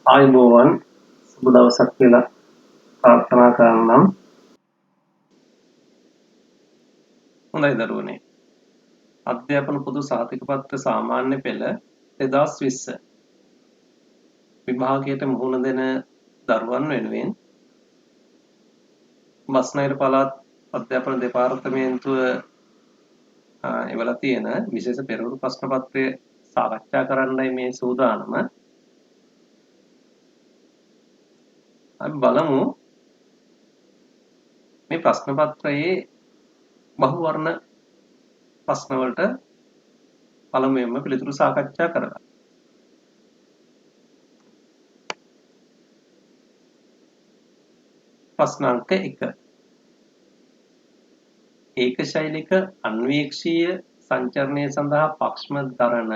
ආයුබෝවන් සුබ දවසක් කියලා ප්‍රාර්ථනා කරන්නම්. හොඳයි දරුවනේ. අධ්‍යාපන පොදු සහතිකපත්‍ර සාමාන්‍ය පෙළ 2020 විභාගයට මුහුණ දෙන දරුවන් වෙනුවෙන් බස්නාහිර පළාත් අධ්‍යාපන දෙපාර්තමේන්තුව එවලා තියෙන විශේෂ පෙරහුරු ප්‍රශ්න පත්‍රය සාකච්ඡා කරන්නයි මේ සූදානම. අපි බලමු මේ ප්‍රශ්න පත්‍රයේ බහුවර්ණ ප්‍රශ්න වලට පළමුවෙන්ම පිළිතුරු සාකච්ඡා කරලා. ප්‍රශ්න අංක 1. ඒකශෛලික අන්වීක්ෂීය සංචරණය සඳහා පක්ෂම දරන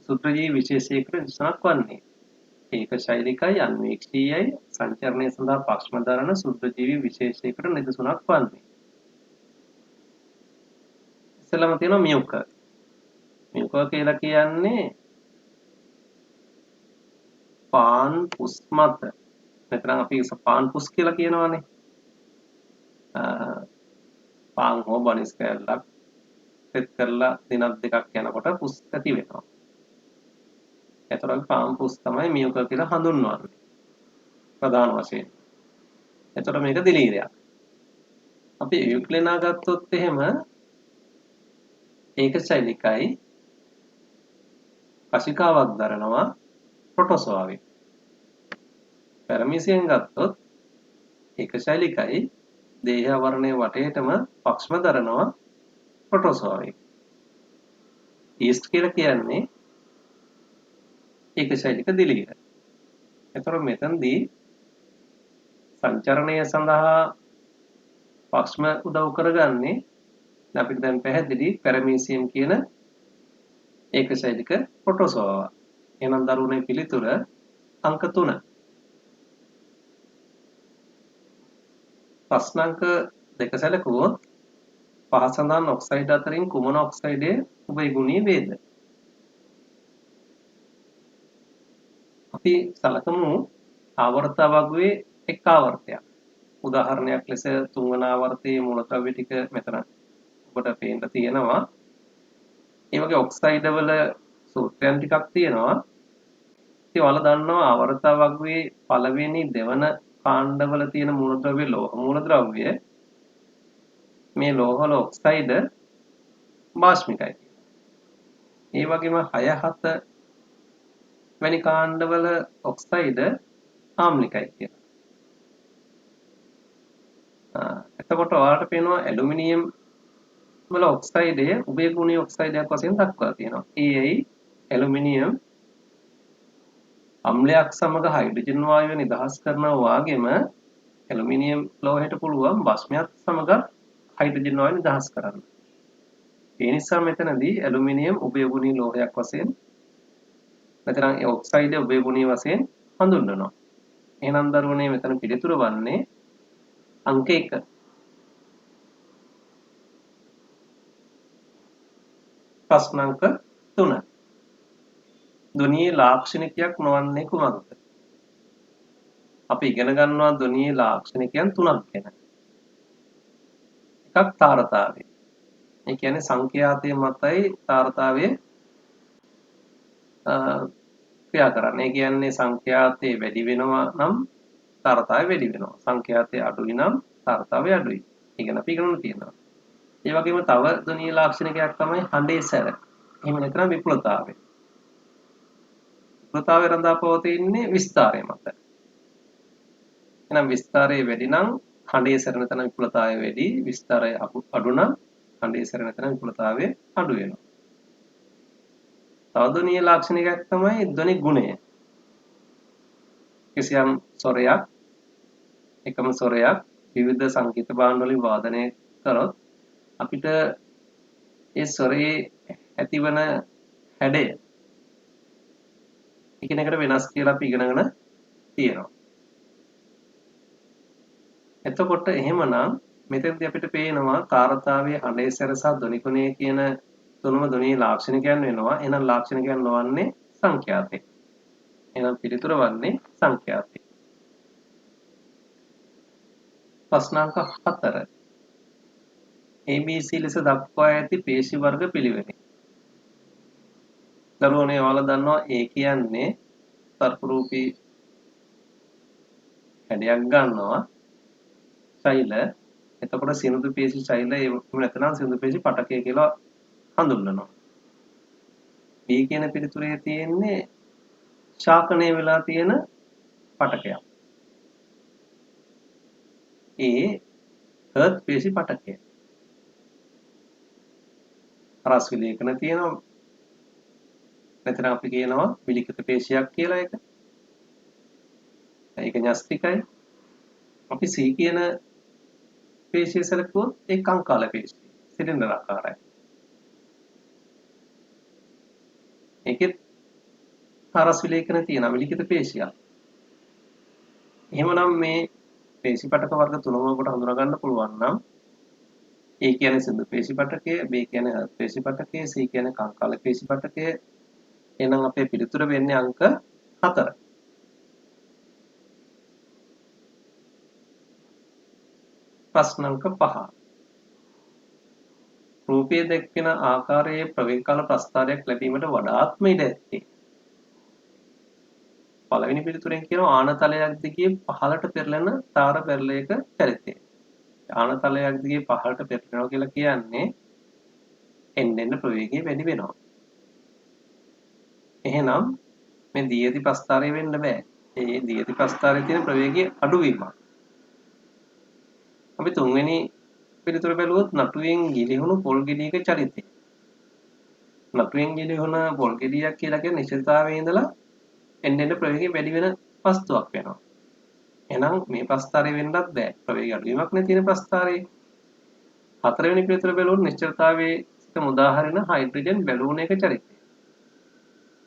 සුත්‍රජීවි විශේෂයකට නිසනක් වන්නේ. ඒකශෛලිකයි අන්වීක්ෂීයයි සංචරණය සඳහා පක්ෂම දරන සුත්‍රජීවි විශේෂයකට නිදසුනක් වන්නේ. ඉස්සෙල්ලාම තියෙනවා මියුක. මියුක කියලා කියන්නේ පාන් පුස් මත. මෙතන අපි පාන් පුස් කියලා කියනවානේ. පාන් හෝ බනිස් කෑල්ලක් සෙට් කරලා දිනක් දෙකක් යනකොට පුස් ඇති වෙනවා. එතකොට පාන් පුස් තමයි මියුක කියලා හඳුන්වන්නේ. ප්‍රධාන වශයෙන්. එතකොට මේක දිලීරයක්. අපි යුක්ලෙනා ගත්තොත් එහෙම ඒකශෛලිකයි කශිකාවක් දරනවා ප්‍රොටෝසෝවාවෙන්. පැරමීසියෙන් ගත්තොත් ඒකශෛලිකයි දේහ ආවරණයේ වටේටම පක්ෂම දරනවා ප්‍රොටෝසෝවාවෙන්. ඊස්ට් කියලා කියන්නේ ඒකශෛලික දිලීර. එතකොට මෙතනදී සංචරණය සඳහා පක්ෂම උදව් කරගන්නේ අපිට දැන් පැහැදිලි පැරමීසියම් කියන ඒකශෛලික ප්‍රොටෝසෝවා. එහෙනම් දරුවනේ පිළිතුර අංක 3. ප්‍රශ්න අංක 2 සැලකුවොත් පහ සඳහන් ඔක්සයිඩ් අතරින් කුමන ඔක්සයිඩයේ උභයගුණීය වේද? අපි සලකමු ආවර්ත වගුවේ එක් ආවර්තයක්. උදාහරණයක් ලෙස තුන්වන ආවර්තයේ මූලද්‍රව්‍ය ටික මෙතන ඔබට පේන්න තියෙනවා. ඒ වගේ ඔක්සයිඩ් වල සූත්‍රයන් ටිකක් තියෙනවා. ඉතින් ඔයාලා දන්නවා ආවර්ත වගුවේ පළවෙනි දෙවන කාණ්ඩවල තියෙන මූලද්‍රව්‍ය ලෝහ මූලද්‍රව්‍ය මේ ලෝහවල ඔක්සයිඩ් භාෂ්මිකයි. ඒ වගේම 6 7 වැනි කාණ්ඩවල ඔක්සයිඩ් ආම්ලිකයි කියලා. එතකොට ඔයාලට පේනවා ඇලුමිනියම් වල ඔක්සයිඩය උභයගුණීය ඔක්සයිඩයක් වශයෙන් දක්වලා තියෙනවා. ඒයි ඇලුමිනියම් අම්ලයක් සමග හයිඩ්‍රජන් වායුව නිදහස් කරනවා වගේම ඇලුමිනියම් ලෝහයට පුළුවන් භස්මයක් සමග හයිඩ්‍රජන් වායුව නිදහස් කරන්න. ඒ නිසා මෙතනදී ඇලුමිනියම් උභයගුණීය ලෝහයක් වශයෙන් නැත්නම් ඒ ඔක්සයිඩ් උභයගුණීය වශයෙන් හඳුන්වනවා. එහෙනම් දරුවනේ මෙතන පිළිතුර වන්නේ අංක 1. ප්‍රශ්න අංක 3. ධ්වනියේ ලාක්ෂණිකයක් නොවන්නේ කුමක්ද? අපි ඉගෙන ගන්නවා ධ්වනියේ ලාක්ෂණිකයන් 3ක් ගැන. එකක් තාරතාවය. ඒ කියන්නේ සංඛ්‍යාතය මතයි තාරතාවය ක්‍රියා කරන්නේ. ඒ කියන්නේ සංඛ්‍යාතය වැඩි වෙනවා නම් තාරතාවය වැඩි වෙනවා. සංඛ්‍යාතය අඩුයි නම් තාරතාවය අඩුයි. ඒ ගැන අපි ඉගෙනගෙන තියෙනවා. ඒ වගේම තව ධ්වනියේ ලාක්ෂණිකයක් තමයි හඬේ සැර. එහෙම නැත්නම් විපුලතාවය. විපුලතාවය රඳා පවතින්නේ විස්තාරය මත. එහෙනම් විස්තාරය වැඩි නම් හඬේ සැර නැත්නම් විපුලතාවය වැඩි, විස්තාරය අඩු නම් හඬේ සැර නැත්නම් විපුලතාවය අඩු වෙනවා. තව ධ්වනියේ ලාක්ෂණිකයක් තමයි ධ්වනි ගුණය. කිසියම් ස්වරයක් එකම ස්වරයක් විවිධ සංකීර්ණ භාණ්ඩ වලින් වාදනය කරොත් අපිට ඒ ස්වරයේ ඇතිවන හැඩය එකිනෙකට වෙනස් කියලා අපි ඉගෙනගෙන තියෙනවා. එතකොට එහෙමනම් මෙතෙන්දී අපිට පේනවා තාරතාවයේ හඬේ සැර සහ ධ්වනි ගුණය කියන තුනම ධ්වනියේ ලාක්ෂණිකයන් වෙනවා. එහෙනම් ලාක්ෂණිකයන් නොවන්නේ සංඛ්‍යාතය. එහෙනම් පිළිතුර වන්නේ සංඛ්‍යාතය. ප්‍රශ්නාංක 4. ABC ලෙස දක්වා ඇති පේශි වර්ග පිළිවෙලයි. දරුවනේ ඔයාලා දන්නවා A කියන්නේ සර්පරූපී හැඩයක් ගන්නවා ශෛල. එතකොට සිනුදු පේශි ශෛල එහෙම නැත්නම් සිනුදු පේශි පටකය කියලා හඳුන්වනවා. B කියන පිළිතුරේ තියෙන්නේ ශාකණය වෙලා තියෙන පටකයක්. A හර්ත් පේශි පටකය. රස් විලේඛන තියෙනවා. මෙතන අපි කියනවා විලිඛිත පේශියක් කියලා එක. ඒක න්‍යෂ්ටිකයි. අපි C කියන පේශිය සැලකුවොත් ඒ කංකාල පේශිය. සිලින්ඩර් ආකාරයි. ඒකෙත් රස් විලේඛන තියෙනවා විලිඛිත පේශියක්. එහෙමනම් මේ පේශි පටක වර්ග තුනම ඔබට හඳුනා ගන්න පුළුවන් නම් A කියන්නේ සින්දු පේශි පටකය, B කියන්නේ හර්ත් පේශි පටකය, C කියන්නේ කංකාල පේශි පටකය. එහෙනම් අපේ පිළිතුර වෙන්නේ අංක 4. ප්‍රශ්න අංක 5. රූපයේ දැක්වෙන ආකාරයේ ප්‍රවේගකාල ප්‍රස්ථාරයක් ලැබීමට වඩාත්ම ඉඩ ඇත්තේ. පළවෙනි පිළිතුරෙන් කියනවා ආනතලයක් දිගේ පහළට පෙරලෙන තාර පෙරළයක චරිතය. ආනතලයක් දිගේ පහළට පෙරලෙනවා කියලා කියන්නේ එන්න ප්‍රවේගය වැඩි වෙනවා. එහෙනම් මේ දී ඇති ප්‍රස්ථාරය වෙන්න බෑ. ඒ දී ඇති ප්‍රස්ථාරයේ තියෙන ප්‍රවේගය අඩුවීමක්. අපි තුන්වෙනි පිළිතුර බැලුවොත් නටුවෙන් ගිලිහුණු පොල් ගෙඩියක චරිතය. නටුවෙන් ගිලිහුණ පොල් ගෙඩියක් කියලා කියන්නේ නිශ්චිතතාවයේ ඉඳලා එන්න ප්‍රවේගය වැඩි වෙන වස්තුවක් වෙනවා. එහෙනම් මේ ප්‍රස්ථාරය වෙන්නත් බෑ. ප්‍රවේගය අඩුවීමක් නේ තියෙන ප්‍රස්ථාරයේ. හතරවෙනි පිළිතුර බැලුවොත් නිශ්චලතාවයේ සිට මුදාහරින හයිඩ්‍රජන් බැලූන් එක චරිතය.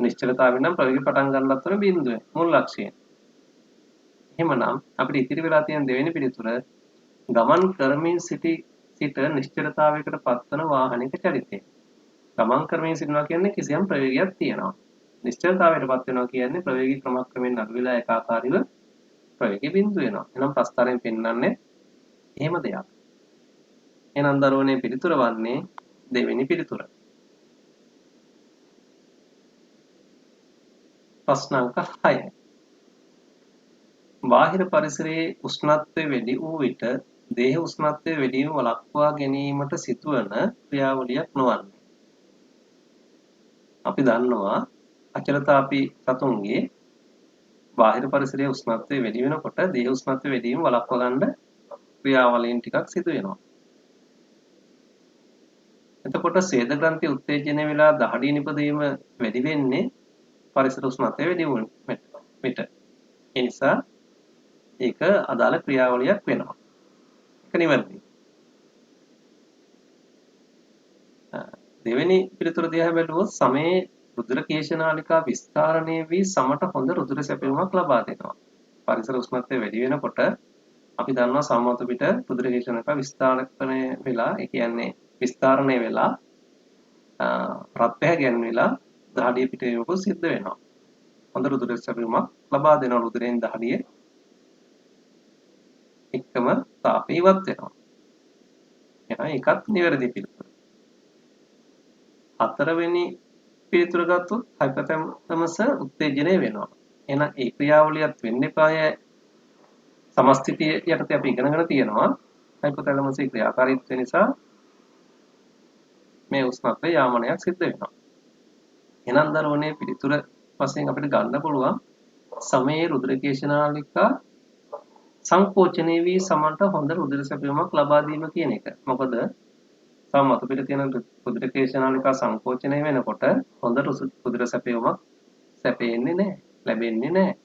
නිශ්චලතාවයෙන් නම් ප්‍රවේගය පටන් ගන්නත් වෙන බිඳුව මුල් ලක්ෂයෙන්. එහෙමනම් අපිට ඉතිරි වෙලා තියෙන දෙවෙනි පිළිතුර ගමන් කරමින් සිට නිශ්චලතාවයකට පත්වන වාහනයක චරිතය. ගමන් කරමින් සිටිනවා කියන්නේ කිසියම් ප්‍රවේගයක් තියෙනවා. නිශ්චලතාවයට පත් වෙනවා කියන්නේ ප්‍රවේගී ක්‍රමක්‍රමයෙන් අඩු වෙලා ඒකාකාරීව ප්‍රවේගය බිඳු වෙනවා. එහෙනම් ප්‍රස්ථාරයෙන් පෙන්වන්නේ එහෙම දෙයක්. එහෙනම් දරුවනේ පිළිතුර වන්නේ දෙවෙනි පිළිතුර. ප්‍රශ්න අංක 6. බාහිර පරිසරයේ උෂ්ණත්වය වැඩි වූ විට දේහ උෂ්ණත්වය වැඩි වීම වළක්වා ගැනීමට සිදුවන ක්‍රියාවලියක් නොවන්නේ. අපි දන්නවා අචලතාපී සතුන්ගේ බාහිර පරිසරයේ උෂ්ණත්වය වැඩි වෙනකොට දේහ උෂ්ණත්වය වැඩි වීම වළක්වා ගන්න ක්‍රියාවලීන් ටිකක් සිදු වෙනවා. එතකොට ස්වේද ග්‍රන්ථි උත්තේජනය වෙලා දහඩිය නිපදවීම වැඩි වෙන්නේ පරිසර උෂ්ණත්වය වැඩි වුණ විට. ඒ නිසා ඒක අදාළ ක්‍රියාවලියක් වෙනවා. ඒක නිවැරදි. දෙවෙනි පිළිතුර දිහා බැලුවොත් සමේ රුධිර කේශනාලිකා විස්තරණය වී සමට හොඳ රුධිර සැපයුමක් ලබා දෙනවා. පරිසර උෂ්ණත්වය වැඩි වෙනකොට අපි දන්නවා සමවත පිට රුධිර කේශනාලිකා විස්තරණය වෙලා ඒ කියන්නේ විස්තරණය වෙලා රත්පැහැ ගැන්විලා දහඩිය පිටවීමක් සිද්ධ වෙනවා. හොඳ රුධිර සැපයුමක් ලබා දෙනවා රුධිරයෙන් දහඩිය එක්කම තාපය ඉවත් වෙනවා. එහෙනම් ඒකත් නිවැරදි පිළිතුර. හතරවෙනි පිළිතුර ගත්තොත් හයිපොතැලමස් උත්තේජනය වෙනවා. එහෙනම් ඒ ක්‍රියාවලියත් වෙන්න එපාය. සමස්ථිතිය යටතේ අපි ඉගෙනගෙන තියෙනවා හයිපොතැලමස්ගේ ක්‍රියාකාරීත්වය නිසා මේ උෂ්ණත්වය යාමනයක් සිද්ධ වෙනවා. එහෙනම් දරුවනේ පිළිතුර වශයෙන් අපිට ගන්න පුළුවන් සමයේ රුධිර කේශනාලිකා සංකෝචනය වී සමන්ට හොඳ රුධිර සැපයුමක් ලබා දීම කියන එක. මොකද සමත පිට තියෙන රුධිර කේශනාලිකා සංකෝචනය වෙනකොට හොඳ රුධිර සැපයුමක් සැපෙන්නේ නැහැ, ලැබෙන්නේ නැහැ.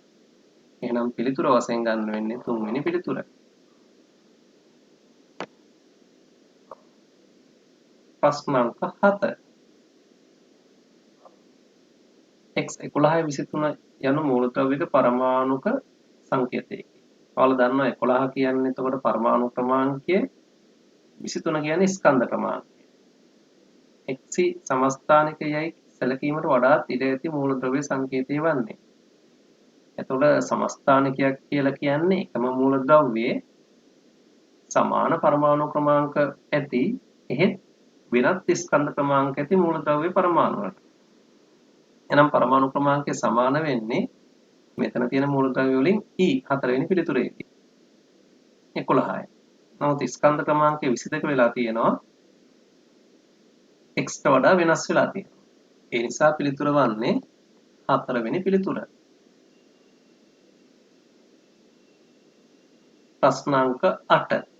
එහෙනම් පිළිතුර වශයෙන් ගන්න වෙන්නේ තුන්වෙනි පිළිතුර. ප්‍රශ්න අංක 7. X11 යනු මූලද්‍රව්‍යක පරමාණුක සංකේතයකි. ඔයාලා දන්නවා 11 කියන්නේ එතකොට පරමාණු ක්‍රමාංකය 23 කියන්නේ ස්කන්ධ ක්‍රමාංකය. X සමස්ථානිකයයි සැලකීමට වඩාත් ඉඩ ඇති මූලද්‍රව්‍ය සංකේතය වන්නේ. එතකොට සමස්ථානිකයක් කියලා කියන්නේ එකම මූලද්‍රව්‍යයේ සමාන පරමාණු ක්‍රමාංක ඇති එහෙත් වෙනත් ස්කන්ධ ක්‍රමාංක ඇති මූලද්‍රව්‍ය පරමාණු වලට. එහෙනම් පරමාණු ක්‍රමාංකය සමාන වෙන්නේ මෙතන තියෙන මූලද්‍රව්‍ය වලින් E 4 වෙනි පිළිතුරේදී 11යි. නමුත් ස්කන්ධ ක්‍රමාංකය 22 වෙලා තියෙනවා x ට වඩා වෙනස් වෙලා තියෙනවා. ඒ නිසා පිළිතුර වන්නේ 4 වෙනි පිළිතුර. ප්‍රශ්නාංක 8.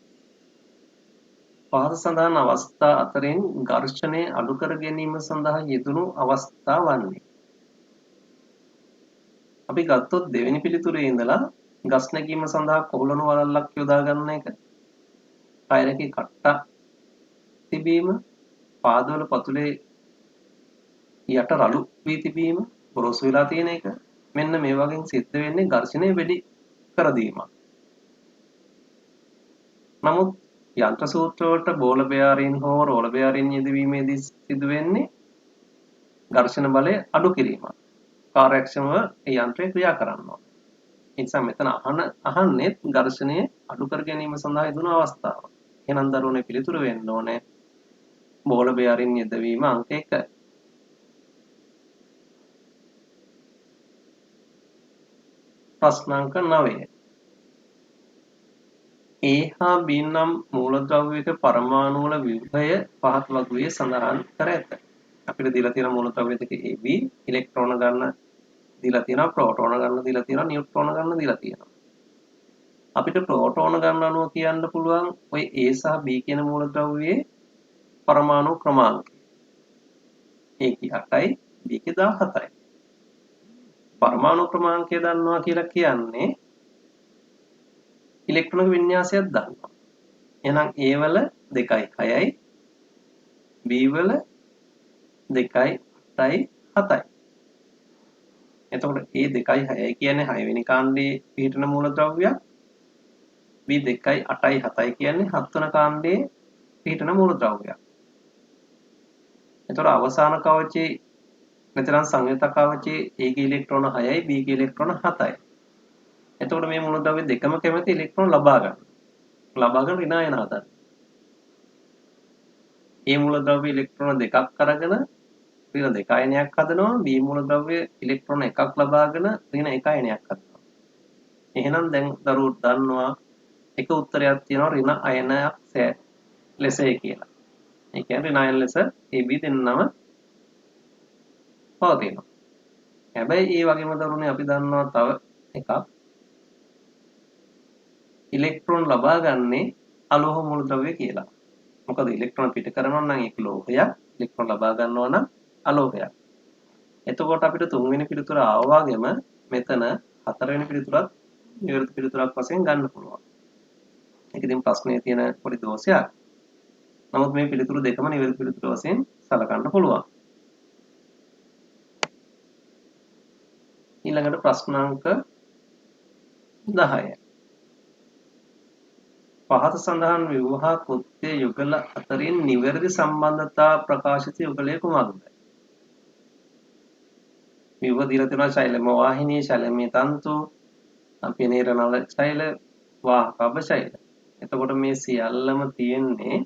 පහත සඳහන් අවස්ථා අතරින් ඝර්ෂණය අඩු කර ගැනීම සඳහා යෙදුණු අවස්ථා වන්නේ. අපි ගත්තොත් දෙවෙනි පිළිතුරේ ඉඳලා ගස් නැගීම සඳහා කොහොලන වලල්ලක් යොදා ගන්න එක. ටයර් එකේ කට්ටක් තිබීම, පාදවල පතුලේ යට රළු වී තිබීම, ගොරෝසු වෙලා තියෙන එක. මෙන්න මේ වගේ සිද්ධ වෙන්නේ ඝර්ෂණය වැඩි කර දීමක්. නමුත් යන්ත්‍ර සූත්‍ර වලට බෝල බෙයාරින් හෝ රෝල බෙයාරින් යෙදවීමේදී සිදු වෙන්නේ ඝර්ෂණ බලය අඩු කිරීමක්. කාර්යක්ෂමව ඒ යන්ත්‍රය ක්‍රියා කරනවා. ඒ නිසා මෙතන අහන්නේ ඝර්ෂණය අඩු කර ගැනීම සඳහා යෙදුණු අවස්ථාව. එහෙනම් දරුවනේ පිළිතුර වෙන්න ඕනේ බෝල බෙයාරින් යෙදවීම අංක 1. ප්‍රශ්නාංක 9. A හා B නම් මූලද්‍රව්‍යයක පරමාණු වල විභවය පහත් වගුවේ සඳහන් කර ඇත. අපිට දීලා තියෙන මූලද්‍රව්‍ය දෙක AB ඉලෙක්ට්‍රෝන ගන්න දීලා තියෙනවා, ප්‍රෝටෝන ගන්න දීලා තියෙනවා, නියුට්‍රෝන ගන්න දීලා තියෙනවා. අපිට ප්‍රෝටෝන ගන්න අනුව කියන්න පුළුවන් ওই A සහ B කියන මූලද්‍රව්‍යයේ පරමාණු ක්‍රමාංකය. A කි 8යි, B කි 17යි. පරමාණු ක්‍රමාංකය දන්නවා කියලා කියන්නේ ඉලෙක්ට්‍රෝනික වින්‍යාසයක් දන්නවා. එහෙනම් A වල 2යි 6යි, B වල 2යි 8යි 7යි. එතකොට A 2යි 6යි කියන්නේ 6 වෙනි කාණ්ඩයේ පිහිටන මූලද්‍රව්‍යයක්. B 2යි 8යි 7යි කියන්නේ 7 වෙනි කාණ්ඩයේ පිහිටන මූලද්‍රව්‍යයක්. එතකොට අවසාන කවචයේ නැත්නම් සංයුත කවචයේ A ගේ ඉලෙක්ට්‍රෝන 6යි, B ගේ ඉලෙක්ට්‍රෝන 7යි. එතකොට මේ මූලද්‍රව්‍ය දෙකම කැමති ඉලෙක්ට්‍රෝන ලබා ගන්න. ලබා ගන්න ඍණායන හදන්න. A මූලද්‍රව්‍ය ඉලෙක්ට්‍රෝන දෙකක් අරගෙන ඍණ 2 අයනයක් හදනවා. B මූලද්‍රව්‍ය ඉලෙක්ට්‍රෝන එකක් ලබාගෙන ඍණ 1 අයනයක් හදනවා. එහෙනම් දැන් දරුවෝ දන්නවා එක උත්තරයක් තියෙනවා ඍණ අයනයක් ලෙසයි කියලා. ඒ කියන්නේ ඍණ අයන ලෙස AB දෙන්නම පවතිනවා. හැබැයි ඒ වගේම දරුවනේ අපි දන්නවා තව එකක් ඉලෙක්ට්‍රෝන ලබා ගන්නේ අලෝහ මූලද්‍රව්‍ය කියලා. මොකද ඉලෙක්ට්‍රෝන පිට කරනවා නම් ඒක ලෝහයක්, ඉලෙක්ට්‍රෝන ලබා ගන්නවා නම් අලෝහයක්. එතකොට අපිට තුන්වෙනි පිළිතුර ආවා වගේම මෙතන හතරවෙනි පිළිතුරත් නිවැරදි පිළිතුරක් වශයෙන් ගන්න පුළුවන්. ඒක ඉතින් ප්‍රශ්නේ තියෙන පොඩි දෝෂයක්. නමුත් මේ පිළිතුරු දෙකම නිවැරදි පිළිතුරු වශයෙන් සලකන්න පුළුවන්. ඊළඟට ප්‍රශ්නාංක 10. පහත සඳහන් විවාහ කෘත්‍ය යුගල අතරින් නිවැරදි සම්බන්ධතා ප්‍රකාශිත යුගලය කුමක්ද? විවාහ දීලා තියෙනවා ශෛලම වාහිනී, ශෛලමී තන්තු, පිනේර නල ශෛල, වාහකබ ශෛල. එතකොට මේ සියල්ලම තියෙන්නේ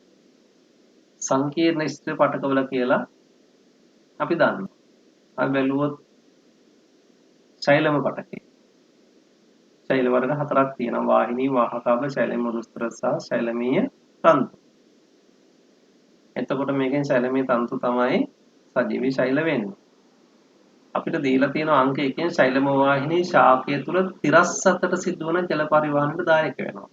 සංකීර්ණ ස්ථිර පටකවල කියලා අපි දන්නවා. අපි බැලුවොත් ශෛලම පටකේ ශෛල වර්ග හතරක් තියෙනවා. වාහිනී, වාහකබ, ශෛලමය මෘදුස්තර සහ ශෛලමීය තන්තු. එතකොට මේකෙන් ශෛලමීය තන්තු තමයි සජීවී ශෛල වෙන්නේ. අපිට දීලා තියෙන අංක 1කින් ශෛලම වාහිනී ශාකය තුල තිරස් අතට සිදුවන ජල පරිවහනට දායක වෙනවා.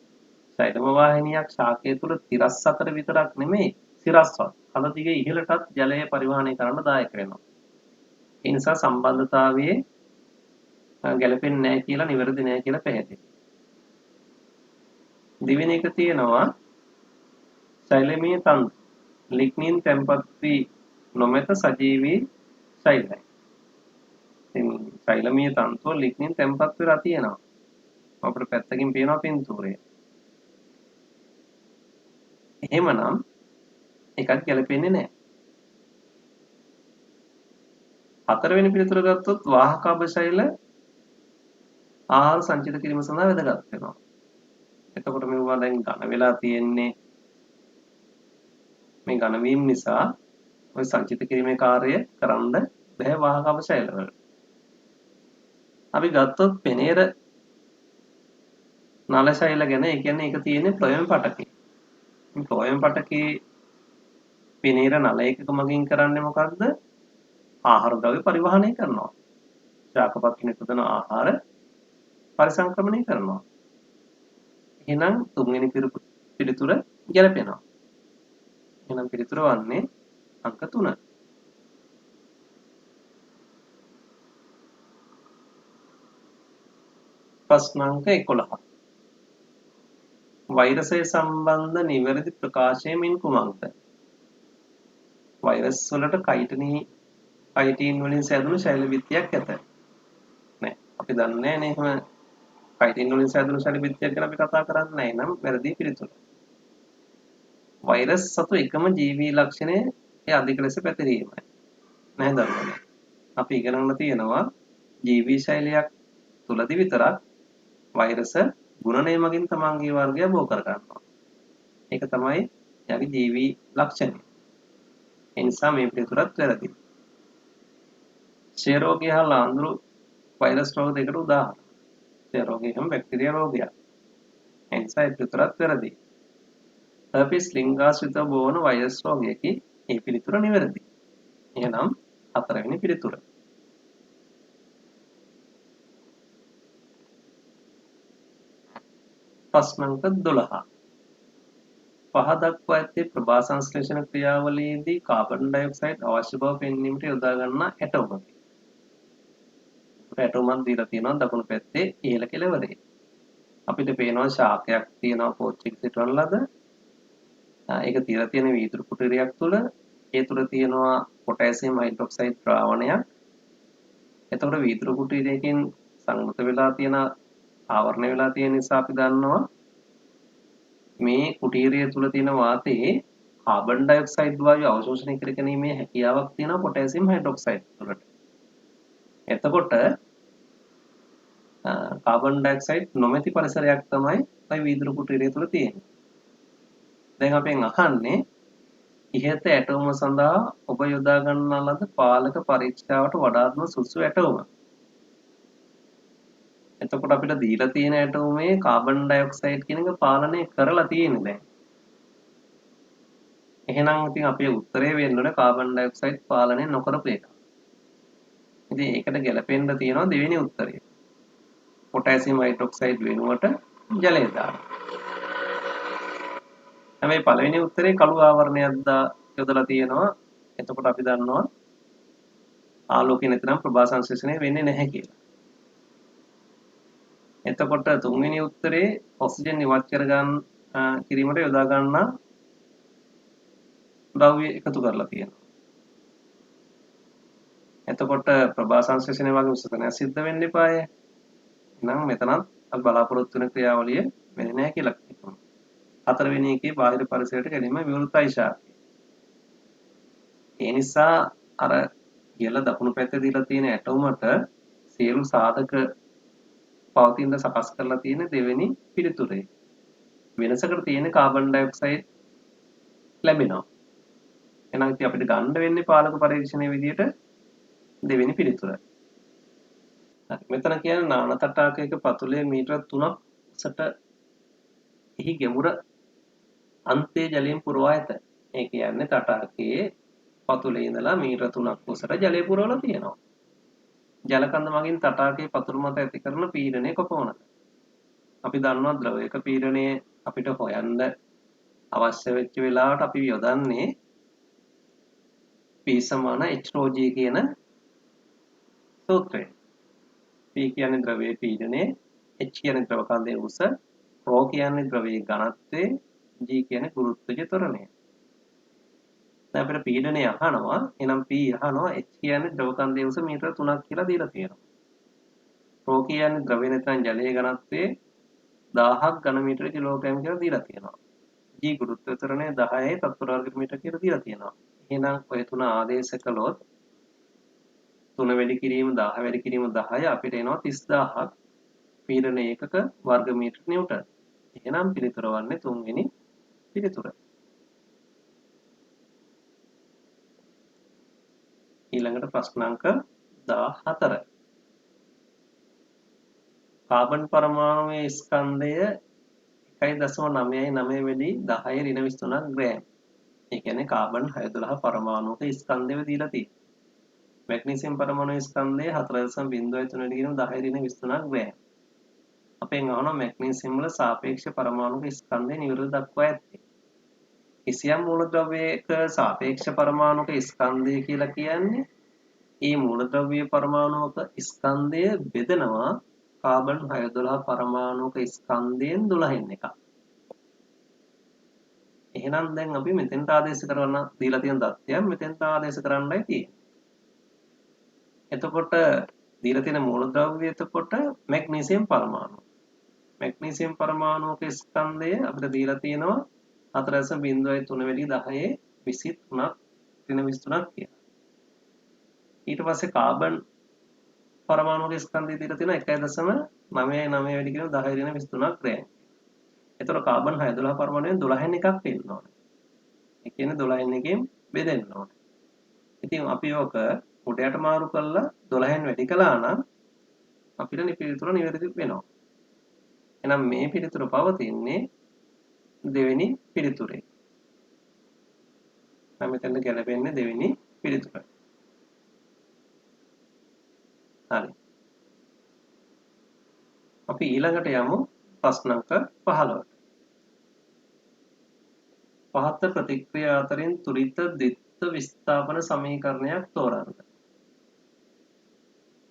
ශෛලම වාහිනියක් ශාකය තුල තිරස් අතට විතරක් නෙමෙයි සිරස්වත් කල දිගේ ඉහළටත් ජලය පරිවහනය කරන්න දායක වෙනවා. ඒ නිසා සම්බන්ධතාවයේ ගැලපෙන්නේ නැහැ කියලා නිවැරදි නැහැ කියලා පැහැදිලි. දෙවෙනි එක තියෙනවා ශෛලමීය තන්තු ලිග්නින් තැන්පත් වී නොමැත සජීවී ශෛලයි. ඉතින් ශෛලමීය තන්තුව ලිග්නින් තැන්පත් වෙලා තියෙනවා. අපිට පැත්තකින් පේනවා පින්තූරය. එහෙමනම් එකක් ගැලපෙන්නේ නැහැ. හතරවෙනි පිළිතුර ගත්තොත් වාහක අබශෛල ආහාර සංචිත කිරීම සඳහා වැදගත් වෙනවා. එතකොට මෙවුවා දැන් ඝන වෙලා තියෙන්නේ මේ ඝන වීම නිසා ඔය සංචිත කිරීමේ කාර්යය කරන්න බැහැ වාහක අබශෛල වල. අපි ගත්තොත් පෙනේර නල ශෛල ගැන, ඒ කියන්නේ ඒක තියෙන්නේ ෆ්ලෝයම් පටකේ. මේ ෆ්ලෝයම් පටකේ පෙනේර නල එකක මගින් කරන්නේ මොකක්ද? ආහාර ද්‍රව්‍ය පරිවහනය කරනවා. ශාකපක්ෂි නිපදවන ආහාර පරිසංක්‍රමණය කරනවා. එහෙනම් තුන්වෙනි පිළිතුර ගැලපෙනවා. එහෙනම් පිළිතුර වන්නේ අංක 3. ප්‍රශ්න අංක 11. වෛරසය සම්බන්ධ නිවැරදි ප්‍රකාශය මින් කුමක්ද? වෛරස් වලට කයිටින් වලින් සැදුණු ශෛල බිත්තියක් ඇත. නෑ. අපි දන්නේ නැහැ නේ එහෙම කයිටින් වලින් සැදුණු ශෛල බිත්තියක් ගැන අපි කතා කරන්නේ නැහැ. නම් වැරදි පිළිතුර. වෛරස් සතු එකම ජීවී ලක්ෂණය ඒ අධික ලෙස පැතිරීමයි. නැහැ දරුවනේ. අපි ඉගෙන ගන්න තියෙනවා ජීවී ශෛලයක් තුලදී විතරක් වෛරස ගුණණය මගින් තමන්ගේ වර්ගය බෝ කර ගන්නවා. ඒක තමයි යාගේ ජීවී ලක්ෂණය. ඒ නිසා මේ පිළිතුරත් වැරදි. ක්ෂය රෝගය හා ලාඳුරු වෛරස් රෝග දෙකට උදාහරණ. ක්ෂය රෝගය හැම බැක්ටීරියා රෝගයක්. ඒ නිසා මේ පිළිතුරත් වැරදි. හර්පිස් ලිංගාශ්‍රිතව බෝවන වෛරස් රෝගයකි. මේ පිළිතුර නිවැරදි. එහෙනම් හතරවෙනි පිළිතුර. ප්‍රශ්න අංක 12. පහ දක්වා ඇත්තේ ප්‍රභා සංශ්ලේෂණ ක්‍රියාවලියේදී කාබන් ඩයොක්සයිඩ් අවශ්‍ය බව පෙන්වීමට යොදා ගන්නා ඇටෝමකි. ඇටෝමක් දීලා තියෙනවා දකුණු පැත්තේ ඉහළ කෙළවරේ. අපිට පේනවා ශාකයක් තියෙනවා පෝච්චියක සිටවන ලද. ඒක තියලා තියෙන වීදුරු කුටීරයක් තුල. ඒ තුල තියෙනවා පොටෑසියම් හයිඩ්‍රොක්සයිඩ් ද්‍රාවණයක්. එතකොට වීදුරු කුටීරයකින් සංගත වෙලා තියෙන ආවරණය වෙලා තියෙන නිසා අපි දන්නවා මේ කුටීරය තුල තියෙන වාතයේ කාබන් ඩයොක්සයිඩ් වායු අවශෝෂණය කර ගැනීමේ හැකියාවක් තියෙනවා පොටෑසියම් හයිඩ්‍රොක්සයිඩ් වලට. එතකොට කාබන් ඩයොක්සයිඩ් නොමැති පරිසරයක් තමයි මේ වීදුරු කුටීරය තුල තියෙන්නේ. දැන් අපෙන් අහන්නේ ඉහත ඇටෝම සඳහා ඔබ යොදා ගන්නා ලද පාලක පරීක්ෂාවට වඩාත්ම සුදුසු ඇටෝම. එතකොට අපිට දීලා තියෙන ඇටෝමේ කාබන් ඩයොක්සයිඩ් කියන එක පාලනය කරලා තියෙන්නේ දැන්. එහෙනම් ඉතින් අපේ උත්තරේ වෙන්න ඕනේ කාබන් ඩයොක්සයිඩ් පාලනය නොකරපු එක. ඉතින් ඒකට ගැලපෙන්න තියෙනවා දෙවෙනි උත්තරය. පොටෑසියම් හයිඩ්‍රොක්සයිඩ් වෙනුවට ජලය දාන්න. හැබැයි පළවෙනි උත්තරේ කළු ආවරණයක් යොදලා තියෙනවා. එතකොට අපි දන්නවා ආලෝකය නැතිනම් ප්‍රභා සංශ්ලේෂණය වෙන්නේ නැහැ කියලා. එතකොට තුන්වෙනි උත්තරේ ඔක්සිජන් ඉවත් කර ගන්න කිරීමට යොදා ගන්නා ද්‍රව්‍ය එකතු කරලා තියෙනවා. එතකොට ප්‍රභා සංශ්ලේෂණය වගේ උත්සාහයක් සිද්ධ වෙන්න එපාය. එහෙනම් මෙතනත් අපි බලාපොරොත්තු වෙන ක්‍රියාවලිය වෙන්නේ නැහැ කියලා කියනවා. හතරවෙනි එකේ බාහිර පරිසරයට ගැනීම විවෘතයි ශාකය. ඒ නිසා අර ඉහළ දකුණු පැත්තේ දීලා තියෙන ඇටෝමට සියලු සාධක පවතින සකස් කරලා තියෙන දෙවෙනි පිළිතුරේ. වෙනසකට තියෙන කාබන් ඩයොක්සයිඩ් ලැබෙනවා. එහෙනම් ඉතින් අපිට ගන්න වෙන්නේ පාලක පරීක්ෂණයේ විදිහට දෙවෙනි පිළිතුර. මෙතන කියන්නේ නාන තටාකයක පතුලේ මීටර 3ක් උසට එහි ගැඹුර අන්තයේ ජලයෙන් පුරවා ඇත. ඒ කියන්නේ තටාකයේ පතුලේ ඉඳලා මීටර 3ක් උසට ජලය පුරවලා තියෙනවා. ජල කඳ මගින් තටාකයේ පතුල මත ඇති කරන පීඩනය කොපමණද? අපි දන්නවා ද්‍රවයක පීඩනය අපිට හොයන්න අවශ්‍ය වෙච්ච වෙලාවට අපි යොදන්නේ P සමාන H/G කියන සූත්‍රය. P කියන්නේ ද්‍රවයේ පීඩනය, H කියන්නේ ද්‍රව කඳේ උස, ρ කියන්නේ ද්‍රවයේ ඝනත්වය, G කියන්නේ ගුරුත්වජ ත්වරණය. දැන් අපිට පීඩනය අහනවා, එහෙනම් P අහනවා H කියන්නේ ද්‍රව කඳේ උස මීටර 3ක් කියලා දීලා තියෙනවා. ρ කියන්නේ ද්‍රවය නැත්නම් ජලයේ ඝනත්වයේ 1000ක් ඝන මීටර කිලෝග්‍රෑම් කියලා දීලා තියෙනවා. G ගුරුත්ව ත්වරණය 10යි තත්පර වර්ග මීටර කියලා දීලා තියෙනවා. එහෙනම් ඔය තුන ආදේශ කළොත් 3 වැඩි කිරීම 10 වැඩි කිරීම 10 අපිට එනවා 30000ක් පීඩන ඒකක වර්ග මීටර නිව්ටන්. එහෙනම් පිළිතුර වන්නේ තුන්වෙනි පිළිතුර. ඊළඟට ප්‍රශ්න අංක 14. කාබන් පරමාණුවේ ස්කන්ධය 1.999 වැඩි 10 ඍණ 23ක් ග්‍රෑම්. ඒ කියන්නේ කාබන් 612 පරමාණුක ස්කන්ධය දීලා තියෙනවා. මැග්නීසියම් පරමාණුවේ ස්කන්ධය 4.03 වැඩි කිරීම 10 ඍණ 23ක් ග්‍රෑම්. අපෙන් අහනවා මැග්නීසියම් වල සාපේක්ෂ පරමාණුක ස්කන්ධය නිවැරදිව දක්වා ඇත්තේ. කිසියම් මූලද්‍රව්‍යයක සාපේක්ෂ පරමාණුක ස්කන්ධය කියලා කියන්නේ ඒ මූලද්‍රව්‍ය පරමාණුක ස්කන්ධය බෙදනවා කාබන් 612 පරමාණුක ස්කන්ධයෙන් 12න් එකක්. එහෙනම් දැන් අපි මෙතෙන්ට ආදේශ කරන්න දීලා තියෙන தත්ත්වයක් මෙතෙන්ට ආදේශ කරන්නයි තියෙන්නේ. එතකොට දීලා තියෙන මූලද්‍රව්‍ය එතකොට මැග්නීසියම් පරමාණු. මැග්නීසියම් පරමාණුක ස්කන්ධය අපිට දීලා තියෙනවා 4.03 වැඩි 10 23ක් ඍණ 23ක් කියලා. ඊට පස්සේ කාබන් පරමාණුක ස්කන්ධය දීලා තියෙනවා 1.99 වැඩි කිරීම 10 ඍණ 23ක් ග්‍රෑම්. එතකොට කාබන් 612 පරමාණුවෙන් 12න් එකක් වෙන්න ඕනේ. ඒ කියන්නේ 12න් එකෙන් බෙදෙන්න ඕනේ. ඉතින් අපි ඕක උඩයට මාරු කරලා 12න් වැඩි කළා නම් අපිට පිළිතුර නිවැරදි වෙනවා. එහෙනම් මේ පිළිතුර පවතින්නේ දෙවෙනි පිළිතුරේ. නම් මෙතන ගැලපෙන්නේ දෙවෙනි පිළිතුර. හරි. අපි ඊළඟට යමු ප්‍රශ්න අංක 15ට. පහත ප්‍රතික්‍රියා අතරින් තුලිත ද්විත්ව විස්ථාපන සමීකරණයක් තෝරන්න.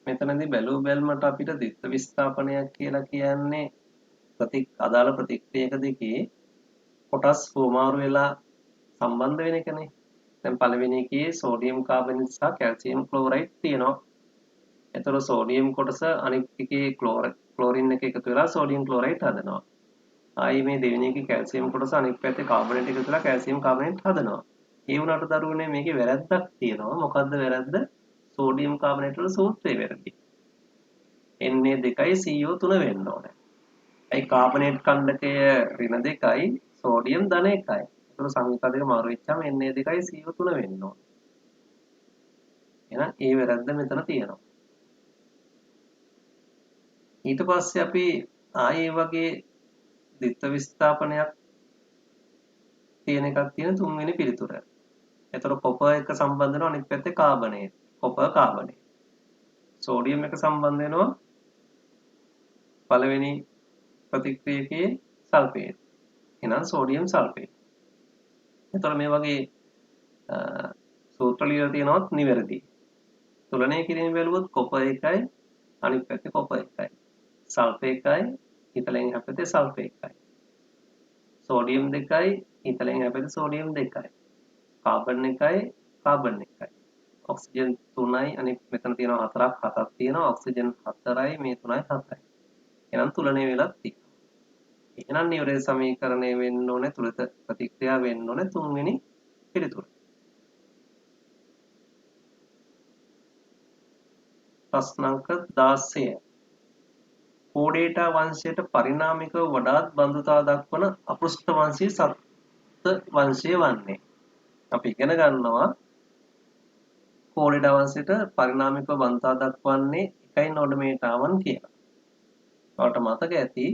මෙතනදී බැලූ බැල්මට අපිට ද්විත්ව විස්ථාපනයක් කියලා කියන්නේ අදාළ ප්‍රතික්‍රියක දෙකේ කොටස් හුවමාරු වෙලා සම්බන්ධ වෙන එකනේ. දැන් පළවෙනි එකේ සෝඩියම් කාබනේට් සහ කැල්සියම් ක්ලෝරයිඩ් තියෙනවා. එතකොට සෝඩියම් කොටස අනිත් එකේ ක්ලෝරින් එක එකතු වෙලා සෝඩියම් ක්ලෝරයිඩ් හදනවා. ආයි මේ දෙවෙනි එකේ කැල්සියම් කොටස අනිත් පැත්තේ කාබනේට් එකතු වෙලා කැල්සියම් කාබනේට් හදනවා. ඒ වුණාට දරුවනේ මේකේ වැරැද්දක් තියෙනවා. මොකද්ද වැරැද්ද? සෝඩියම් කාබනේට් වල සූත්‍රය වැරදි. Na2CO3 වෙන්න ඕනේ. ඒ කාබනේට් කණ්ඩකය ඍණ 2යි සෝඩියම් ධන 1යි. ඒතර සමීකරණ දෙක මාරු වෙච්චාම Na2CO3 වෙන්න ඕනේ. එහෙනම් ඒ වැරද්ද මෙතන තියෙනවා. ඊට පස්සේ අපි ආයේ වගේ ද්විත්ව විස්ථාපනයක් තියෙන එකක් තියෙන තුන්වෙනි පිළිතුර. එතකොට කොපර් එක සම්බන්ධ වෙනවා අනිත් පැත්තේ කාබනේට්. Copper carbonate. සෝඩියම් එක සම්බන්ධ වෙනවා පළවෙනි ප්‍රතික්‍රියකේ සල්ෆේට්. එහෙනම් සෝඩියම් සල්ෆේට්. එතකොට මේ වගේ සූත්‍ර ලියලා තියෙනවත් නිවැරදි. තුලනය කිරීම බැලුවොත් කොපර් එකයි අනිත් පැත්තේ කොපර් එකයි. සල්ෆර් එකයි ඉතලෙන් හැපෙතේ සල්ෆර් එකයි. සෝඩියම් 2යි ඉතලෙන් හැපෙතේ සෝඩියම් 2යි. කාබන් එකයි කාබන් එකයි. ඔක්සිජන් 3යි අනිත් මෙතන තියෙනවා 4ක් 7ක් තියෙනවා. ඔක්සිජන් 4යි මේ 3යි 7යි. එහෙනම් තුලනය වෙලා තියෙනවා. එහෙනම් නිවැරදි සමීකරණය වෙන්න ඕනේ තුලිත ප්‍රතික්‍රියා වෙන්න ඕනේ තුන්වෙනි පිළිතුර. ප්‍රශ්න අංක 16. කෝඩේටා වංශයට පරිණාමිකව වඩාත් බඳුතා දක්වන අපෘෂ්ඨ වංශීය සත්ත්ව වංශය වන්නේ. අපි ඉගෙන ගන්නවා කෝඩේටා වංශයට පරිණාමිකව බඳුතා දක්වන්නේ 1 නෝඩමේටාවන් කියලා. ඔයාලට මතක ඇති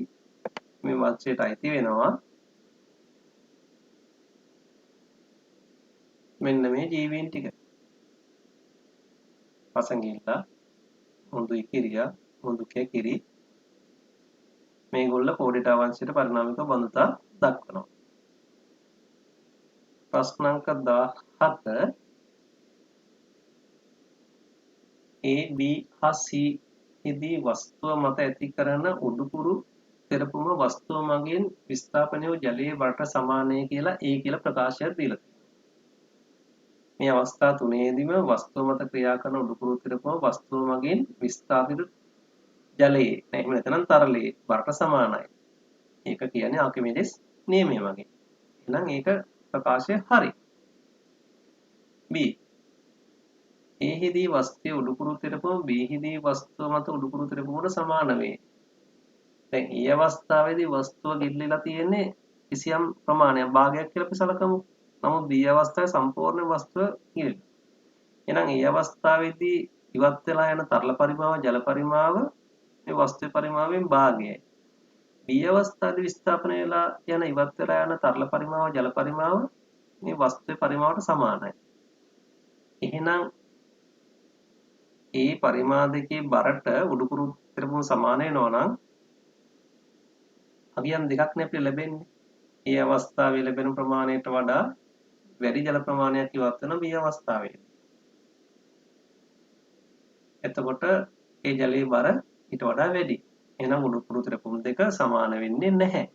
මේ වංශයට අයිති වෙනවා මෙන්න මේ ජීවීන් ටික. පසඟිල්ලා, මුඳු ඉකිරියා, මුඳු කැකිරි මේගොල්ල කෝඩේටා වංශයට පරිණාමිකව බඳුතා දක්වනවා. ප්‍රශ්න අංක 17 A B හා C දී වස්තුව මත ඇති කරන උඩුකුරු තෙරපුම වස්තුව මගින් විස්ථාපනය වූ ජලයේ බරට සමානයි කියලා A කියලා ප්‍රකාශයක් දීලා තියෙනවා. මේ අවස්ථා තුනේදීම වස්තුව මත ක්‍රියා කරන උඩුකුරු තෙරපුම වස්තුව මගින් විස්ථාපිත ජලයේ එහෙම නැත්නම් තරලයේ බරට සමානයි. ඒක කියන්නේ ආකිමිඩිස් නියමය වගේ. එහෙනම් ඒක ප්‍රකාශය හරි. B Aහිදී වස්තුවේ උඩුකුරු තිරපම Bහිදී වස්තුව මත උඩුකුරු තිරපමට සමාන වේ. දැන් ඒ අවස්ථාවේදී වස්තුව ගිල්ලිලා තියෙන්නේ කිසියම් ප්‍රමාණයක් භාගයක් කියලා අපි සලකමු. නමුත් B අවස්ථාවේ සම්පූර්ණ වස්තුව ගිලිලා. එහෙනම් ඒ අවස්ථාවේදී ඉවත් වෙලා යන තරල පරිමාව ජල පරිමාව මේ වස්තුවේ පරිමාවයෙන් භාගයයි. B අවස්ථාවේදී විස්ථාපනය වෙලා යන ඉවත් වෙලා යන තරල පරිමාව ජල පරිමාව මේ වස්තුවේ පරිමාවට සමානයි. එහෙනම් ඒ පරිමා දෙකේ බරට උඩුකුරු තිරපම සමාන වෙනවා නම් අවියන් දෙකක් නේ අපිට ලැබෙන්නේ. ඒ අවස්ථාවේ ලැබෙන ප්‍රමාණයට වඩා වැඩි ජල ප්‍රමාණයක් ඉවත් වෙන මේ අවස්ථාවේදී. එතකොට ඒ ජලයේ බර ඊට වඩා වැඩි. එහෙනම් උඩුකුරු තිරපම දෙක සමාන වෙන්නේ නැහැ.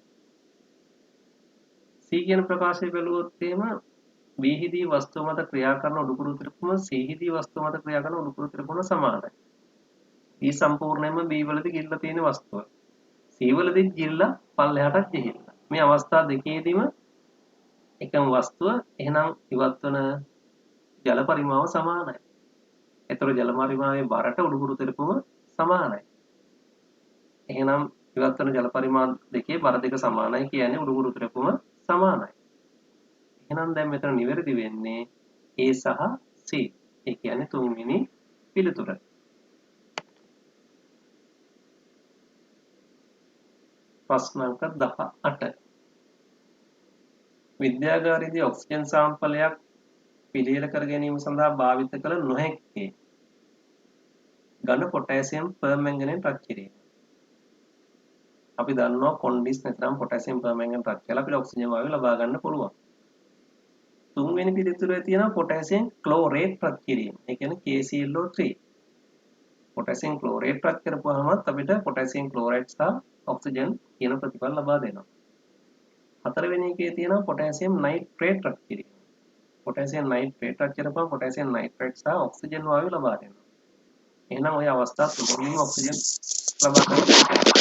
C කියන ප්‍රකාශය බැලුවොත් එහෙම B හිදී වස්තුව මත ක්‍රියා කරන උඩුකුරු තිරපම C හිදී වස්තුව මත ක්‍රියා කරන උඩුකුරු තිරපම සමානයි. B සම්පූර්ණයෙන්ම B වලදී ගිල්ලා තියෙන වස්තුව. C වලදී ගිල්ලා පල්ලෙහාටත් ගිහිල්ලා. මේ අවස්ථා දෙකේදීම එකම වස්තුව එහෙනම් ඉවත් වන ජල පරිමාව සමානයි. එතකොට ජල පරිමාවයේ බරට උඩුකුරු තිරපම සමානයි. එහෙනම් ඉවත් වන ජල පරිමාණ දෙකේ බර දෙක සමානයි කියන්නේ උඩුකුරු තිරපම සමානයි. එහෙනම් දැන් මෙතන නිවැරදි වෙන්නේ A සහ C. ඒ කියන්නේ තුන්වෙනි පිළිතුර. ප්‍රශ්න අංක 18. විද්‍යාගාරයේදී ඔක්සිජන් සාම්පලයක් පිළියෙල කර ගැනීම සඳහා භාවිත කළ නොහැක්කේ ඝන පොටෑසියම් පර්මැංගනේට් රත් කිරීම. අපි දන්නවා කොන්ඩිස් නැත්නම් පොටෑසියම් පර්මැංගනේට් රත් කරලා අපිට ඔක්සිජන් වායුව ලබා ගන්න පුළුවන්. තුන්වෙනි පිළිතුරේ තියෙනවා පොටෑසියම් ක්ලෝරේට් රත් කිරීම. ඒ කියන්නේ KClO3. පොටෑසියම් ක්ලෝරේට් රත් කරපුවාම අපිට පොටෑසියම් ක්ලෝරයිඩ් සහ ඔක්සිජන් කියන ප්‍රතිඵල ලබා දෙනවා. හතරවෙනි එකේ තියෙනවා පොටෑසියම් නයිට්‍රේට් රත් කිරීම. පොටෑසියම් නයිට්‍රේට් රත් කරපුවාම පොටෑසියම් නයිට්‍රේට් සහ ඔක්සිජන් වායුව ලබා දෙනවා. එහෙනම් ওই අවස්ථා තුනකින්ම ඔක්සිජන් ලබා ගන්න.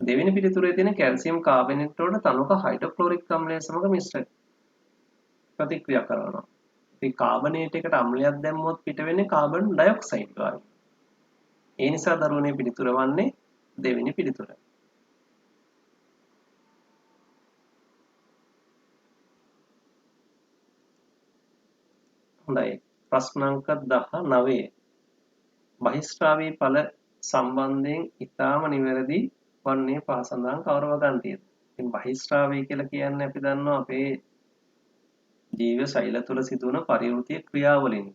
දෙවෙනි පිළිතුරේ තියෙන කැල්සියම් කාබනේට් වලට තනක හයිඩ්‍රොක්ලෝරික් අම්ලය සමග මිශ්‍ර ප්‍රතික්‍රියා කරනවා. ඉතින් කාබනේට් එකට අම්ලයක් දැම්මොත් පිට වෙන්නේ කාබන් ඩයොක්සයිඩ් වායුව. ඒ නිසා දරුවනේ පිළිතුර වන්නේ දෙවෙනි පිළිතුර. හොඳයි. ප්‍රශ්න අංක 19. බහිස්ත්‍රාවී ඵල සම්බන්ධයෙන් ඊටාම නිවැරදි වන්නේ පහ සඳහන් කවර වගන්තියද? ඉතින් බහිස්ත්‍රාවී කියලා කියන්නේ අපි දන්නවා අපේ ජීව ශෛල තුළ සිදුවන පරිවෘත්තීය ක්‍රියාවලින්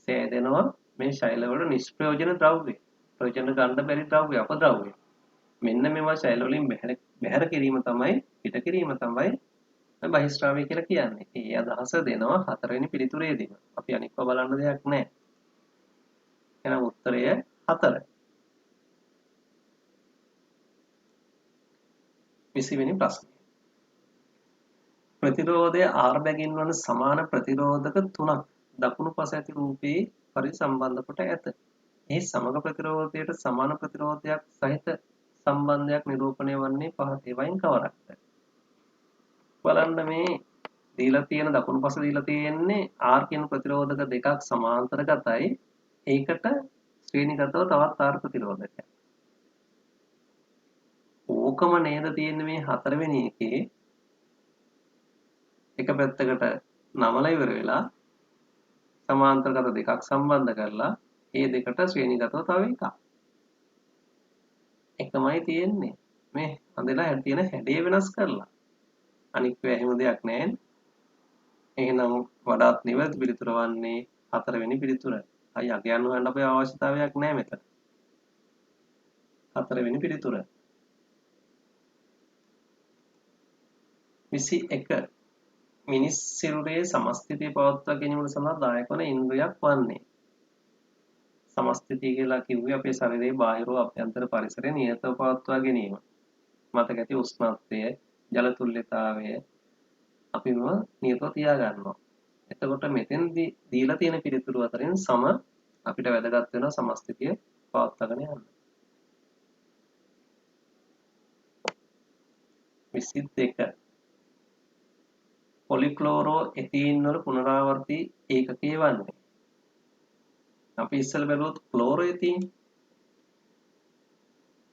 සෑදෙනවා මේ ශෛල වල නිෂ්ප්‍රයෝජන ද්‍රව්‍ය. ප්‍රයෝජන ගන්න බැරි ද්‍රව්‍ය අපද්‍රව්‍ය. මෙන්න මේවා ශෛල වලින් බැහැර කිරීම තමයි පිට කිරීම තමයි බහිස්ත්‍රාවී කියලා කියන්නේ. ඒ අදහස දෙනවා හතරවෙනි පිළිතුරේදීම. අපි අනික්ව බලන්න දෙයක් නැහැ. එහෙනම් උත්තරය 4. 20 වෙනි ප්‍රශ්නය. ප්‍රතිරෝධය R බැගින් වන සමාන ප්‍රතිරෝධක තුනක් දකුණු පස ඇති රූපයේ පරිසම්බන්ධ කොට ඇත. එහි සමග ප්‍රතිරෝධයට සමාන ප්‍රතිරෝධයක් සහිත සම්බන්ධයක් නිරූපණය වන්නේ පහත ඒවායින් කවරක්ද? බලන්න මේ දීලා තියෙන දකුණු පස දීලා තියෙන්නේ R කියන ප්‍රතිරෝධක දෙකක් සමාන්තරගතයි. ඒකට ශ්‍රේණිගතව තවත් R ප්‍රතිරෝධකයක්. ඕකම නේද තියෙන්නේ මේ හතරවෙනි එකේ. එක පැත්තකට නමලා ඉවර වෙලා සමාන්තරගත දෙකක් සම්බන්ධ කරලා ඒ දෙකට ශ්‍රේණිගතව තව එකක්. එකමයි තියෙන්නේ. මේ හඳලා තියෙන හැඩය වෙනස් කරලා. අනික් එහෙම දෙයක් නැහැ. එහෙනම් වඩාත් නිවැරදි පිළිතුර වන්නේ හතරවෙනි පිළිතුර. අය අගයන් හොයන්න අපේ අවශ්‍යතාවයක් නැහැ මෙතන. හතරවෙනි පිළිතුර. 21. මිනිස් සිරුරේ සමස්ථිතිය පවත්වා ගැනීමට සඳහා දායක වන ඉන්ද්‍රියක් වන්නේ. සමස්ථිතිය කියලා කිව්වේ අපේ ශරීරයේ බාහිර අභ්‍යන්තර පරිසරය නියතව පවත්වා ගැනීම. මතක ඇති උෂ්ණත්වය, ජල තුල්‍යතාවය අපිම නියතව තියා ගන්නවා. එතකොට මෙතෙන්දී දීලා තියෙන පිළිතුරු අතරින් සම අපිට වැදගත් වෙන සමස්ථිතිය පවත්වාගෙන යන්න. 22. පොලික්ලෝරෝ එතීන් වල පුනරාවර්තී ඒකකය වන්නේ. අපි ඉස්සෙල් බැලුවොත් ක්ලෝරෝ එතීන්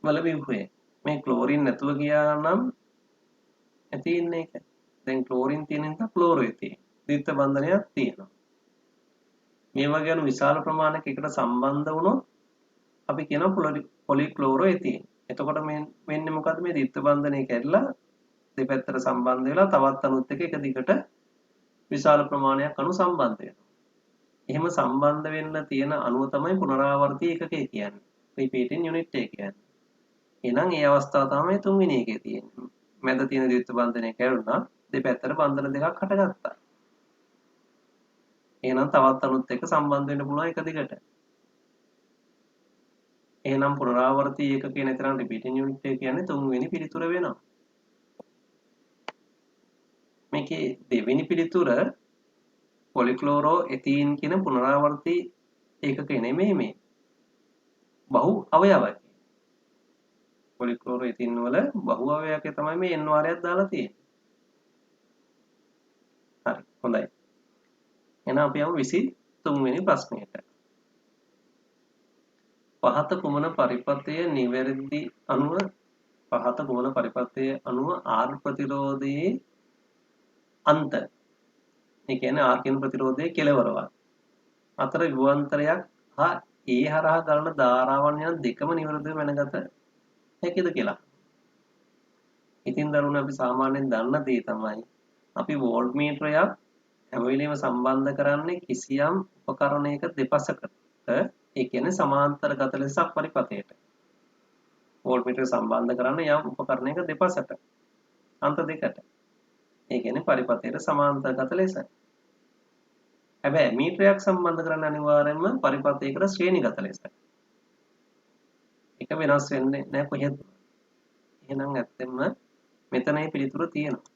වල බිව්වේ. මේ ක්ලෝරින් නැතුව ගියා නම් එතීන් එක. දැන් ක්ලෝරින් තියෙන නිසා ක්ලෝරෝ එතීන්. ද්විත්ව බන්ධනයක් තියෙනවා. මේ වගේ අණු විශාල ප්‍රමාණයක එකට සම්බන්ධ වුණොත් අපි කියනවා පොලික්ලෝරෝ එතීන්. එතකොට මේ වෙන්නේ මොකද්ද? මේ ද්විත්ව බන්ධනය කැඩලා දෙපැත්තට සම්බන්ධ වෙලා තවත් අණුත් එක්ක එක දිගට විශාල ප්‍රමාණයක් අණු සම්බන්ධ වෙනවා. එහෙම සම්බන්ධ වෙන්න තියෙන අණුව තමයි පුනරාවර්තී ඒකකය කියන්නේ. රිපීටින් යුනිට් එක කියන්නේ. එහෙනම් ඒ අවස්ථාව තමයි තුන්වෙනි එකේ තියෙන්නේ. මැද තියෙන ද්විත්ව බන්ධනය කැඩුනා දෙපැත්තට බන්ධන දෙකක් හටගත්තා. එහෙනම් තවත් අණුත් එක්ක සම්බන්ධ වෙන්න පුළුවන් එක දිගට. එහෙනම් පුනරාවර්තී ඒකකය නැත්නම් රිපීටින් යුනිට් එක කියන්නේ තුන්වෙනි පිළිතුර වෙනවා. මේකේ දෙවෙනි පිළිතුර පොලික්ලෝරෝ එතීන් කියන පුනරාවර්තී ඒකකය නෙමෙයි මේ. බහු අවයවයි. පොලික්ලෝරෝ එතීන් වල බහු අවයවයක තමයි මේ n වාරයක් දාලා තියෙන්නේ. හරි හොඳයි. එහෙනම් අපි යමු 23 වෙනි ප්‍රශ්නයට. පහත කුමන පරිපථයේ නිවැරදි අණුව පහත කුමන පරිපථයේ අණුව R ප්‍රතිරෝධයේ අන්ත ඒ කියන්නේ R කියන ප්‍රතිරෝධයේ කෙලවරවල් අතර විභවාන්තරයක් හා ඒ හරහා ගලන ධාරාවන් යන දෙකම නිවැරදිව මැනගත හැකිද කියලා. ඉතින් දරුවනේ අපි සාමාන්‍යයෙන් දන්න දේ තමයි අපි වෝල්ට් මීටරයක් හැම වෙලෙම සම්බන්ධ කරන්නේ කිසියම් උපකරණයක දෙපසකට. ඒ කියන්නේ සමාන්තරගත ලෙසක් පරිපථයට. වෝල්ට් මීටර සම්බන්ධ කරන්නේ යම් උපකරණයක දෙපසට. අන්ත දෙකට. ඒ කියන්නේ පරිපථයට සමාන්තරගත ලෙස. හැබැයි මීටරයක් සම්බන්ධ කරන්න අනිවාර්යයෙන්ම පරිපථයකට ශ්‍රේණිගත ලෙස. එක වෙනස් වෙන්නේ නැහැ කොහෙද. එහෙනම් ඇත්තෙන්ම මෙතනයි පිළිතුර තියෙනවා.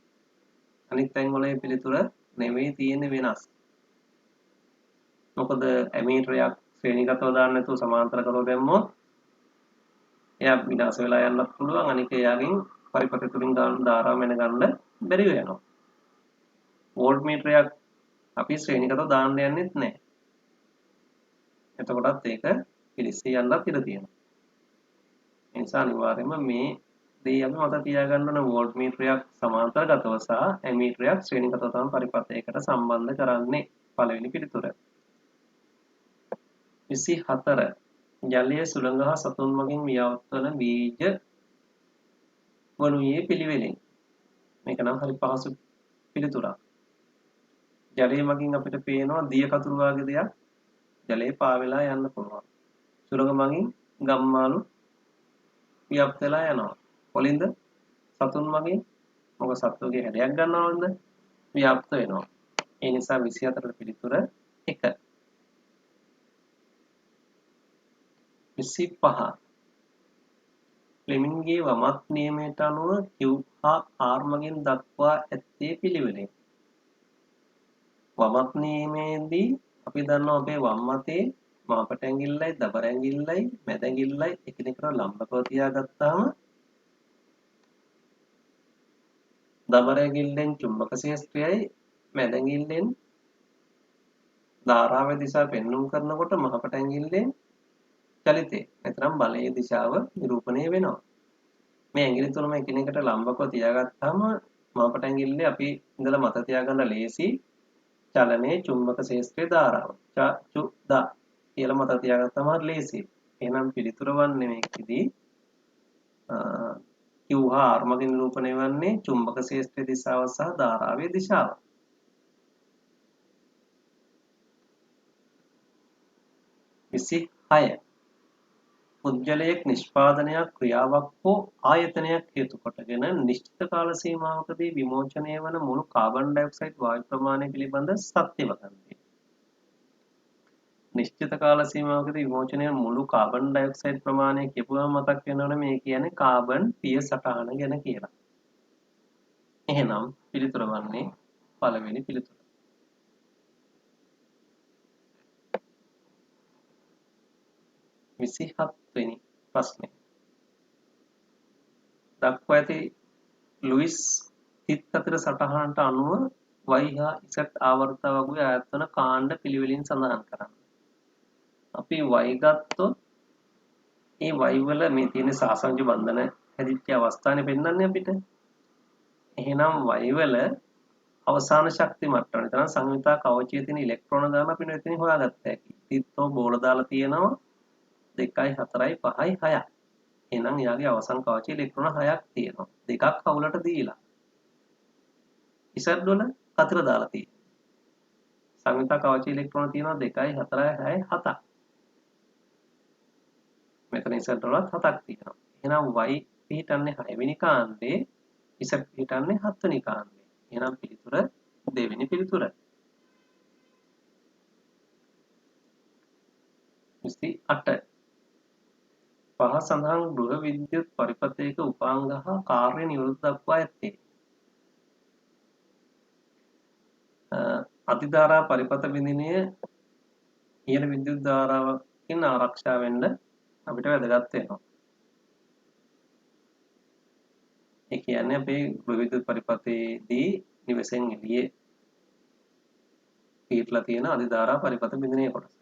අනිත් තැන් වල පිළිතුර නෙවෙයි තියෙන්නේ වෙනස්. මොකද ඇමීටරයක් ශ්‍රේණිගතව දාන්න නැතුව සමාන්තරගතව දැම්මොත් එයා විනාශ වෙලා යන්නත් පුළුවන්. අනික එයාගෙන් පරිපථය තුලින් ගන්න ධාරාව මැන ගන්න බැරි වෙනවා. වෝල්ට් මීටරයක් අපි ශ්‍රේණිගතව දාන්න යන්නෙත් නැහැ. එතකොටත් ඒක පිළිස්සී යන්නත් ඉඩ තියෙනවා. ඒ නිසා අනිවාර්යයෙන්ම මේ දේ අපි මතක තියාගන්න ඕන වෝල්ට් මීටරයක් සමාන්තරගතව සහ ඇමීටරයක් ශ්‍රේණිගතව තමයි පරිපථයකට සම්බන්ධ කරන්නේ. පළවෙනි පිළිතුර. 24 ජලයේ සුළඟ හා සතුන් මගින් ව්‍යාප්ත වන බීජ වනුයේ පිළිවෙලින්. මේක නම් හරි පහසු පිළිතුරක්. ජලය මගින් අපිට පේනවා දිය කතුරු වගේ දෙයක් ජලයේ පාවෙලා යන්න පුළුවන්. සුළඟ මගින් ගම්මාළු ව්‍යාප්ත වෙලා යනවා. කොලින්ද සතුන් මගින් මොකද සත්වගේ හැඩයක් ගන්නවද ව්‍යාප්ත වෙනවා. ඒ නිසා 24 පිළිතුර 1. 25 ෆ්ලෙමින්ගේ වමත් නියමයට අනුව Q හා R මගින් දක්වා ඇත්තේ පිළිවෙලින්. වමත් නියමයේදී අපි දන්නවා අපේ වම් අතේ මාපට ඇඟිල්ලයි දබර ඇඟිල්ලයි මැද ඇඟිල්ලයි එකිනෙකට ලම්බකව තියාගත්තාම දබර ඇඟිල්ලෙන් චුම්බක ක්ෂේත්‍රයයි මැද ඇඟිල්ලෙන් ධාරාවේ දිශාව පෙන්වුම් කරනකොට මහපට ඇඟිල්ලෙන් චලිතේ නැත්නම් බලයේ දිශාව නිරූපණය වෙනවා. මේ ඇඟිලි තුනම එකිනෙකට ලම්බකව තියාගත්තාම මහපට ඇඟිල්ලේ අපි ඉඳලා මත තියාගන්න ලේසි චලනයේ චුම්බක ක්ෂේත්‍රයේ ධාරාව. චු ද කියලා මත තියාගත්තාම හරි ලේසි. එහෙනම් පිළිතුර වන්නේ මේකෙදී Q හා R මගින් නිරූපණය වන්නේ චුම්බක ක්ෂේත්‍රයේ දිශාව සහ ධාරාවේ දිශාව. 26 පුද්ගලයෙක් නිෂ්පාදනයක් ක්‍රියාවක් හෝ ආයතනයක් හේතු කොටගෙන නිශ්චිත කාල සීමාවකදී විමෝචනය වන මුළු කාබන් ඩයොක්සයිඩ් වායු ප්‍රමාණය පිළිබඳ සත්‍ය වදන්ති. නිශ්චිත කාල සීමාවකදී විමෝචනය වන මුළු කාබන් ඩයොක්සයිඩ් ප්‍රමාණය කියපුවම මතක් වෙනවනේ මේ කියන්නේ කාබන් පිය සටහන ගැන කියලා. එහෙනම් පිළිතුර වන්නේ පළවෙනි පිළිතුර. 27 වෙනි ප්‍රශ්නය. දක්වා ඇති ලුයිස් තිත් අතර සටහනට අනුව y හා z ආවර්තවගේ ආයතන කාණ්ඩ පිළිවෙලින් සඳහන් කරන්න. අපි y ගත්තොත් ඒ y වල මේ තියෙන සාසංජ බන්ධන හැදිච්ච අවස්ථානේ පෙන්වන්නේ අපිට. එහෙනම් y වල අවසාන ශක්ති මට්ටම. එතන සංයුතා කවචයේ තියෙන ඉලෙක්ට්‍රෝන ගාන අපි මෙතන හොයාගත්ත හැකි. තිත්තෝ බෝල දාලා තියෙනවා 2යි 4යි 5යි 6යි. එහෙනම් යාගේ අවසාන කවචයේ ඉලෙක්ට්‍රෝන 6ක් තියෙනවා. දෙකක් අවුලට දීලා. ඉසඩ් වල කතර දාලා තියෙනවා. සංයුතා කවචයේ ඉලෙක්ට්‍රෝන තියෙනවා 2යි 4යි 6යි 7ක්. මෙතන ඉසඩ් වලත් 7ක් තියෙනවා. එහෙනම් y පිහිටන්නේ 6 වෙනි කාණ්ඩේ, ඉසඩ් පිහිටන්නේ 7 වෙනි කාණ්ඩේ. එහෙනම් පිළිතුර දෙවෙනි පිළිතුර. 28 පහ සඳහන් ගෘහ විද්‍යුත් පරිපථයක උපාංග හා කාර්ය නිවෘත්ත දක්වා ඇත්තේ. අතිධාරා පරිපථ බිඳිනය ඉහළ විද්‍යුත් ධාරාවකින් ආරක්ෂා වෙන්න අපිට වැදගත් වෙනවා. ඒ කියන්නේ අපේ ගෘහ විද්‍යුත් පරිපථයේදී නිවසෙන් එළියේ පිටලා තියෙන අතිධාරා පරිපථ බිඳිනය කොටස.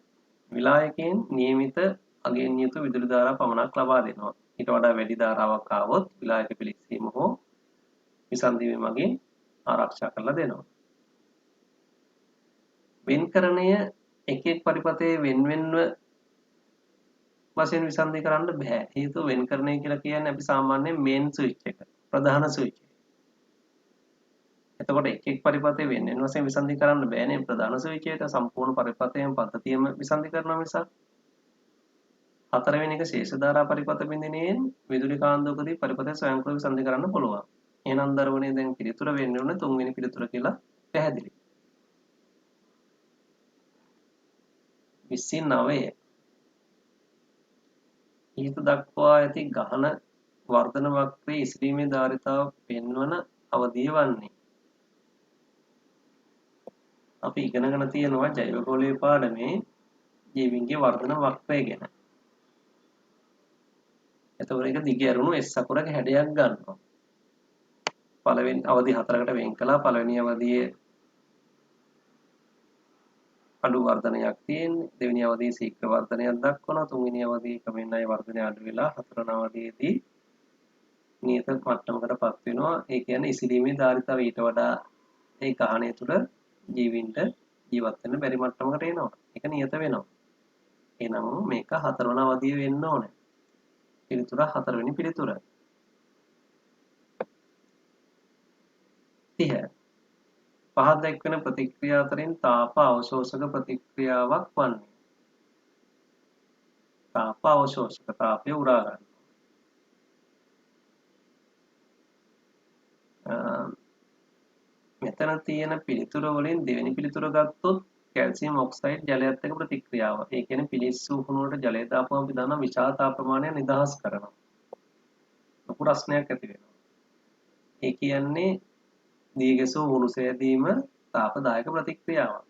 විලායකයෙන් නියමිත අගයෙන් යුතු විදුලි ධාරා පමණක් ලබා දෙනවා. ඊට වඩා වැඩි ධාරාවක් ආවොත් විලායක පිළිස්සීම හෝ විසන්ධි මගින් ආරක්ෂා කරලා දෙනවා. වෙන්කරණය එක් එක් පරිපථයේ වෙන්වෙන්ව වශයෙන් විසන්ධි කරන්න බෑ. හේතුව වෙන්කරණය කියලා කියන්නේ අපි සාමාන්‍යයෙන් මේන් ස්විච් එක, ප්‍රධාන ස්විච් එක. එතකොට එක් එක් පරිපථයේ වෙන්වෙන් වශයෙන් විසන්ධි කරන්න බෑනේ. ප්‍රධාන ස්විච් එක සම්පූර්ණ පරිපථයේම පද්ධතියම විසන්ධි කරනවා මිසක්. හතරවෙනි එක ශේෂ ධාරා පරිපථ බිඳිනයෙන් විදුලි කාන්දමකදී පරිපථය ස්වයංක්‍රීයව විසන්ධි කරන්න පුළුවන්. එහෙනම් දරුවනේ දැන් පිළිතුර වෙන්නේ උන තුන්වෙනි පිළිතුර කියලා පැහැදිලි. 29 ඊට දක්වා ඇති ගහන වර්ධන වක්‍රයේ ඉසිරීමේ ධාරිතාව පෙන්වන අවධිය වන්නේ. අපි ඉගෙනගෙන තියෙනවා ජෛවගෝලීය පාඩමේ ජීවීන්ගේ වර්ධන වක්‍රය ගැන. එතකොට ඒක දිග ඇරුණු S අකුරක හැඩයක් ගන්නවා. පළවෙනි අවධි 4කට වෙන් කළා. පළවෙනි අවධියේ අඩු වර්ධනයක් තියෙන්නේ. දෙවෙනි අවධියේ ශීඝ්‍ර වර්ධනයක් දක්වනවා. තුන්වෙනි අවධියේ ක්‍රමෙන් ආයේ වර්ධනය අඩු වෙලා හතරවෙනි අවධියේදී නියත මට්ටමකටපත් වෙනවා. ඒ කියන්නේ ඉසිරීමේ ධාරිතාව ඊට වඩා ඒ ගහණය තුළ ජීවින්ට ජීවත් වෙන්න බැරි මට්ටමකට එනවා. ඒක නියත වෙනවා. එහෙනම් මේක හතරවෙනි අවධිය වෙන්න ඕනේ. පිළිතුර හතරවෙනි පිළිතුර. 30 පහත දැක්වෙන ප්‍රතික්‍රියා අතරින් තාප අවශෝෂක ප්‍රතික්‍රියාවක් වන්නේ. තාප අවශෝෂක තාපය උරා ගන්න. මෙතන තියෙන පිළිතුර වලින් දෙවෙනි පිළිතුර ගත්තොත් කැල්සියම් ඔක්සයිඩ් ජලයත් එක්ක ප්‍රතික්‍රියාව. ඒ කියන්නේ පිලිස්සු උහුණු වලට ජලය දාපුවම අපි දන්නා විශාල තාප ප්‍රමාණයක් නිදහස් කරනවා. ලොකු රස්නයක් ඇති වෙනවා. ඒ කියන්නේ දීගැසූ උහුණු සෑදීම තාපදායක ප්‍රතික්‍රියාවක්.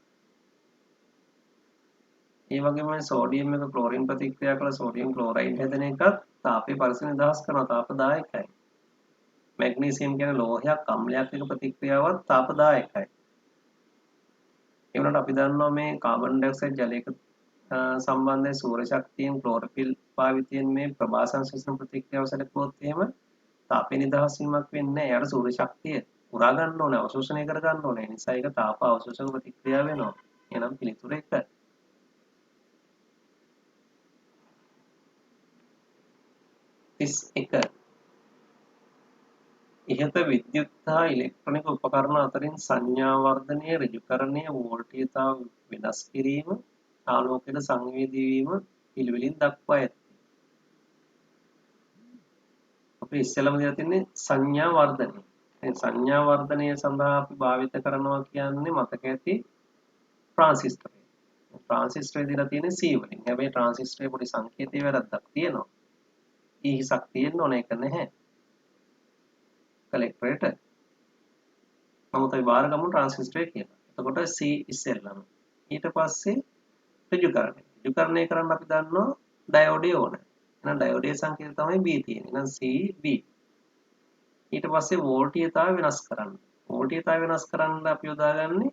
ඒ වගේම සෝඩියම් එක ක්ලෝරින් ප්‍රතික්‍රියා කළ සෝඩියම් ක්ලෝරයිඩ් හැදෙන එකත් තාපයේ පරිසර නිදහස් කරන තාපදායකයි. මැග්නීසියම් කියන ලෝහයක් අම්ලයක් එක්ක ප්‍රතික්‍රියාවක් තාපදායකයි. ඒ වුණාට අපි දන්නවා මේ කාබන් ඩයොක්සයිඩ් ජලයක සම්බන්ධයෙන් සූර්ය ශක්තියෙන් ක්ලෝරොෆිල් භාවිතයෙන් මේ ප්‍රභා සංශ්ලේෂණ ප්‍රතික්‍රියාව සැලකුවොත් එහෙම තාපේ නිදහස් වීමක් වෙන්නේ නැහැ. එයාට සූර්ය ශක්තිය උරා ගන්න ඕනේ, අවශෝෂණය කර ගන්න ඕනේ. ඒ නිසා ඒක තාප අවශෝෂක ප්‍රතික්‍රියාව වෙනවා. එහෙනම් පිළිතුර 1. 31 ඉහත විද්‍යුත් හා ඉලෙක්ට්‍රොනික උපකරණ අතරින් සංඥා වර්ධනය, ඍජුකරණය, වෝල්ටීයතාව වෙනස් කිරීම, ආලෝකයට සංවේදී වීම පිළිවෙලින් දක්වා ඇත. අපි ඉස්සෙල්ලාම දීලා තින්නේ සංඥා වර්ධනය. දැන් සංඥා වර්ධනය සඳහා අපි භාවිත කරනවා කියන්නේ මතක ඇති ට්‍රාන්සිස්ටර්. ට්‍රාන්සිස්ටර් දීලා තියෙන්නේ C වලින්. හැබැයි ට්‍රාන්සිස්ටරේ පොඩි සංකේතීය වැරද්දක් තියෙනවා. E හිසක් තියෙන්න ඕන එක නැහැ. කලෙක්ටරේට නමුත් අපි බාර ගමු ට්‍රාන්සිස්ටර් කියලා. එතකොට C ඉස්සෙල්ලාම. ඊට පස්සේ ඍජුකරණය. ඍජුකරණය කරන්න අපි දන්නවා ඩයෝඩය ඕන. එහෙනම් ඩයෝඩයේ සංකේතය තමයි B තියෙන්නේ. එහෙනම් C B. ඊට පස්සේ වෝල්ටීයතාවය වෙනස් කරන්න. වෝල්ටීයතාවය වෙනස් කරන්න අපි යොදාගන්නේ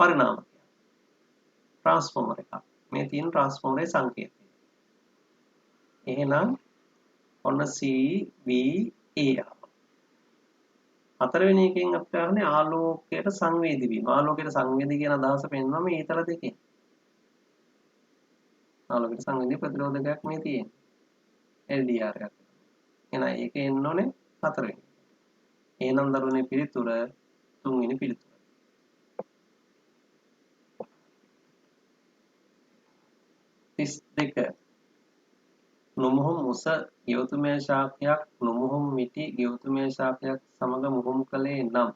පරිණාමකයක්. ට්‍රාන්ස්ෆෝමර් එකක්. මේ තියෙන ට්‍රාන්ස්ෆෝමරේ සංකේතය. එහෙනම් ඔන්න C V A ආවා. හතරවෙනි එකෙන් අපි කරන්නේ ආලෝකයට සංවේදී වීම. ආලෝකයට සංවේදී කියන අදහස පෙන්වනවා මේ ඊතල දෙකෙන්. ආලෝකයට සංවේදී ප්‍රතිරෝධකයක් මේ තියෙන්නේ. LDR එකක්. එහෙනම් ඒක එන්න ඕනේ හතරවෙනි. එහෙනම් දරුවනේ පිළිතුර තුන්වෙනි පිළිතුර. 32 නොමුහුම් උස ගෙවතුමේ ශාකයක් නොමුහුම් මිටි ගෙවතුමේ ශාකයක් සමග මුහුම් කළේ නම්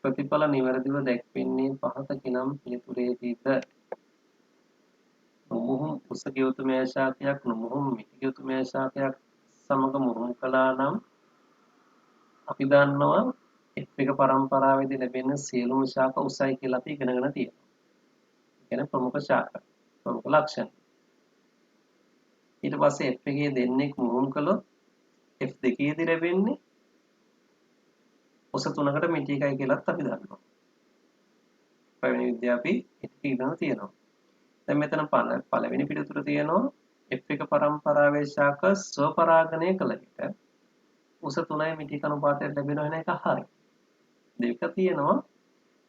ප්‍රතිඵල නිවැරදිව දැක්වෙන්නේ පහත කිනම් පිළිතුරේදීද? නොමුහුම් උස ගෙවතුමේ ශාකයක් නොමුහුම් මිටි ගෙවතුමේ ශාකයක් සමග මුහුම් කළා නම් අපි දන්නවා F1 පරම්පරාවේදී ලැබෙන සියලුම ශාක උසයි කියලා අපි ඉගෙනගෙන තියෙනවා. ඒ කියන්නේ ප්‍රමුඛ ශාක, ප්‍රමුඛ ලක්ෂණ. ඊට පස්සේ F1 දෙන්නෙක් මුහුම් කළොත් F2 දී ලැබෙන්නේ උස 3කට මිටි 1යි කියලාත් අපි දන්නවා. පළවෙනි විද්‍යාව අපි ඉගෙන තියෙනවා. දැන් මෙතන පළවෙනි පිළිතුර තියෙනවා F1 පරම්පරාවේ ශාක ස්වපරාගණය කළ විට උස 3යි මිටි 1 අනුපාතයට ලැබෙනවා වෙන එක හරි. දෙක තියෙනවා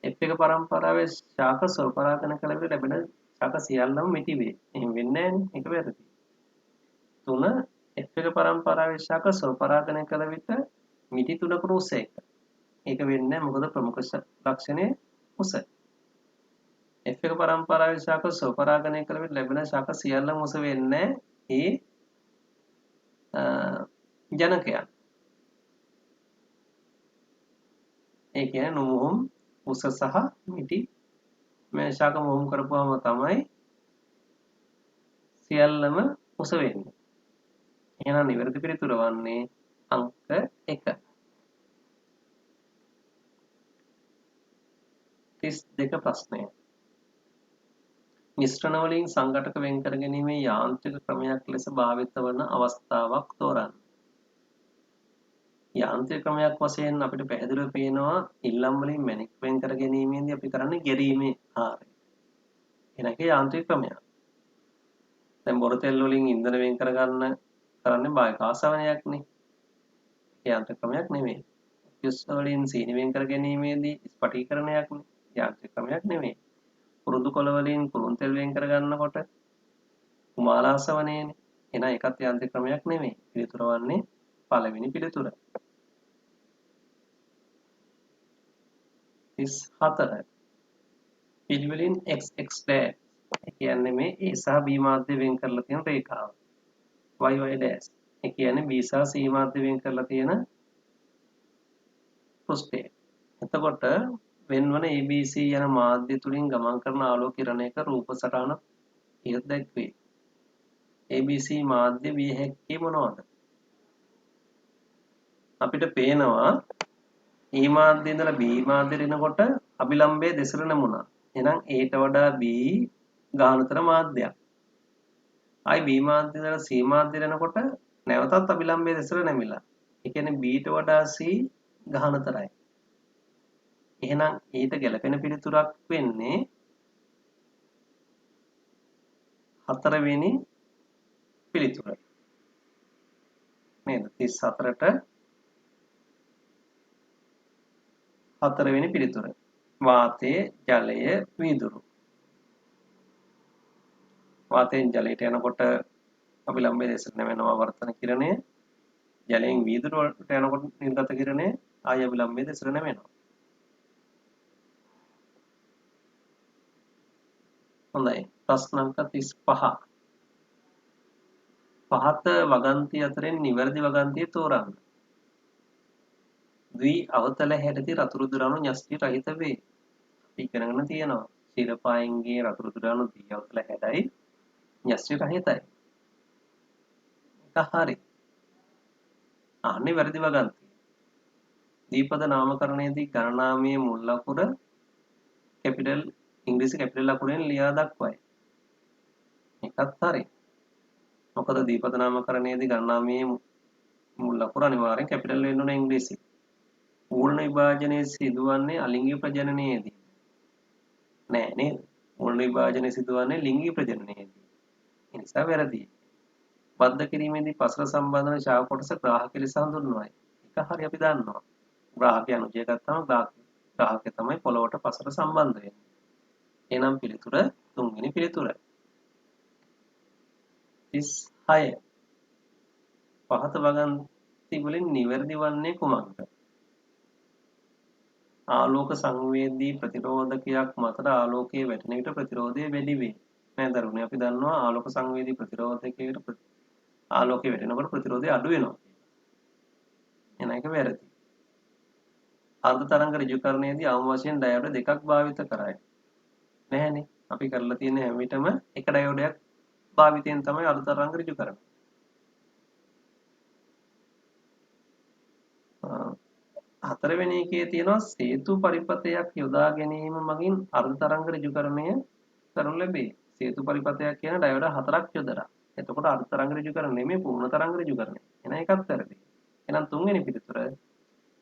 F1 පරම්පරාවේ ශාක ස්වපරාගණය කළ විට ලැබෙන ශාක සියල්ලම මිටි වේ. එහෙම වෙන්නේ නැහැ නේ. ඒක වැරදි. 3 F1 පරම්පරාවේ ශාක ස්වපරාගණය කළ විට මිටි 3කට උස 1. ඒක වෙන්නේ නැහැ මොකද ප්‍රමුඛ ලක්ෂණය උස. F1 පරම්පරාවේ ශාක ස්වපරාගණය කළ විට ලැබෙන ශාක සියල්ලම උස වෙන්නේ ඒ ජනකයන්. ඒ කියන්නේ නොමුහුම් උස සහ මිටි මේ ශාක මුහුම් කරපුවාම තමයි සියල්ලම උස වෙන්නේ. එහෙනම් නිවැරදි පිළිතුර වන්නේ අංක 1. 32 ප්‍රශ්නය. මිශ්‍රණ වලින් සංඝටක වෙන් කර ගැනීමේ යාන්ත්‍රික ක්‍රමයක් ලෙස භාවිත වන අවස්ථාවක් තෝරන්න. යාන්ත්‍රික ක්‍රමයක් වශයෙන් අපිට පැහැදිලිව පේනවා ඉල්ලම් වලින් මැණික් වෙන් කර ගැනීමේදී අපි කරන්නේ ගෙරීමේ කාර්යය. එනක යාන්ත්‍රික ක්‍රමයක්. දැන් බොර තෙල් වලින් ඉන්ධන වෙන් කරගන්න කරන්නේ බාහිර ආසාවනයක්නේ. යාන්ත්‍රික ක්‍රමයක් නෙමෙයි. යුස් වලින් සීනි වෙන් කර ගැනීමේදී ස්පටිකරණයක්නේ. යාන්ත්‍රික ක්‍රමයක් නෙමෙයි. පුරුදු කොළ වලින් කුරුන් තෙල් වෙන් කර ගන්නකොට කුමාරාසවනයේනේ. එන එකත් යාන්ත්‍රික ක්‍රමයක් නෙමෙයි. පිළිතුර වන්නේ පළවෙනි පිළිතුර. 34 පිළිවෙලින් xx dash ඒ කියන්නේ මේ a සහ b මාධ්‍ය වෙන් කරලා තියෙන රේඛාව. yy dash ඒ කියන්නේ b සහ c මාධ්‍ය වෙන් කරලා තියෙන පෘෂ්ඨය. එතකොට වෙන්වන ABC යන මාධ්‍ය තුලින් ගමන් කරන ආලෝක කිරණයක රූප සටහන ඉහත දැක්වේ. ABC මාධ්‍ය විය හැක්කේ මොනවාද? අපිට පේනවා E මාධ්‍ය ඉඳලා B මාධ්‍යට එනකොට අභිලම්බයේ දෙසර නැමුණා. එහෙනම් Aට වඩා B ගානතර මාධ්‍යයක්. ආයි B මාධ්‍ය ඉඳලා C මාධ්‍යට එනකොට නැවතත් අභිලම්බයේ දෙසර නැමිලා. ඒ කියන්නේ Bට වඩා C ගානතරයි. එහෙනම් ඊට ගැලපෙන පිළිතුරක් වෙන්නේ හතරවෙනි පිළිතුර. නේද? 34ට හතරවෙනි පිළිතුර. වාතය, ජලය, වීදුරු. වාතයෙන් ජලයට යනකොට අභිලම්බයේ දෙසට නැවෙනවා වර්තන කිරණය. ජලයෙන් වීදුරු වලට යනකොට නිර්ගත කිරණය ආය අභිලම්බයේ දෙසට නැවෙනවා. හොඳයි. ප්‍රශ්න අංක 35. පහත වගන්ති අතරින් නිවැරදි වගන්තිය තෝරන්න. ද්වි අවතල හැඩති රතුරුදුරණු න්‍යෂ්ටි රහිත වේ. අපි ඉගෙනගෙන තියෙනවා. ශිරපායන්ගේ රතුරුදුරණු ද්වි අවතල හැඩයි න්‍යෂ්ටි රහිතයි. ඒක හරි. නිවැරදි වගන්තිය. දීපද නාමකරණයේදී ගණනාමයේ මුල් අකුර කැපිටල් ඉංග්‍රීසි කැපිටල් අකුරෙන් ලියා දක්වයි. ඒකත් හරි. මොකද දීපද නාමකරණයේදී ගණනාමයේ මුල් අකුර අනිවාර්යෙන් කැපිටල් වෙන්න ඕනේ ඉංග්‍රීසි. පූර්ණ විභාජනයේ සිදුවන්නේ අලිංගික ප්‍රජනනයේදී. නෑ නේද? පූර්ණ විභාජනය සිදුවන්නේ ලිංගික ප්‍රජනනයේදී. ඒ නිසා වැරදි. බද්ධ කිරීමේදී පසල සම්බන්ධ වන ශාක කොටස ග්‍රාහක ලෙස හඳුන්වයි. ඒක හරි අපි දන්නවා. ග්‍රාහකය අනුජය ගත්තම ග්‍රාහකය තමයි පොළොවට පසල සම්බන්ධ වෙන්නේ. එහෙනම් පිළිතුර තුන්වෙනි පිළිතුර. 36 පහත වගන්ති වලින් නිවැරදි වන්නේ කුමක්ද? ආලෝක සංවේදී ප්‍රතිරෝධකයක් මතට ආලෝකයේ වැටෙන විට ප්‍රතිරෝධය වැඩි වේ. නෑ දරුවනේ අපි දන්නවා ආලෝක සංවේදී ප්‍රතිරෝධකයකට ආලෝකය වැටෙනකොට ප්‍රතිරෝධය අඩු වෙනවා. එන එක වැරදි. අර්ධ තරංග ඍජුකරණයේදී අවම වශයෙන් ඩයෝඩ් දෙකක් භාවිත කරයි. නැහැනේ. අපි කරලා තියෙන හැම විටම එක ඩයෝඩයක් භාවිතයෙන් තමයි අර්ධ තරංග ඍජු කරන්නේ. හතරවෙනි එකේ තියෙනවා සේතු පරිපථයක් යොදා ගැනීම මගින් අර්ධ තරංග ඍජුකරණය කරනු ලැබේ. සේතු පරිපථයක් කියන ඩයෝඩ හතරක් යොදලා. එතකොට අර්ධ තරංග ඍජුකරණය නෙමෙයි පූර්ණ තරංග ඍජුකරණය. එන එකත් වැරදි. එහෙනම් තුන්වෙනි පිළිතුර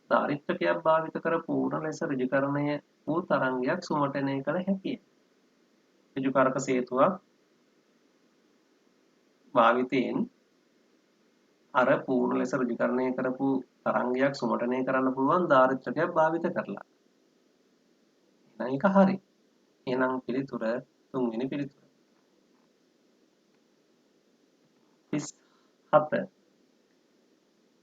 දාරිත්‍රකයක් භාවිත කර පූර්ණ ලෙස ඍජුකරණය වූ තරංගයක් සුමටනය කළ හැකිය. ඍජුකාරක සේතුවක් භාවිතයෙන් අර පූර්ණ ලෙස ඍජුකරණය කරපු තරංගයක් සුමටනය කරන්න පුළුවන් දාරිත්‍රකයක් භාවිත කරලා. එහෙනම් ඒක හරි. එහෙනම් පිළිතුර තුන්වෙනි පිළිතුර. 37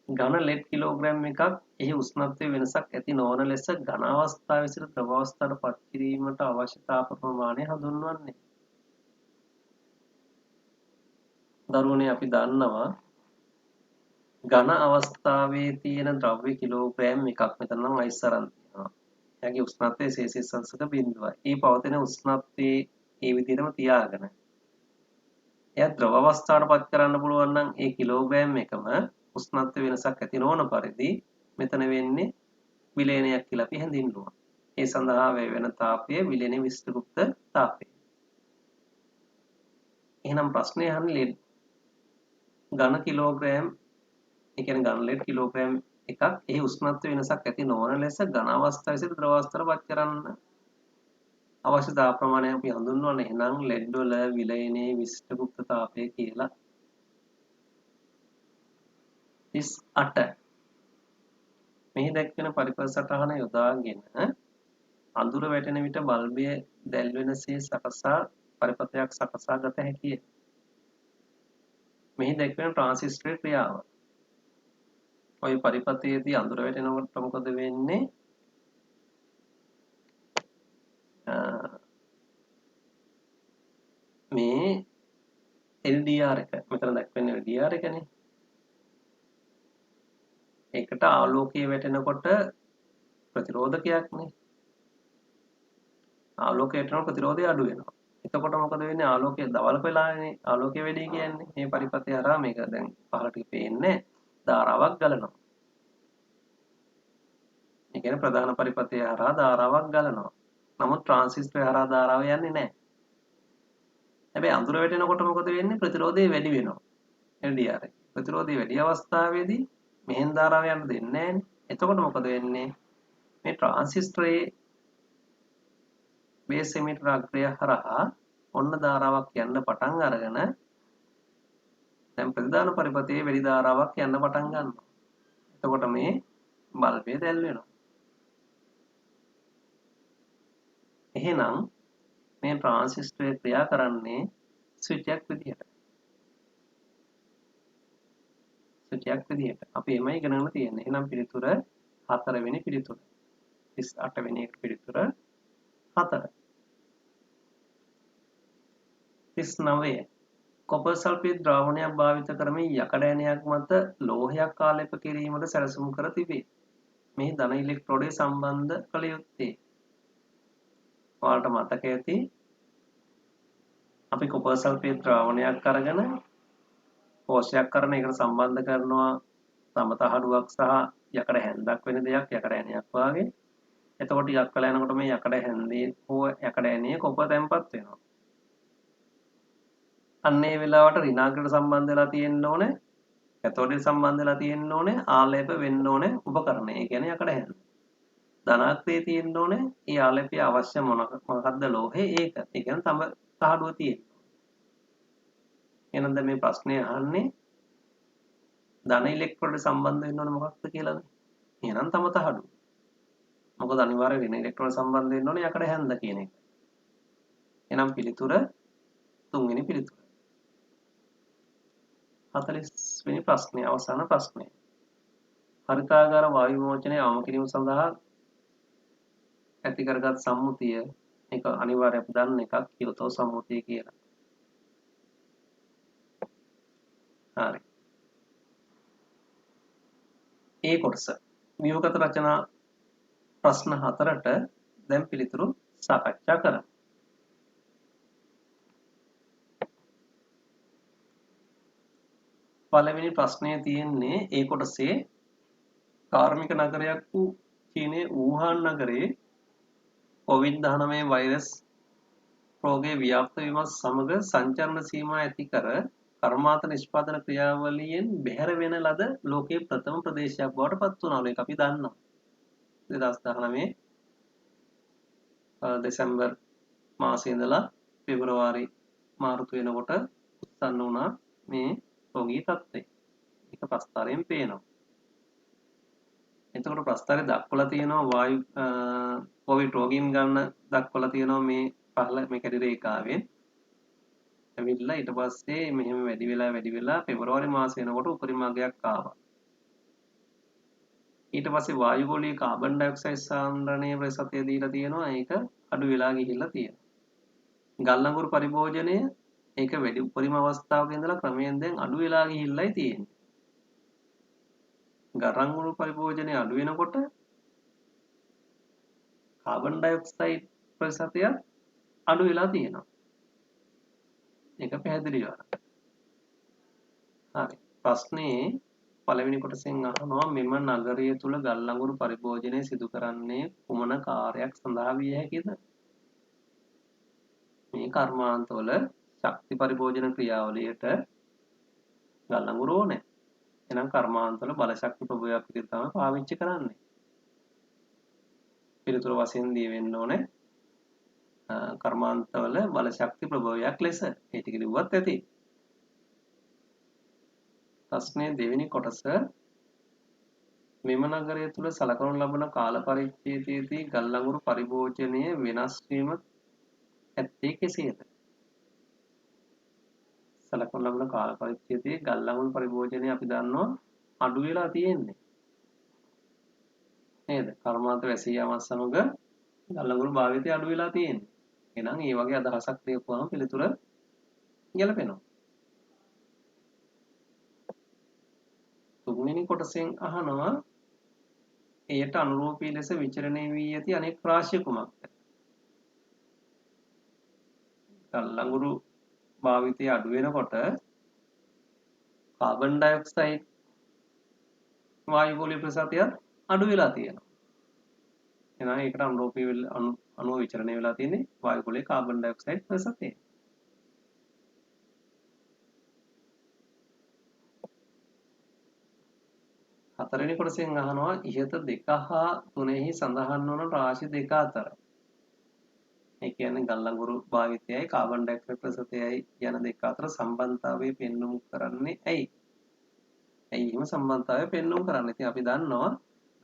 ඝන ලෙඩ් කිලෝග්‍රෑම් එකක් එහි උෂ්ණත්වයේ වෙනසක් ඇති නොවන ලෙස ඝන අවස්ථාවේ සිට ද්‍රව අවස්ථාවට පත් කිරීමට අවශ්‍ය තාප ප්‍රමාණය හඳුන්වන්නේ. දරුවනේ අපි දන්නවා ඝන අවස්ථාවේ තියෙන ද්‍රව්‍ය කිලෝග්‍රෑම් එකක් මෙතන නම් අයිස් අරන් තියෙනවා. එයාගේ උෂ්ණත්වය සෙල්සියස් අංශක 0.0යි. ඒ පවතින උෂ්ණත්වයේ ඒ විදිහටම තියාගෙන එයා ද්‍රව අවස්ථාවට පත් කරන්න පුළුවන් නම් ඒ කිලෝග්‍රෑම් එකම උෂ්ණත්ව වෙනසක් ඇති නොවන පරිදි මෙතන වෙන්නේ විලයනයක් කියලා අපි හැඳින්වුවා. ඒ සඳහා වැය වෙන තාපය විලයන විස්තෘප්ත තාපය. එහෙනම් ප්‍රශ්නේ අහන්නේ ලෙඩ් ඝන කිලෝග්‍රෑම් ඒ කියන්නේ ඝන ලෙඩ් කිලෝග්‍රෑම් එකක් එහි උෂ්ණත්ව වෙනසක් ඇති නොවන ලෙස ඝන අවස්ථාවේ සිට ද්‍රව අවස්ථාවට පත් කරන්න අවශ්‍ය තාප ප්‍රමාණය අපි හඳුන්වන්නේ. එහෙනම් ලෙඩ් වල විලයනයේ විස්තෘප්ත තාපය කියලා. 38 මෙහි දැක්වෙන පරිපථ සටහන යොදාගෙන අඳුර වැටෙන විට බල්බය දැල්වෙනසේ සකසා පරිපථයක් සකසා ගත හැකිය. මෙහි දැක්වෙන ට්‍රාන්සිස්ටරේ ක්‍රියාව. ඔය පරිපථයේදී අඳුර වැටෙනකොට මොකද වෙන්නේ? මේ LDR එක මෙතන දැක්වෙන LDR එකනේ. ඒකට ආලෝකය වැටෙනකොට ප්‍රතිරෝධකයක්නේ. ආලෝකය වැටෙනකොට ප්‍රතිරෝධය අඩු වෙනවා. එතකොට මොකද වෙන්නේ? ආලෝකය දවල්ක වෙලාවනේ ආලෝකය වැඩි කියන්නේ. මේ පරිපථය හරහා මේක දැන් පහළට පේන්නේ ධාරාවක් ගලනවා. ඒ කියන්නේ ප්‍රධාන පරිපථය හරහා ධාරාවක් ගලනවා. නමුත් ට්‍රාන්සිස්ටර් හරහා ධාරාව යන්නේ නැහැ. හැබැයි අඳුර වැටෙනකොට මොකද වෙන්නේ? ප්‍රතිරෝධය වැඩි වෙනවා. LDR එක. ප්‍රතිරෝධය වැඩි අවස්ථාවේදී මෙහෙන් ධාරාව යන්න දෙන්නේ නැහැනේ. එතකොට මොකද වෙන්නේ? මේ ට්‍රාන්සිස්ටරේ බේස් එමිටර් අග්‍රය හරහා ඔන්න ධාරාවක් යන්න පටන් අරගෙන දැන් ප්‍රධාන පරිපථයේ වැඩි ධාරාවක් යන්න පටන් ගන්නවා. එතකොට මේ බල්බය දැල් වෙනවා. එහෙනම් මේ ට්‍රාන්සිස්ටරය ක්‍රියා කරන්නේ ස්විච් එකක් විදිහට. අපි එමය ඉගෙනගෙන තියෙන්නේ. එහෙනම් පිළිතුර 4 වෙනි පිළිතුර. 38 වෙනි එක පිළිතුර 4. 39 කොපර් සල්ෆේට් ද්‍රාවණයක් භාවිත කරමින් යකඩ ඇණයක් මත ලෝහයක් ආලේප කිරීමට සැලසුම් කර තිබේ. මෙහි ධන ඉලෙක්ට්‍රෝඩය සම්බන්ධ කළ යුත්තේ. ඔයාලට මතක ඇති අපි කොපර් සල්ෆේට් ද්‍රාවණයක් අරගෙන කෝෂයක් කරන එකට සම්බන්ධ කරනවා තම තහඩුවක් සහ යකඩ හැන්දක් වෙන දෙයක් යකඩ ඇණයක් වාගේ. එතකොට ටිකක් වෙලා යනකොට මේ යකඩ හැන්දේ හෝ යකඩ ඇණයේ කොපර් තැම්පත් වෙනවා. අන්න ඒ වෙලාවට ඍණාගයට සම්බන්ධ වෙලා තියෙන්න ඕනේ කැතෝඩයට සම්බන්ධ වෙලා තියෙන්න ඕනේ ආලේප වෙන්න ඕනේ උපකරණය. ඒ කියන්නේ යකඩ හැන්ද. ධනාත්මකයේ තියෙන්න ඕනේ ඒ ආලේපය අවශ්‍ය මොකක්ද ලෝහය ඒක. ඒ කියන්නේ තම තහඩුව තියෙන්න. එහෙනම් දැන් මේ ප්‍රශ්නේ අහන්නේ ධන ඉලෙක්ට්‍රෝඩට සම්බන්ධ වෙන්න ඕනේ මොකක්ද කියලානේ. එහෙනම් තම තහඩුව. මොකද අනිවාර්යයෙන් වෙන ඉලෙක්ට්‍රෝන සම්බන්ධ වෙන්න ඕනේ යකඩ හැන්ද කියන එක. එහෙනම් පිළිතුර තුන්වෙනි පිළිතුර. 40 වෙනි ප්‍රශ්නය අවසාන ප්‍රශ්නය. හරිතාගාර වායු විමෝචනය අවම කිරීම සඳහා ඇති කරගත් සම්මුතිය මේක අනිවාර්යයෙන් අපි දන්න එකක් කියොතෝ සම්මුතිය කියලා. හරි. ඒ කොටස ව්‍යුහගත රචනා ප්‍රශ්න 4ට දැන් පිළිතුරු සාකච්ඡා කරමු. පළවෙනි ප්‍රශ්නය තියෙන්නේ ඒ කොටසේ කාර්මික නගරයක් වූ චීනයේ වූහාන් නගරයේ COVID-19 වෛරස් රෝගය ව්‍යාප්ත වීමත් සමග සංචරණ සීමා ඇති කර කර්මාන්ත නිෂ්පාදන ක්‍රියාවලියෙන් බැහැර වෙන ලද ලෝකයේ ප්‍රථම ප්‍රදේශයක් බවට පත් වුණාලු. ඒක අපි දන්නවා. 2019 දෙසැම්බර් මාසයේ ඉඳලා පෙබරවාරි මාර්තු වෙනකොට උත්සන්න වුණා මේ රෝගී තත්ත්වය. ඒක ප්‍රස්තාරයෙන් පේනවා. එතකොට ප්‍රස්තාරයේ දක්වලා තියෙනවා වායු කොවිඩ් රෝගීන් ගන්න දක්වලා තියෙනවා මේ පහළ මේ කැඩි රේඛාවෙන්. ඇවිල්ලා ඊට පස්සේ මෙහෙම වැඩි වෙලා පෙබරවාරි මාසෙ වෙනකොට උපරිම අගයක් ආවා. ඊට පස්සේ වායු ගෝලීය කාබන් ඩයොක්සයිඩ් සාන්ද්‍රණයේ ප්‍රතිශතය දීලා තියෙනවා. ඒක අඩු වෙලා ගිහිල්ලා තියෙනවා. ගල් අඟුරු පරිභෝජනය ඒක වැඩි උපරිම අවස්ථාවක ඉඳලා ක්‍රමයෙන් දැන් අඩු වෙලා ගිහිල්ලායි තියෙන්නේ. ගල් අඟුරු පරිභෝජනය අඩු වෙනකොට කාබන් ඩයොක්සයිඩ් ප්‍රතිශතය අඩු වෙලා තියෙනවා. ඒක පැහැදිලි වෙනවා. හරි. ප්‍රශ්නේ පළවෙනි කොටසෙන් අහනවා මෙම නගරය තුල ගල් අඟුරු පරිභෝජනය සිදු කරන්නේ කුමන කාර්යයක් සඳහා විය හැකිද? මේ කර්මාන්තවල ශක්ති පරිභෝජන ක්‍රියාවලියට ගල් අඟුරු ඕනේ. එහෙනම් කර්මාන්තවල බල ශක්ති ප්‍රභවයක් විදිහට තමයි පාවිච්චි කරන්නේ. පිළිතුර වශයෙන් දී වෙන්න ඕනේ කර්මාන්තවල බල ශක්ති ප්‍රභවයක් ලෙස. ඒ ටික ලිව්වත් ඇති. ප්‍රශ්නයේ දෙවෙනි කොටස මෙම නගරය තුල සලකනු ලබන කාල පරිච්ඡේදයේදී ගල් අඟුරු පරිභෝජනය වෙනස් වීම ඇත්තේ කෙසේද? සලකනු ලබන කාල පරිච්ඡේදයේ ගල් අඟුරු පරිභෝජනය අපි දන්නවා අඩු වෙලා තියෙන්නේ. නේද? කර්මාන්ත වැසී යාමත් සමග ගල් අඟුරු භාවිතය අඩු වෙලා තියෙන්නේ. එහෙනම් මේ වගේ අදහසක් දීපුවම පිළිතුර ගැලපෙනවා. තුන්වෙනි කොටසෙන් අහනවා එයට අනුරූපී ලෙස විචරණය වී ඇති අනෙක් රාශිය කුමක්ද? ගල් අඟුරු භාවිතය අඩු වෙනකොට කාබන් ඩයොක්සයිඩ් වායු ගෝලීය ප්‍රතිශතයත් අඩු වෙලා තියෙනවා. එහෙනම් ඒකට අනුරූපී අණුව විචරණය වෙලා තියෙන්නේ වායු ගෝලීය කාබන් ඩයොක්සයිඩ් ප්‍රතිශතය. හතරවෙනි කොටසෙන් අහනවා ඉහත 2 හා 3 සඳහන් වන රාශි දෙක අතර. ඒ කියන්නේ ගල් අඟුරු භාවිතයයි කාබන් ඩයොක්සයිඩ් ප්‍රතිශතයයි යන දෙක අතර සම්බන්ධතාවය පෙන්වුම් කරන්නේ ඇයි? ඇයි එහෙම සම්බන්ධතාවය පෙන්වුම් කරන්නේ? ඉතින් අපි දන්නවා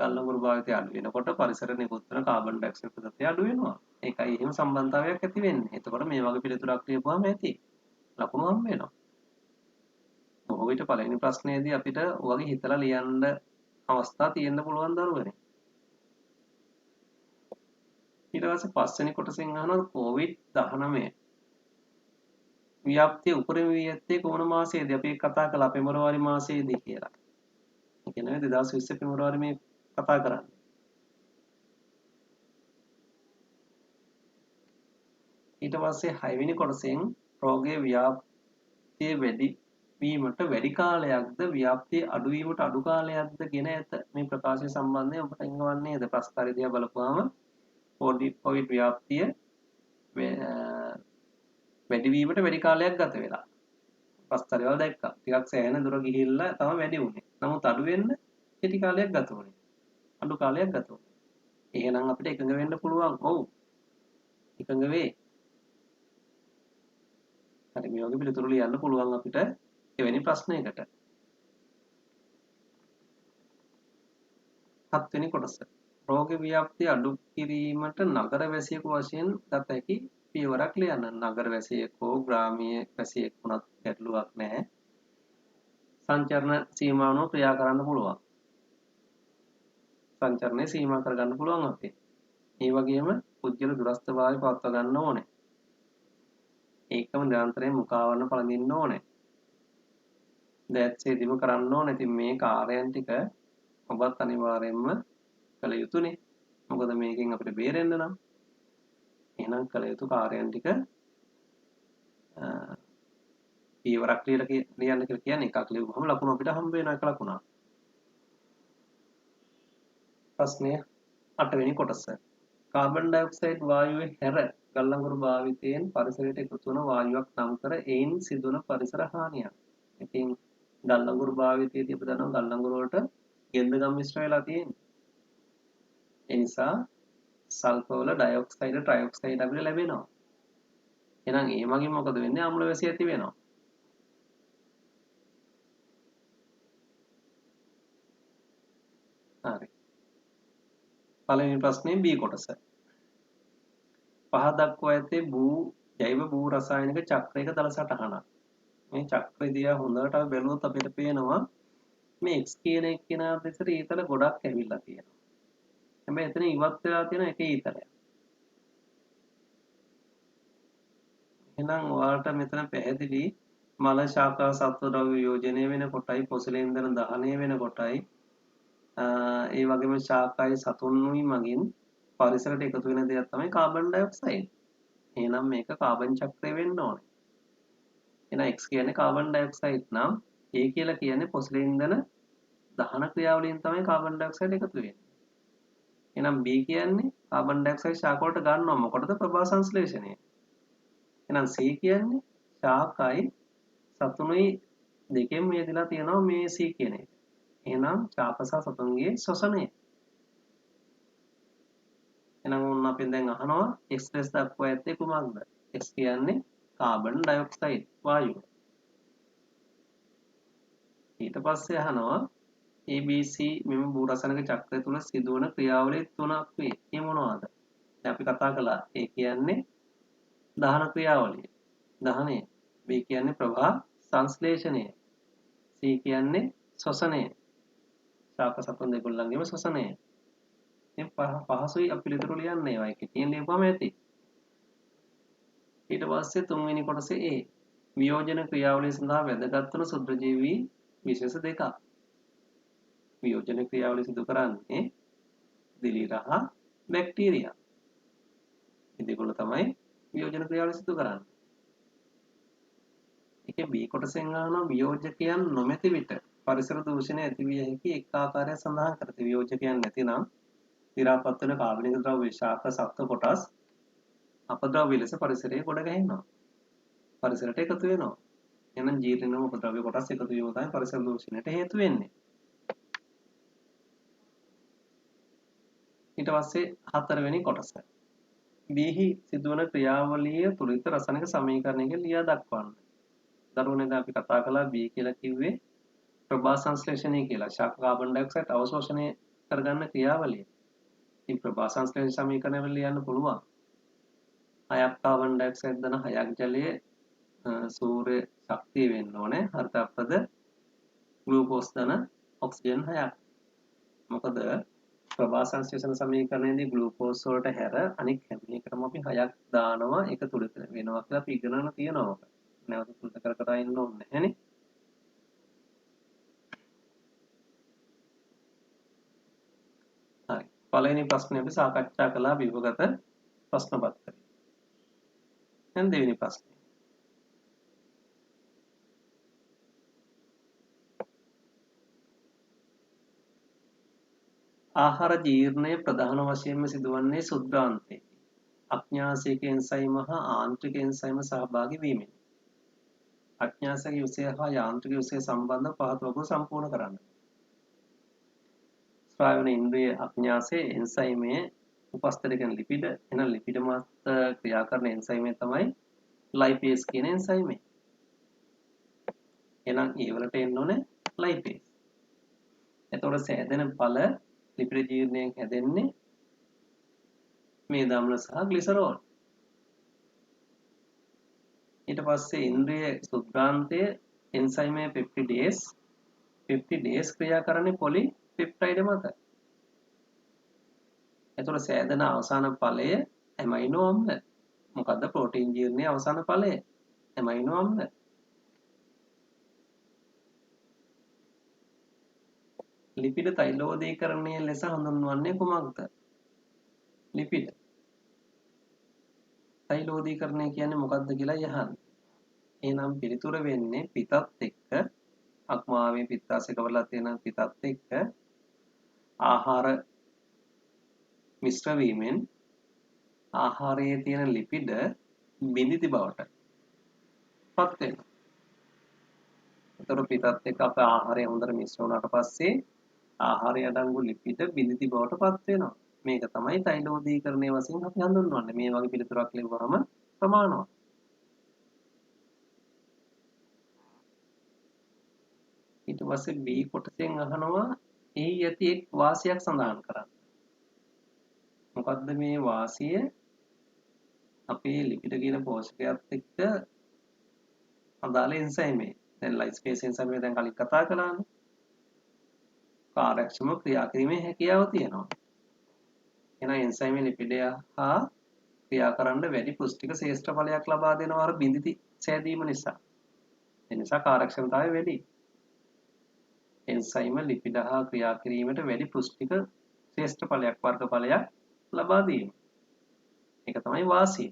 ගල් අඟුරු භාවිතය අඩු වෙනකොට පරිසරයේ නිකුත් වෙන කාබන් ඩයොක්සයිඩ් ප්‍රතිශතය අඩු වෙනවා. ඒකයි එහෙම සම්බන්ධතාවයක් ඇති වෙන්නේ. එතකොට මේ වගේ පිළිතුරක් ලියපුවාම ඇති. ලකුණු හම්බ වෙනවා. බොහෝ විට පළවෙනි ප්‍රශ්නයේදී අපිට ඔයගේ හිතලා ලියන්න අවස්ථා තියෙන්න පුළුවන් දරුවනේ. ඊට පස්සේ පස්වෙනි කොටසෙන් අහනවා COVID-19 ව්‍යාප්තිය උපරිම වී ඇත්තේ කොමන මාසයේදී? අපි කතා කළා පෙබරවාරි මාසයේදී කියලා. ඒ කියන්නේ 2020 පෙබරවාරි මේ කතා කරන්නේ. ඊට පස්සේ 6 වෙනි කොටසෙන් රෝගයේ ව්‍යාප්තිය වැඩි වීමට වැඩි කාලයක්ද ව්‍යාප්තිය අඩු වීමට අඩු කාලයක්ද ගෙන ඇත. මේ ප්‍රකාශය සම්බන්ධයෙන් ඔබට ඉංගවන්නේ නේද? ප්‍රස්තාරය දිහා බලපුවාම COVID ව්‍යාප්තිය වැඩි වීමට වැඩි කාලයක් ගත වෙලා. ප්‍රස්තාරය වල දැක්කා. ටිකක් සෑහෙන දුර ගිහිල්ලා තමයි වැඩි වුනේ. නමුත් අඩු වෙන්න කෙටි කාලයක් ගත වුනේ. අඩු කාලයක් ගත වුනේ. එහෙනම් අපිට එකඟ වෙන්න පුළුවන්. ඔව්. එකඟ වේ. හරි මේ වගේ පිළිතුරු ලියන්න පුළුවන් අපිට එවැනි ප්‍රශ්නයකට. 7 වෙනි කොටස. රෝග ව්‍යාප්තිය අඩු කිරීමට නගර වැසියෙකු වශයෙන් ගත හැකි පියවරක් ලියන්න. නගර වැසියෙක් හෝ ග්‍රාමීය වැසියෙක් වුණත් ගැටලුවක් නැහැ. සංචරණ සීමාවනෝ ක්‍රියා කරන්න පුළුවන්. සංචරණය සීමා කරගන්න පුළුවන් අපේ. ඒ වගේම පුද්ගල දුරස්ථභාවය පවත්වා ගන්න ඕනේ. ඒකම නිරන්තරයෙන් මුඛාවරණ පළඳින්න ඕනේ. දෑත් සේදීම කරන්න ඕනේ. ඉතින් මේ කාර්යයන් ටික ඔබත් අනිවාර්යයෙන්ම කළ යුතුනේ. මොකද මේකෙන් අපිට බේරෙන්න නම්. එහෙනම් කළ යුතු කාර්යයන් ටික පියවරක් ලියන්න කියලා කියන්නේ එකක් ලියුවම ලකුණු අපිට හම්බ වෙනවා එක ලකුණක්. ප්‍රශ්නය 8 වෙනි කොටස. කාබන් ඩයොක්සයිඩ් වායුවේ හැර ගල් අඟුරු භාවිතයෙන් පරිසරයට එකතු වන වායුවක් නම් කර එයින් සිදුවන පරිසර හානියක්. ඉතින් ගල් අඟුරු භාවිතයේදී අපි දන්නවා ගල් අඟුරු වලට ගෙන්ද ගම් මිශ්‍ර වෙලා තියෙන්නේ. ඒ නිසා සල්ෆර් වල ඩයොක්සයිඩ් ට්‍රයොක්සයිඩ් අපිට ලැබෙනවා. එහෙනම් ඒ මගින් මොකද වෙන්නේ? අම්ල වැසිය ඇති වෙනවා. හරි. පළවෙනි ප්‍රශ්නේ B කොටස. පහ දක්වා ඇත්තේ ජෛව භූ රසායනික චක්‍රයක දල සටහනක්. මේ චක්‍රය දිහා හොඳට බැලුවොත් අපිට පේනවා මේ X කියන එක්කෙනා දෙසට ඊතල ගොඩක් ඇවිල්ලා තියෙනවා. හැබැයි එතන ඉවත් වෙලා තියෙන එක ඊතලයක්. එහෙනම් ඔයාලට මෙතන පැහැදිලි මල ශාකා සත්ව ද්‍රව්‍ය යෝජනය වෙන කොටයි පොසිල ඉන්ධන දහනය වෙන කොටයි ඒ වගේම ශාකයි සතුන්නුයි මගින් පරිසරයට එකතු වෙන දෙයක් තමයි කාබන් ඩයොක්සයිඩ්. එහෙනම් මේක කාබන් චක්‍රය වෙන්න ඕනේ. එහෙනම් X කියන්නේ කාබන් ඩයොක්සයිඩ් නම් A කියලා කියන්නේ පොසිල ඉන්ධන දහන ක්‍රියාවලියෙන් තමයි කාබන් ඩයොක්සයිඩ් එකතු වෙන්නේ. එහෙනම් B කියන්නේ කාබන් ඩයොක්සයිඩ් ශාක වලට ගන්නවා මොකටද? ප්‍රභා සංශ්ලේෂණය. එහෙනම් C කියන්නේ ශාකයි සතුනුයි දෙකෙන්ම යෙදලා තියෙනවා මේ C කියන එක. එහෙනම් ශාක සහ සතුන්ගේ ශ්වසනය. එහෙනම් ඔන්න අපි දැන් අහනවා X ලෙස දක්වා ඇත්තේ කුමක්ද? X කියන්නේ කාබන් ඩයොක්සයිඩ් වායුව. ඊට පස්සේ අහනවා ABC මෙම භූ රසායනික චක්‍රය තුළ සිදුවන ක්‍රියාවලිය තුනක් වේ. ඒ මොනවාද? දැන් අපි කතා කළා A කියන්නේ දහන ක්‍රියාවලිය. දහනය. B කියන්නේ ප්‍රභා සංශ්ලේෂණය. C කියන්නේ ශ්වසනය. ශාක සතුන් දෙගොල්ලන්ගේම ශ්වසනය. ඉතින් පහසුයි අපි පිළිතුරු ලියන්න ඒවා. ඒක කෙටියෙන් ලියපුවම ඇති. ඊට පස්සේ තුන්වෙනි කොටසේ A වියෝජන ක්‍රියාවලිය සඳහා වැදගත් වන ශුද්‍රජීවී විශේෂ දෙකක්. වියෝජන ක්‍රියාවලිය සිදු කරන්නේ දිලි රහ බැක්ටීරියා. මේ දෙකොල්ල තමයි වියෝජන ක්‍රියාවලිය සිදු කරන්නේ. ඒකේ B කොටසෙන් අහනවා වියෝජකයන් නොමැති විට පරිසර දූෂණය ඇති විය හැකි එක් ආකාරයක් සඳහන් කරති. වියෝජකයන් නැතිනම් දි รา පත් වෙන කාබනික ද්‍රව්‍ය ශාක සත්ව කොටස් අපද්‍රව්‍ය ලෙස පරිසරයේ ගොඩ ගැහෙනවා. පරිසරයට එකතු වෙනවා. එහෙනම් ජීර්ණ වූ අපද්‍රව්‍ය කොටස් එකතු වීම තමයි පරිසර දූෂණයට හේතු වෙන්නේ. ඊට පස්සේ හතරවෙනි කොටස. බීහි සිදුවන ක්‍රියාවලිය තුලිත රසායනික සමීකරණයක ලියා දක්වන්න. දරුවනේ දැන් අපි කතා කළා B කියලා කිව්වේ ප්‍රභා සංශ්ලේෂණය කියලා. ශාක කාබන් ඩයොක්සයිඩ් අවශෝෂණය කරගන්න ක්‍රියාවලිය. ඉතින් ප්‍රභා සංශ්ලේෂණ සමීකරණය වල ලියන්න පුළුවන්. 6ක් කාබන් ඩයොක්සයිඩ් ධන 6ක් ජලයේ සූර්ය ශක්තිය වෙන්න ඕනේ. හරිතප්‍රද ග්ලූකෝස් ධන ඔක්සිජන් 6ක්. මොකද ප්‍රභා සංශ්ලේෂණ සමීකරණයේදී ග්ලූකෝස් වලට හැර අනික් හැම එකටම අපි 6ක් දානවා ඒක තුලිත වෙනවා කියලා අපි ඉගෙනගෙන තියෙනවා. නැවත තුලිත කර ඉන්න ඕනේ නැහැනේ. හරි. පළවෙනි ප්‍රශ්නේ අපි සාකච්ඡා කළා විභගත ප්‍රශ්න පත්‍රය. දැන් දෙවෙනි ප්‍රශ්නේ. ආහාර ජීර්ණය ප්‍රධාන වශයෙන්ම සිදුවන්නේ ශුද්ධාන්තයේදී. අඥාසික එන්සයිම හා ආන්ත්‍රික එන්සයිම සහභාගී වීමෙනි. අඥාසික යුසය හා යාන්ත්‍රික යුසය සම්බන්ධ පහත වගුව සම්පූර්ණ කරන්න. ස්වායවන ඉන්ද්‍රිය අඥාසයේ එන්සයිමයේ උපස්ථර කියන්නේ ලිපිඩ. එහෙනම් ලිපිඩ මත ක්‍රියා කරන එන්සයිමේ තමයි ලයිපේස් කියන එන්සයිමේ. එහෙනම් ඒ වලට එන්න ඕනේ ලයිපේස්. එතකොට සෑදෙන ඵල ලිපිඩ ජීර්ණයෙන් හැදෙන්නේ මේ දම්ල සහ ග්ලිසරෝල්. ඊට පස්සේ ඉන්ද්‍රිය සුද්ධාන්තයේ එන්සයිමේ පෙප්ටිඩේස් ක්‍රියා කරන්නේ පොලිපෙප්ටයිඩ් මත. එතකොට සෑදෙන අවසාන ඵලය ඇමයිනෝ අම්ල. මොකද්ද ප්‍රෝටීන් ජීර්ණයේ අවසාන ඵලය? ඇමයිනෝ අම්ල. ලිපිඩ තෛලෝදීකරණය ලෙස හඳුන්වන්නේ කුමක්ද? ලිපිඩ. තෛලෝදීකරණය කියන්නේ මොකක්ද කියලා යහන්න. එහෙනම් පිළිතුර වෙන්නේ පිතත් එක්ක අක්මාවේ පිත්තාශය කවලා තියෙන පිතත් එක්ක ආහාර මිශ්‍ර වීමෙන් ආහාරයේ තියෙන ලිපිඩ බිඳිති බවට පත් වෙනවා. ඒතර පිතත් එක්ක අපේ ආහාරය හොඳට මිශ්‍ර වුණාට පස්සේ ආහාරය අඩංගු ලිපිඩ බිඳිති බවට පත් වෙනවා. මේක තමයි තෛලෝදීකරණය වශයෙන් අපි හඳුන්වන්නේ. මේ වගේ පිළිතුරක් ලැබුවම ප්‍රමාණවත්. ඊට පස්සේ B කොටසෙන් අහනවා එහි ඇති එක් වාසියක් සඳහන් කරන්න. මොකද්ද මේ වාසිය? අපේ ලිපිඩ කියන පෝෂකයත් එක්ක අදාළ එන්සයිමේ. දැන් ලයිස්පේස් එන්සයිමේ දැන් කලින් කතා කළානේ. කාර්යක්ෂම ක්‍රියා කිරීමේ හැකියාව තියෙනවා. එහෙනම් එන්සයිමේ ලිපිඩය හා ක්‍රියා කරන්න වැඩි පුෂ්ටික ශ්‍රේෂ්ඨ ඵලයක් ලබා දෙනවා අර බිඳිති සෑදීම නිසා. ඒ නිසා කාර්යක්ෂමතාවය වැඩි. එන්සයිම ලිපිඩ හා ක්‍රියා කිරීමට වැඩි පුෂ්ටික ශ්‍රේෂ්ඨ ඵලයක් වර්ග ඵලයක් ලබා දීම. ඒක තමයි වාසිය.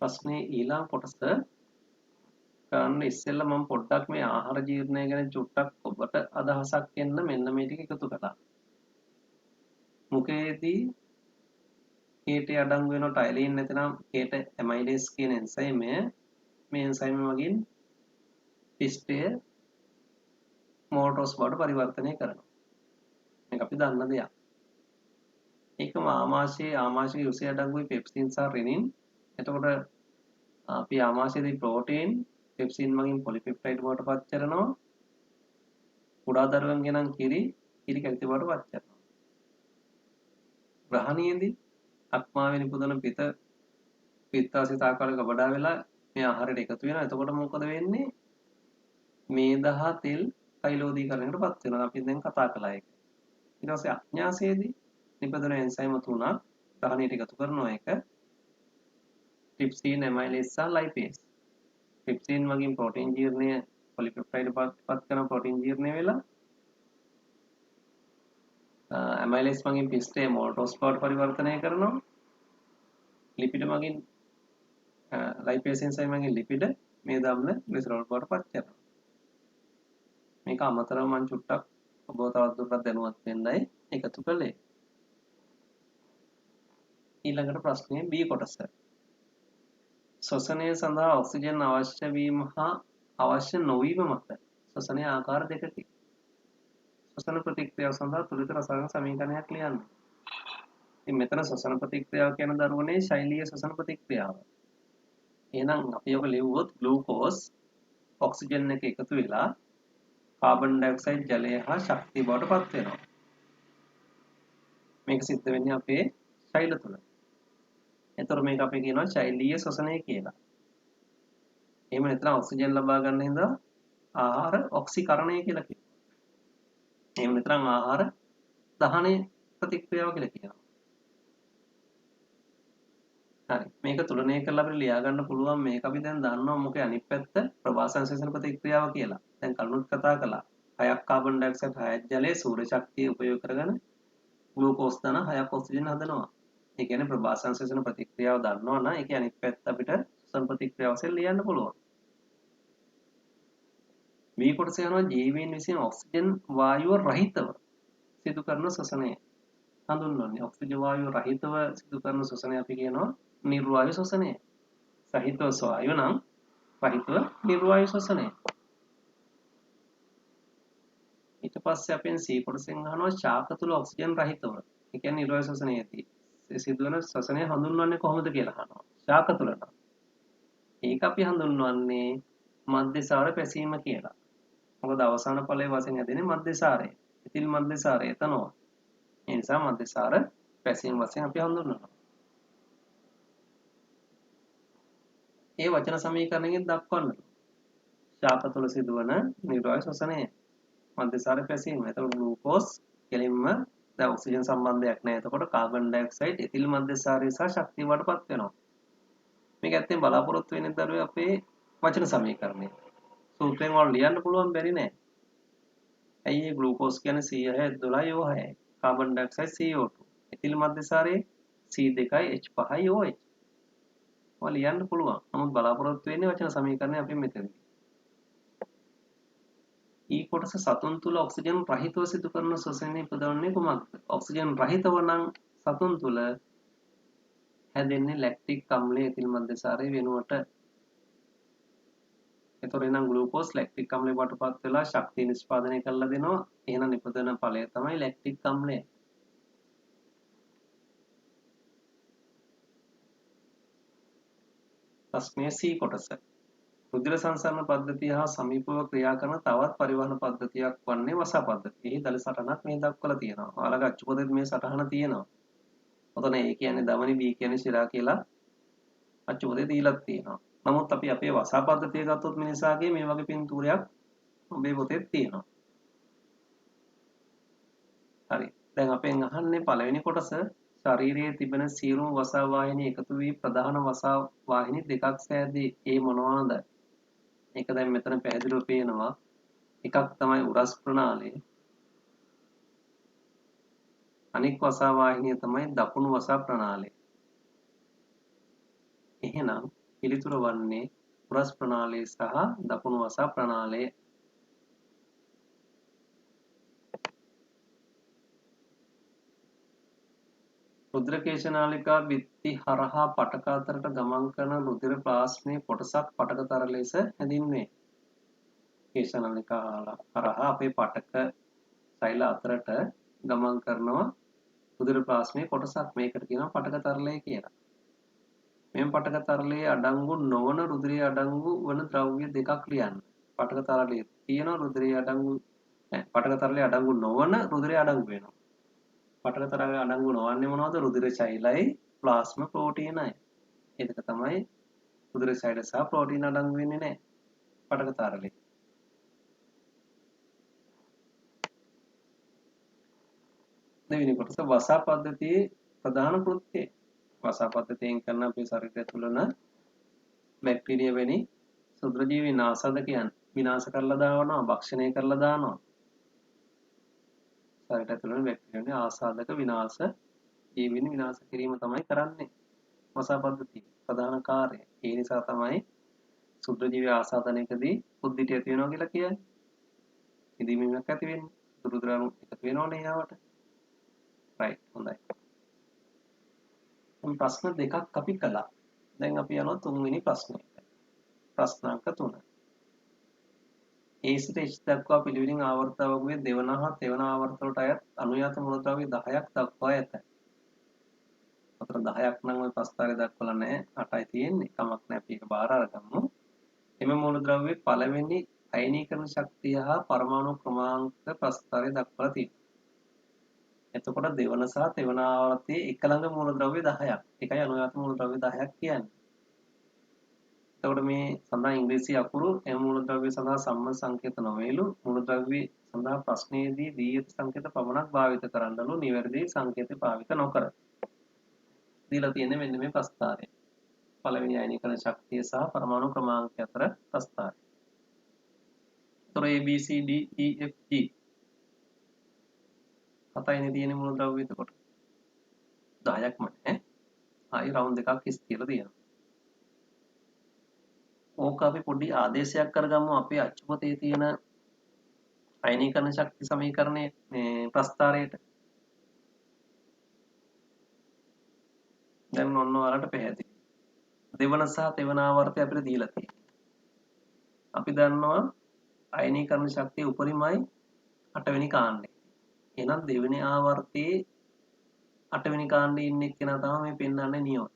ප්‍රශ්නේ ඊළඟ කොටස කරන්න ඉස්සෙල්ලා මම පොඩ්ඩක් මේ ආහාර ජීර්ණය ගැන චුට්ටක් ඔබට අදහසක් එන්න මෙන්න මේ ටික එකතු කළා. මුඛයේදී කේටේ අඩංගු වෙන ටයිලින් නැත්නම් කේට ඇමයිඩේස් කියන එන්සයිමය මේ එන්සයිම මගින් පිස්ටය මෝටෝස් බවට පරිවර්තනය කරනවා. මේක අපි දන්න දෙයක්. ඒකම ආමාශයේ උසේ අඩංගුයි පෙප්සින් සහ රෙනින්. එතකොට අපි ආමාශයේදී ප්‍රෝටීන් පෙප්සින් මගින් පොලිපෙප්ටයිඩ් බවට පත් කරනවා. කුඩා දරුවන්ගේ නම් කිරි කැවිති බවට පත් කරනවා. ග්‍රහණයේදී අක්මාවේ නිපදවන පිත්තාශය තාකාලික ගබඩා වෙලා මේ ආහාරයට එකතු වෙනවා. එතකොට මොකද වෙන්නේ? මේද හා තෙල් තෛලෝදීකරණයකට පත් වෙනවා. අපි දැන් කතා කළා ඒක. ඊට පස්සේ අඥාසයේදී නිපදවන එන්සයිම තුනක් ග්‍රහණයට එකතු කරනවා. ඒක ට්‍රිප්සින්, ඇමයිලේස් සහ ලයිපේස්. ට්‍රිප්සින් මගින් ප්‍රෝටීන් ජීර්ණය පොලිපෙප්ටයිඩ් පත් කරන ප්‍රෝටීන් ජීර්ණය වෙලා ඇමයිලේස් මගින් පිස්ටේ මෝල්ටෝස් බවට පරිවර්තනය කරනවා. ලිපිඩ මගින් ලයිපේස් එන්සයිම් මගින් ලිපිඩ මේ දම්ල ග්ලිසරෝල් බවට පත් කරනවා. මේක අමතරව මම චුට්ටක් ඔබව තවත් දුරටත් දැනුවත් වෙන්නයි එකතු කළේ. ඊළඟට ප්‍රශ්නේ B කොටස. ශ්වසනය සඳහා ඔක්සිජන් අවශ්‍ය වීම හා අවශ්‍ය නොවීම මත ශ්වසනයේ ආකාර දෙකකි. ශ්වසන ප්‍රතික්‍රියාව සඳහා තුලිත රසායන සමීකරණයක් ලියන්න. ඉතින් මෙතන ශ්වසන ප්‍රතික්‍රියාව කියන දරුවනේ ශෛලීය ශ්වසන ප්‍රතික්‍රියාව. එහෙනම් අපි ඔක ලිව්වොත් ග්ලූකෝස් ඔක්සිජන් එක එකතු වෙලා කාබන් ඩයොක්සයිඩ් ජලය හා ශක්තිය බවට පත් වෙනවා. මේක සිද්ධ වෙන්නේ අපේ ශෛල තුල. එතකොට මේක අපි කියනවා ශෛලීය ශ්වසනය කියලා. එහෙම නැත්නම් ඔක්සිජන් ලබා ගන්න හින්දා ආහාර ඔක්සිකරණය කියලා කියනවා. එහෙම නැත්නම් ආහාර දහනය ප්‍රතික්‍රියාව කියලා කියනවා. හරි. මේක තුලනය කරලා අපිට ලියා ගන්න පුළුවන් මේක අපි දැන් දන්නවා මොකේ අනිත් පැත්ත ප්‍රවාසංශ්ලේෂණ ප්‍රතික්‍රියාව කියලා. දැන් කලිනුත් කතා කළා. 6ක් කාබන් ඩයොක්සයිඩ් 6ක් ජලයේ සූර්ය ශක්තිය උපයෝග කරගෙන ග්ලූකෝස් ධන 6ක් ඔක්සිජන් හදනවා. ඒ කියන්නේ ප්‍රවාසංශ්ලේෂණ ප්‍රතික්‍රියාව දන්නවා නම් ඒකේ අනිත් පැත්ත අපිට ශ්වසන ප්‍රතික්‍රියාව වශයෙන් ලියන්න පුළුවන්. මේ කොටස යනවා ජීවීන් විසින් ඔක්සිජන් වායුව රහිතව සිදු කරන ශ්වසනය හඳුන්වන්නේ. ඔක්සිජන් වායුව රහිතව සිදු කරන ශ්වසනය අපි කියනවා නිර්වායු ශ්වසනය. සහිතව වායුව නම් රහිතව නිර්වායු ශ්වසනය. ඊට පස්සේ අපෙන් C කොටසෙන් අහනවා ශාක තුල ඔක්සිජන් රහිතව. ඒ කියන්නේ නිරෝධ ශ්වසනයේදී සිදුවන ශ්වසනය හඳුන්වන්නේ කොහොමද කියලා අහනවා. ශාක තුල නම්. ඒක අපි හඳුන්වන්නේ මධ්‍යසාර පැසීම කියලා. මොකද අවසාන ඵලයේ වශයෙන් හැදෙන්නේ මධ්‍යසාරය. ඉතිල් මධ්‍යසාරය එතනවා. ඒ නිසා මධ්‍යසාර පැසීම වශයෙන් අපි හඳුන්වනවා. ඒ වචන සමීකරණයෙන් දක්වන්න. ශාක තුල සිදුවන නිරෝධ ශ්වසනය. මධ්‍යසාර පැසීම. එතකොට ග්ලූකෝස් කෙලින්ම දැන් ඔක්සිජන් සම්බන්ධයක් නැහැ. එතකොට කාබන් ඩයොක්සයිඩ් එතිල් මධ්‍යසාරය සහ ශක්තිය වඩපත් වෙනවා. මේක ඇත්තෙන් බලාපොරොත්තු වෙන්නේ දරුවේ අපේ වචන සමීකරණය. සූත්‍රයෙන් වල ලියන්න පුළුවන් බැරි නෑ. ඇයි ඒ ග්ලූකෝස් කියන්නේ C6H12O6යි. Carbon dioxide CO2. එතිල් මධ්‍යසාරයේ C2යි H5යි OH. ඔය ලියන්න පුළුවන්. නමුත් බලාපොරොත්තු වෙන්නේ වචන සමීකරණය අපි මෙතනදී. ඊ කොටස සතුන් තුල ඔක්සිජන් රහිතව සිදු කරන ශ්වසනය ඉපදවන්නේ කුමක්ද? ඔක්සිජන් රහිතව නම් සතුන් තුල හැදෙන්නේ ලැක්ටික් අම්ලය එතිල් මධ්‍යසාරය වෙනුවට. එතකොට එනම් ග්ලූකෝස් ලැක්ටික් අම්ලය වටපත් වෙලා ශක්තිය නිෂ්පාදනය කරලා දෙනවා. එහෙනම් නිපදවන ඵලය තමයි ලැක්ටික් අම්ලය. ප්‍රශ්නය C කොටස. රුධිර සංසරණ පද්ධතිය හා සමීපව ක්‍රියා කරන තවත් පරිවහන පද්ධතියක් වන්නේ වසා පද්ධතිය. එහි දල සටහනක් මේ දක්වලා තියෙනවා. ඔයාලගේ අච්චු පොතේ මේ සටහන තියෙනවා. ඔතන A කියන්නේ ධමනි, B කියන්නේ ශිරා කියලා අච්චු පොතේ දීලා තියෙනවා. නමුත් අපි අපේ වසා පද්ධතිය ගත්තොත් මිනිසාගේ මේ වගේ පින්තූරයක් ඔබේ පොතේ තියෙනවා. හරි. දැන් අපෙන් අහන්නේ පළවෙනි කොටස ශරීරයේ තිබෙන සියලුම වසා වාහිනී එකතු වී ප්‍රධාන වසා වාහිනී දෙකක් සෑදී ඒ මොනවාද? ඒක දැන් මෙතන පැහැදිලිව පේනවා. එකක් තමයි උරස් ප්‍රනාලය. අනෙක් වසා වාහිනිය තමයි දකුණු වසා ප්‍රනාලය. එහෙනම් පිළිතුර වන්නේ උරස් ප්‍රනාලය සහ දකුණු වසා ප්‍රනාලය. රුධිර කේශනාලිකා බිත්ති හරහා පටක අතරට ගමන් කරන රුධිර ප්ලාස්මයේ කොටසක් පටක තර ලෙස හැඳින්වේ. කේශනාලිකා හරහා අපේ පටක සෛල අතරට ගමන් කරනවා රුධිර ප්ලාස්මයේ කොටසක්. මේකට කියනවා පටක තරලය කියලා. මෙම පටක තරලයේ අඩංගු නොවන රුධිරයේ අඩංගු වන ද්‍රව්‍ය දෙකක් ලියන්න. පටක තරලයේ තියෙන රුධිරයේ අඩංගු පටක තරලයේ අඩංගු නොවන රුධිරයේ අඩංගු වෙනවා. පටක තරලයේ අඩංගු නොවන්නේ මොනවද? රුධිර ශෛලයි ප්ලාස්ම ප්‍රෝටීනයි. ඒ දෙක තමයි රුධිර ශෛල සහ ප්‍රෝටීන අඩංගු වෙන්නේ නැහැ පටක තරලයේ. දෙවෙනි කොටස වසා පද්ධතියේ ප්‍රධාන කෘත්‍යය. වසා පද්ධතියෙන් කරන අපේ ශරීරය තුළන බැක්ටීරියා වැනි ශුද්‍රජීවී නාසදකයන් විනාශ කරලා දානවා, භක්ෂණය කරලා දානවා. ශරීරය තුළන බැක්ටීරියාගේ ආසාදක විනාශ ජීවීන් විනාශ කිරීම තමයි කරන්නේ වසා පද්ධතිය ප්‍රධාන කාර්යය. ඒ නිසා තමයි ශුද්‍රජීවී ආසාදනයකදී උද්දිටය ඇති වෙනවා කියලා කියන්නේ. ඉදීමක් ඇති වෙන්නේ. දුරුද්‍රවණු එකතු වෙනවනේ යාවට. රයිට් හොඳයි. ප්‍රශ්න දෙකක් අපි කළා. දැන් අපි යනවා තුන්වෙනි ප්‍රශ්නෙට. ප්‍රශ්නාංක 3. A සිට H දක්වා පිළිවෙලින් ආවර්ත වර්ගයේ දෙවන හා තෙවන ආවර්ත වලට අයත් අනුයාත මූලද්‍රව්‍ය 10ක් දක්වා ඇත. අතර 10ක් නම් ওই ප්‍රස්තාරය දක්වලා නැහැ. 8යි තියෙන්නේ. කමක් නැහැ අපි ඒක බාර අරගමු. එම මූලද්‍රව්‍යයේ පළවෙනි අයනීකරණ ශක්තිය හා පරමාණු ක්‍රමාංක ප්‍රස්තාරය දක්වලා තියෙනවා. එතකොට දෙවන සහ තෙවන ආවර්තයේ එක ළඟ මූලද්‍රව්‍ය 10ක්. ඒකයි අනුයාත මූලද්‍රව්‍ය 10ක් කියන්නේ. එතකොට මේ සඳහා ඉංග්‍රීසි අකුරු එම මූලද්‍රව්‍ය සඳහා සම්මත සංකේත නොවේලු. මූලද්‍රව්‍ය සඳහා ප්‍රශ්නයේදී දී ඇති සංකේත පමණක් භාවිත කරන්නලු. නිවැරදි සංකේත භාවිත නොකර. දීලා තියෙන්නේ මෙන්න මේ ප්‍රස්තාරය. පළවෙනි අයනීකරණ ශක්තිය සහ පරමාණු ක්‍රමාංකය අතර ප්‍රස්තාරය. එතකොට A B C D E F G 7යිනේ තියෙන්නේ මූලද්‍රව්‍ය. එතකොට 10ක්ම නැහැ. ආයි රවුන්ඩ් එකක් හිස් කියලා තියෙනවා. ඕක අපි පොඩි ආදේශයක් කරගමු අපේ අච්චු පොතේ තියෙන අයනීකරණ ශක්ති සමීකරණයේ මේ ප්‍රස්තාරයට. දැන් ඔන්න ඔයාලට පැහැදිලි. දෙවන සහ තෙවන ආවර්තය අපිට දීලා තියෙනවා. අපි දන්නවා අයනීකරණ ශක්තිය උපරිමයි 8 වෙනි කාණ්ඩේ. එහෙනම් දෙවෙනි ආවර්තයේ 8 වෙනි කාණ්ඩේ ඉන්න එක්කෙනා තමයි මේ පෙන්වන්නේ නියෝන්.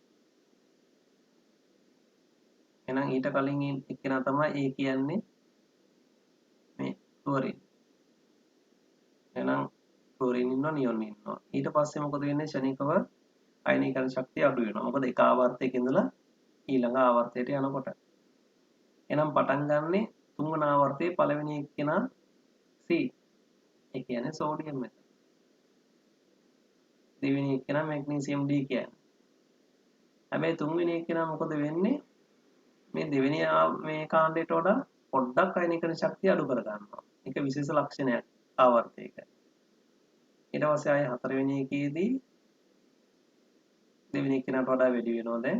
එහෙනම් ඊට කලින් ඉන්න එක්කෙනා තමයි ඒ කියන්නේ මේ ක්ලෝරින්. එහෙනම් ක්ලෝරින් ඉන්නවා නියෝන් ඉන්නවා. ඊට පස්සේ මොකද වෙන්නේ? ෂණිකව අයනීකරණ ශක්තිය අඩු වෙනවා. මොකද එක ආවර්තයක ඉඳලා ඊළඟ ආවර්තයට යනකොට. එහෙනම් පටන් ගන්නෙ තුන්වන ආවර්තයේ පළවෙනි එක්කෙනා C. ඒ කියන්නේ සෝඩියම් එක. දෙවෙනි එක්කෙනා මැග්නීසියම් D කියන්නේ. හැබැයි තුන්වෙනි එක්කෙනා මොකද වෙන්නේ? මේ දෙවෙනි මේ කාණ්ඩයට වඩා පොඩ්ඩක් අයනීකරණ ශක්තිය අඩු කර ගන්නවා. ඒක විශේෂ ලක්ෂණයක් ආවර්තයක. ඊට පස්සේ ආයේ හතරවෙනි එකේදී දෙවෙනි එක්කෙනාට වඩා වැඩි වෙනවා දැන්.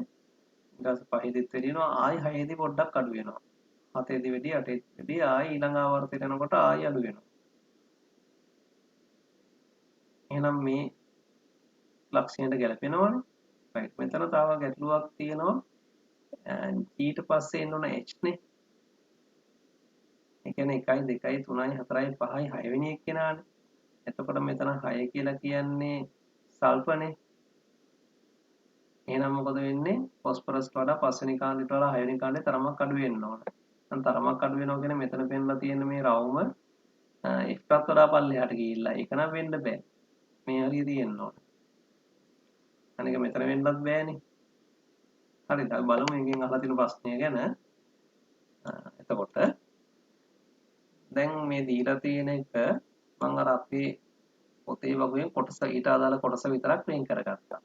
ඊට පස්සේ පහේදීත් වැඩි වෙනවා. ආයි හයේදී පොඩ්ඩක් අඩු වෙනවා. හතේදී වැඩි අටේදී වැඩි ආයි ඊළඟ ආවර්තයට යනකොට ආයි අඩු වෙනවා. එහෙනම් මේ ලක්ෂණයට ගැලපෙනවනේ. right මෙතන තව ගැටලුවක් තියෙනවා. ඊට පස්සේ එන්න ඕන h නේ. ඒ කියන්නේ 1 2 3 4 5 6 වෙනි එක්කෙනානේ. එතකොට මෙතන 6 කියලා කියන්නේ සල්ෆර්නේ. එහෙනම් මොකද වෙන්නේ? ෆොස්ෆරස්ට වඩා 5 වෙනි කාණ්ඩයට වඩා 6 වෙනි කාණ්ඩේ තරමක් අඩු වෙන්න ඕන. දැන් තරමක් අඩු වෙනවා කියන්නේ මෙතන පෙන්නලා තියෙන මේ රවුම එකටත් වඩා පල්ලෙහාට ගිහිල්ලා. ඒක නම් වෙන්න බෑ. මේ හරිය තියෙන්න ඕන. අනික මෙතන වෙන්නත් බෑනේ. හරිද? අපි බලමු මේකෙන් අහලා තියෙන ප්‍රශ්නය ගැන. එතකොට දැන් මේ දීලා තියෙන එක මම අර අපේ පොතේ වගේ කොටස ඊට අදාළ කොටස විතරක් වෙන් කරගත්තා.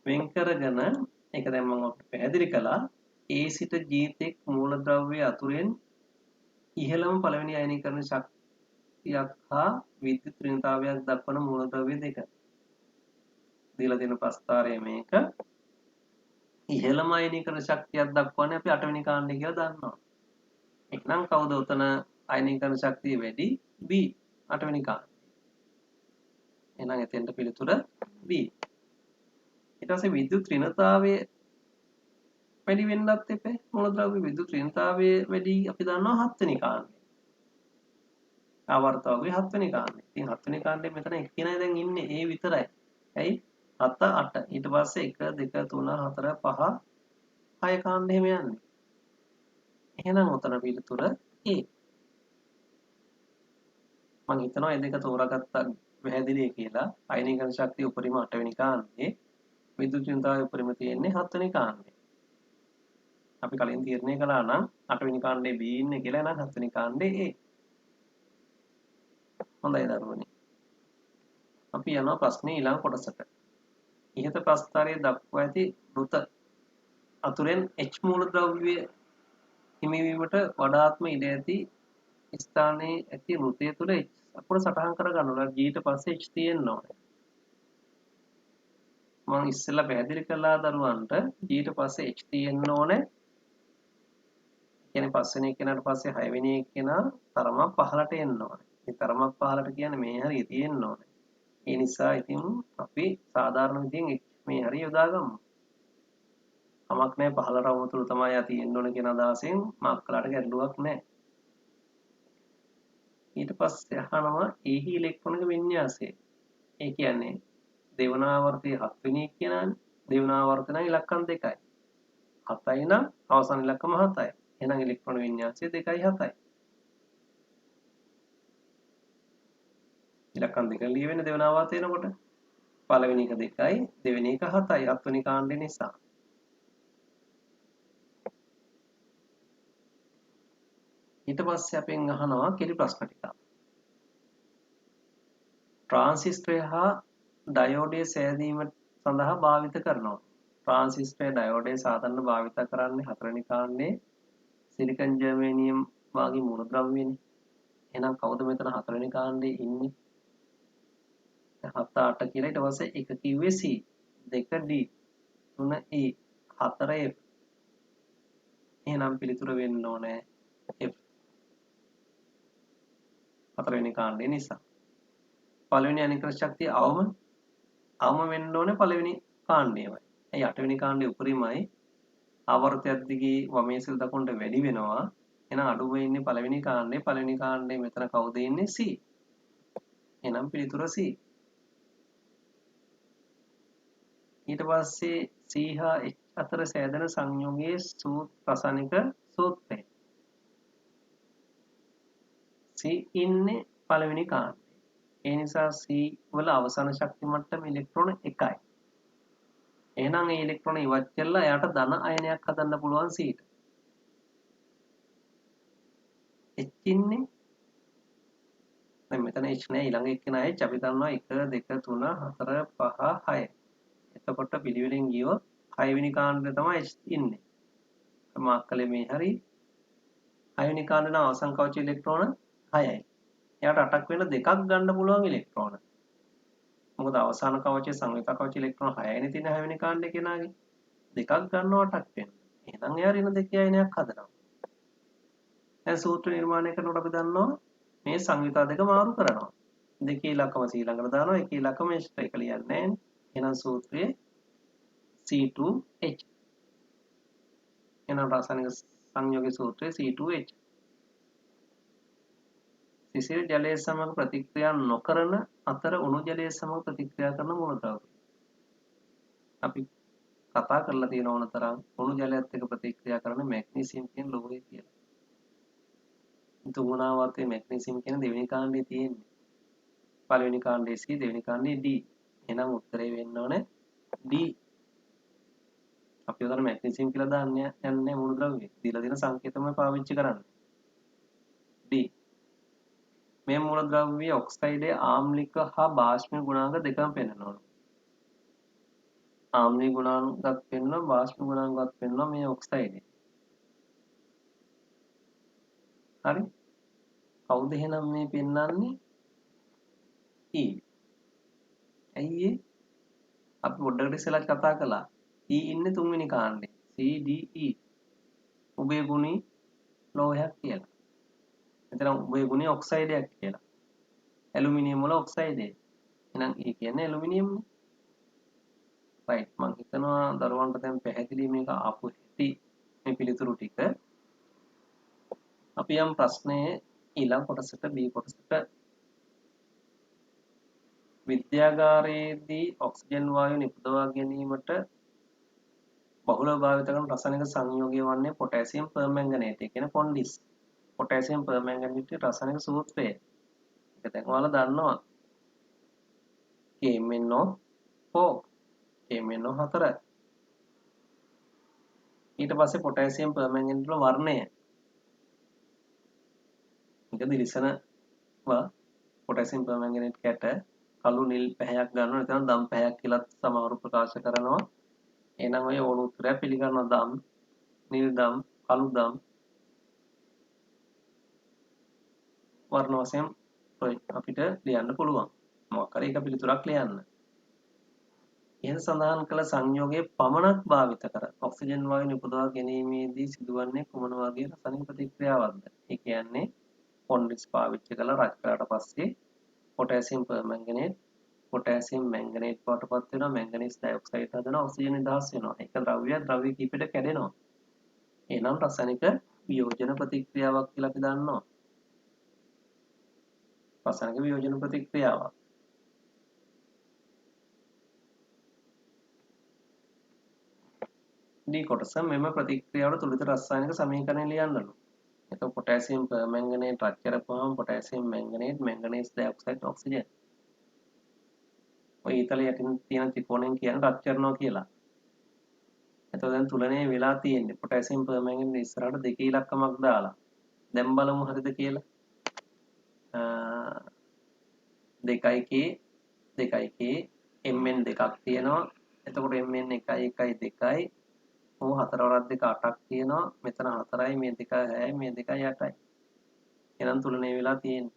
වෙන් කරගෙන ඒක දැන් මම පැහැදිලි කළා A සිට G තෙක් මූලද්‍රව්‍ය අතුරෙන් ඉහළම පළවෙනි අයනීකරණ ශක්තියක් හා විද්‍යුත් ඍණතාවයක් දක්වන මූලද්‍රව්‍ය දෙක. දීලා තියෙන ප්‍රස්තාරය මේක. ඉහළම අයනීකරණ ශක්තියක් දක්වන්නේ අපි 8 වෙනි කාණ්ඩය කියලා දන්නවා. එහෙනම් කවුද උතන අයනීකරණ ශක්තිය වැඩි? B 8 වෙනි කාණ්ඩය. එහෙනම් එතෙන්ට පිළිතුර B. ඊට පස්සේ විද්‍යුත් ඍණතාවය වැඩි වෙන්නත් එපේ. මූලද්‍රව්‍ය විද්‍යුත් ඍණතාවය වැඩි අපි දන්නවා 7 වෙනි කාණ්ඩේ. ආවර්තවගේ 7 වෙනි කාණ්ඩේ. ඉතින් 7 වෙනි කාණ්ඩේ මෙතන එක්කෙනයි දැන් ඉන්නේ ඒ විතරයි. ඇයි? 7 8. ඊට පස්සේ 1 2 3 4 5 6 කාණ්ඩේ එහෙම යන්නේ. එහෙනම් උතන පිළිතුර A. මම හිතනවා මේ දෙක තෝරාගත්තා පැහැදිලි කියලා. අයනීකරණ ශක්තිය උපරිම 8 වෙනි කාණ්ඩේ. විද්‍යුත් ඍණතාවය උපරිම තියෙන්නේ 7 වෙනි කාණ්ඩේ. අපි කලින් තීරණය කළා නම් 8 වෙනි කාණ්ඩේ B ඉන්නේ කියලා නම් 7 වෙනි කාණ්ඩේ A. හොඳයි දරුවනේ. අපි යනවා ප්‍රශ්නේ ඊළඟ කොටසට. ඉහත ප්‍රස්තාරයේ දක්වා ඇති වෘත අතුරෙන් H මූලද්‍රව්‍ය හිමිවීමට වඩාත්ම ඉඩ ඇති ස්ථානයේ ඇති වෘතය තුළ H අකුර සටහන් කර ගන්නවා. G ඊට පස්සේ H තියෙන්න ඕනේ. මම ඉස්සෙල්ලා පැහැදිලි කළා දරුවන්ට G ඊට පස්සේ H තියෙන්න ඕනේ. කියන්නේ පස්වෙනි එක්කෙනාට පස්සේ 6 වෙනි එක්කෙනා තරමක් පහළට එන්න ඕනේ. මේ තරමක් පහළට කියන්නේ මේ හරිය තියෙන්න ඕනේ. ඒ නිසා ඉතින් අපි සාධාරණ විදිහෙන් මේ හරිය යොදාගමු. කමක් නැහැ පහළ රවුම තුල තමයි යා තියෙන්න ඕන කියන අදහසෙන් මාක් කළාට ගැටලුවක් නැහැ. ඊට පස්සේ අහනවා ඒහි ඉලෙක්ට්‍රෝනික වින්‍යාසය. ඒ කියන්නේ දෙවන ආවර්තයේ 7 වෙනි එක්කෙනානේ. දෙවන ආවර්තය නම් ඉලක්කම් 2යි. 7යි නම් අවසාන ඉලක්කම 7යි. එහෙනම් ඉලෙක්ට්‍රෝන වින්‍යාසය 2යි 7යි. ඉලක්කම් 2 ලියවෙන්නේ දෙවන ආවර්තය එනකොට. පළවෙනි එක 2යි, දෙවෙනි එක 7යි. 7 වෙනි කාණ්ඩේ නිසා. ඊට පස්සේ අපෙන් අහනවා කෙටි ප්‍රශ්න ටිකක්. ට්‍රාන්සිස්ටරය හා ඩයෝඩය සෑදීම සඳහා භාවිත කරනවා. ට්‍රාන්සිස්ටරය ඩයෝඩය සාධාරණ භාවිත කරන්නේ 4 වෙනි කාණ්ඩේ සිලිකන් ජර්මේනියම් වාගේ මූලද්‍රව්‍යනේ. එහෙනම් කවුද මෙතන 4 වෙනි කාණ්ඩේ ඉන්නේ? 7 8 කියලා ඊට පස්සේ 1 කිව්වේ C, 2 D, 3 E, 4 F. එහෙනම් පිළිතුර වෙන්න ඕනේ F. 4 වෙනි කාණ්ඩේ නිසා. පළවෙනි අයනීකරණ ශක්තිය අවම වෙන්න ඕනේ පළවෙනි කාණ්ඩේමයි. ඒ 8 වෙනි කාණ්ඩේ උපරිමයි ආවර්තයක් දිගේ වමේ සිල් දකුණට වැඩි වෙනවා. එහෙනම් අඩුම ඉන්නේ පළවෙනි කාණ්ඩේ. පළවෙනි කාණ්ඩේ මෙතන කවුද ඉන්නේ? C. එහෙනම් පිළිතුර C. ඊට පස්සේ C හා H අතර සෑදෙන සංයෝගයේ රසායනික සූත්‍රය. C ඉන්නේ පළවෙනි කාණ්ඩේ. ඒ නිසා C වල අවසාන ශක්ති මට්ටම ඉලෙක්ට්‍රෝන 1යි. එහෙනම් ඒ ඉලෙක්ට්‍රෝන ඉවත් කරලා එයාට ධන අයනයක් හදන්න පුළුවන් C ට. H ඉන්නේ දැන් මෙතන H නෑ ඊළඟ එක්කෙනා H අපි දන්නවා 1 2 3 4 5 6. එතකොට පිළිවෙලින් ගියොත් 6 වෙනි කාණ්ඩේ තමයි H ඉන්නේ. මාක් කළේ මේ හරි 6 වෙනි කාණ්ඩේ නම් අවසන් කවච ඉලෙක්ට්‍රෝන 6යි. එයාට 8ක් වෙන දෙකක් ගන්න පුළුවන් ඉලෙක්ට්‍රෝන. මොකද අවසාන කවචයේ සංයුත කවච ඉලෙක්ට්‍රෝන 6යිනේ තියෙන 6 වෙනි කාණ්ඩේ කෙනාගේ. දෙකක් ගන්නවා 8ක් වෙන. එහෙනම් එයා ඍණ 2 අයනයක් හදනවා. දැන් සූත්‍ර නිර්මාණය කරනකොට අපි දන්නවා මේ සංයුතා දෙක මාරු කරනවා. දෙකේ ඉලක්කම C ළඟට දානවා එකේ ඉලක්කම H එක ලියන්නේ නැහැ. එහෙනම් සූත්‍රයේ C2H. එහෙනම් රසායනික සංයෝගයේ සූත්‍රය C2H. සිසිල් ජලයේ සමග ප්‍රතික්‍රියා නොකරන අතර උණු ජලයේ සමග ප්‍රතික්‍රියා කරන මූලද්‍රව්‍ය. අපි කතා කරලා තියෙන ඕන තරම් උණු ජලයත් එක්ක ප්‍රතික්‍රියා කරන මැග්නීසියම් කියන ලෝහය කියලා. තුන්වනාවර්තයේ මැග්නීසියම් කියන දෙවෙනි කාණ්ඩේ තියෙන්නේ. පළවෙනි කාණ්ඩේ C දෙවෙනි කාණ්ඩේ D. එහෙනම් උත්තරේ වෙන්න ඕනේ D. අපි උදේට මැග්නීසියම් කියලා දාන්නේ යන්නේ මූලද්‍රව්‍ය. දීලා දෙන සංකේතමයි පාවිච්චි කරන්නේ. D. මේ මූලද්‍රව්‍ය ඔක්සයිඩයේ ආම්ලික හා බාෂ්පීය ගුණාංග දෙකම පෙන්වනවා. ආම්ලික ගුණාංගත් පෙන්වනවා බාෂ්පීය ගුණාංගත් පෙන්වනවා මේ ඔක්සයිඩේ. හරි? කවුද එහෙනම් මේ පෙන්වන්නේ? E. ඇයි ඒ? අපි පොඩ්ඩකට ඉස්සෙල්ලා කතා කළා. E ඉන්නේ තුන්වෙනි කාණ්ඩේ. C D E. උභය ගුණී ලෝහයක් කියලා. එතන උභය ගුණී ඔක්සයිඩයක් කියලා. ඇලුමිනියම් වල ඔක්සයිඩේ. එහෙනම් E කියන්නේ ඇලුමිනියම්නේ. රයිට් මම හිතනවා දරුවන්ට දැන් පැහැදිලි මේක ආපු හැටි මේ පිළිතුරු ටික. අපි යම් ප්‍රශ්නයේ ඊළඟ කොටසට B කොටසට විද්‍යාගාරයේදී ඔක්සිජන් වායු නිපදවා ගැනීමට බහුලව භාවිත කරන රසායනික සංයෝගය වන්නේ පොටෑසියම් පර්මැංගනේට්. ඒ කියන්නේ පොන්ඩිස්. පොටෑසියම් පර්මැංගනේට් රසායනික සූත්‍රය. ඒක දැන් ඔයාලා දන්නවා. KMnO4 KMnO4 ඊට පස්සේ පොටෑසියම් පර්මැංගනේට් වල වර්ණය. මේක දිලිසෙනවා පොටෑසියම් පර්මැංගනේට් කැට කළු නිල් පැහැයක් ගන්නවා නැත්නම් දම් පැහැයක් කියලා සමහරු ප්‍රකාශ කරනවා. එහෙනම් ඔය ඕන උත්තරය පිළිගන්නවා දම් නිල් දම් කළු දම් වර්ණ වශයෙන් අපිට ලියන්න පුළුවන්. මොකක් හරි එක පිළිතුරක් ලියන්න. ඉහත සඳහන් කළ සංයෝගයේ පමණක් භාවිත කර ඔක්සිජන් වායු නිපදවා ගැනීමේදී සිදුවන්නේ කුමන වගේ රසායනික ප්‍රතික්‍රියාවක්ද? ඒ කියන්නේ පොන්ඩිස් පාවිච්චි කරලා රත් කළාට පස්සේ පොටෑසියම් පර්මැංගනේට් පොටෑසියම් මැංගනේට් වලටපත් වෙනවා මැංගනීස් ඩයොක්සයිඩ් හදනවා ඔක්සිජන් නිදහස් වෙනවා. එක ද්‍රව්‍ය කීපයකට කැඩෙනවා. එහෙනම් රසායනික වියෝජන ප්‍රතික්‍රියාවක් කියලා අපි දන්නවා. රසායනික වියෝජන ප්‍රතික්‍රියාවක්. D කොටස මෙම ප්‍රතික්‍රියාවට තුලිත රසායනික සමීකරණය ලියන්නලු. එතකොට පොටෑසියම් පර්මැංගනේට් රත් කරපුවාම පොටෑසියම් මැංගනේට් මැංගනීස් ඩයොක්සයිඩ් ඔක්සිජන්. ඔය ඊතලයේ යටින් තියෙන ත්‍රිකෝණයෙන් කියන්නේ රත් කරනවා කියලා. එතකොට දැන් තුලනේ වෙලා තියෙන්නේ පොටෑසියම් පර්මැංගනේට් ඉස්සරහට දෙකේ ඉලක්කමක් දාලා. දැන් බලමු හරිද කියලා. 2k mn දෙකක් තියෙනවා. එතකොට mn 1 1 2යි. ਉਹ 4 වරක් 2 8ක් තියෙනවා. මෙතන 4යි මේ 2 6යි මේ 2යි 8යි. එහෙනම් තුලනේ වෙලා තියෙන්නේ.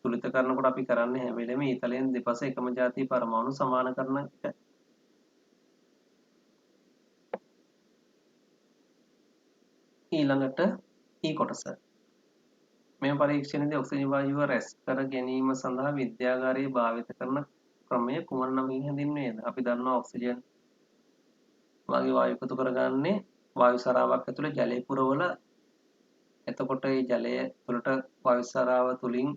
තුලිත කරනකොට අපි කරන්නේ හැම වෙලෙම ඊතලයෙන් දෙපස එකම ಜಾති පරමාණු සමාන කරන එක. ඊළඟට E කොටස. මේ පරීක්ෂණයේදී ඔක්සිජන් වායුව රැස් කර ගැනීම සඳහා විද්‍යාගාරයේ භාවිත කරන ක්‍රමය කුමන නමින් හැඳින්වේද? අපි දන්නවා ඔක්සිජන් වගේ වායු එකතු කරගන්නේ වායු සරාවක් ඇතුලේ ජලය පුරවල එතකොට මේ ජලය තුළට වායුසාරාව තුලින්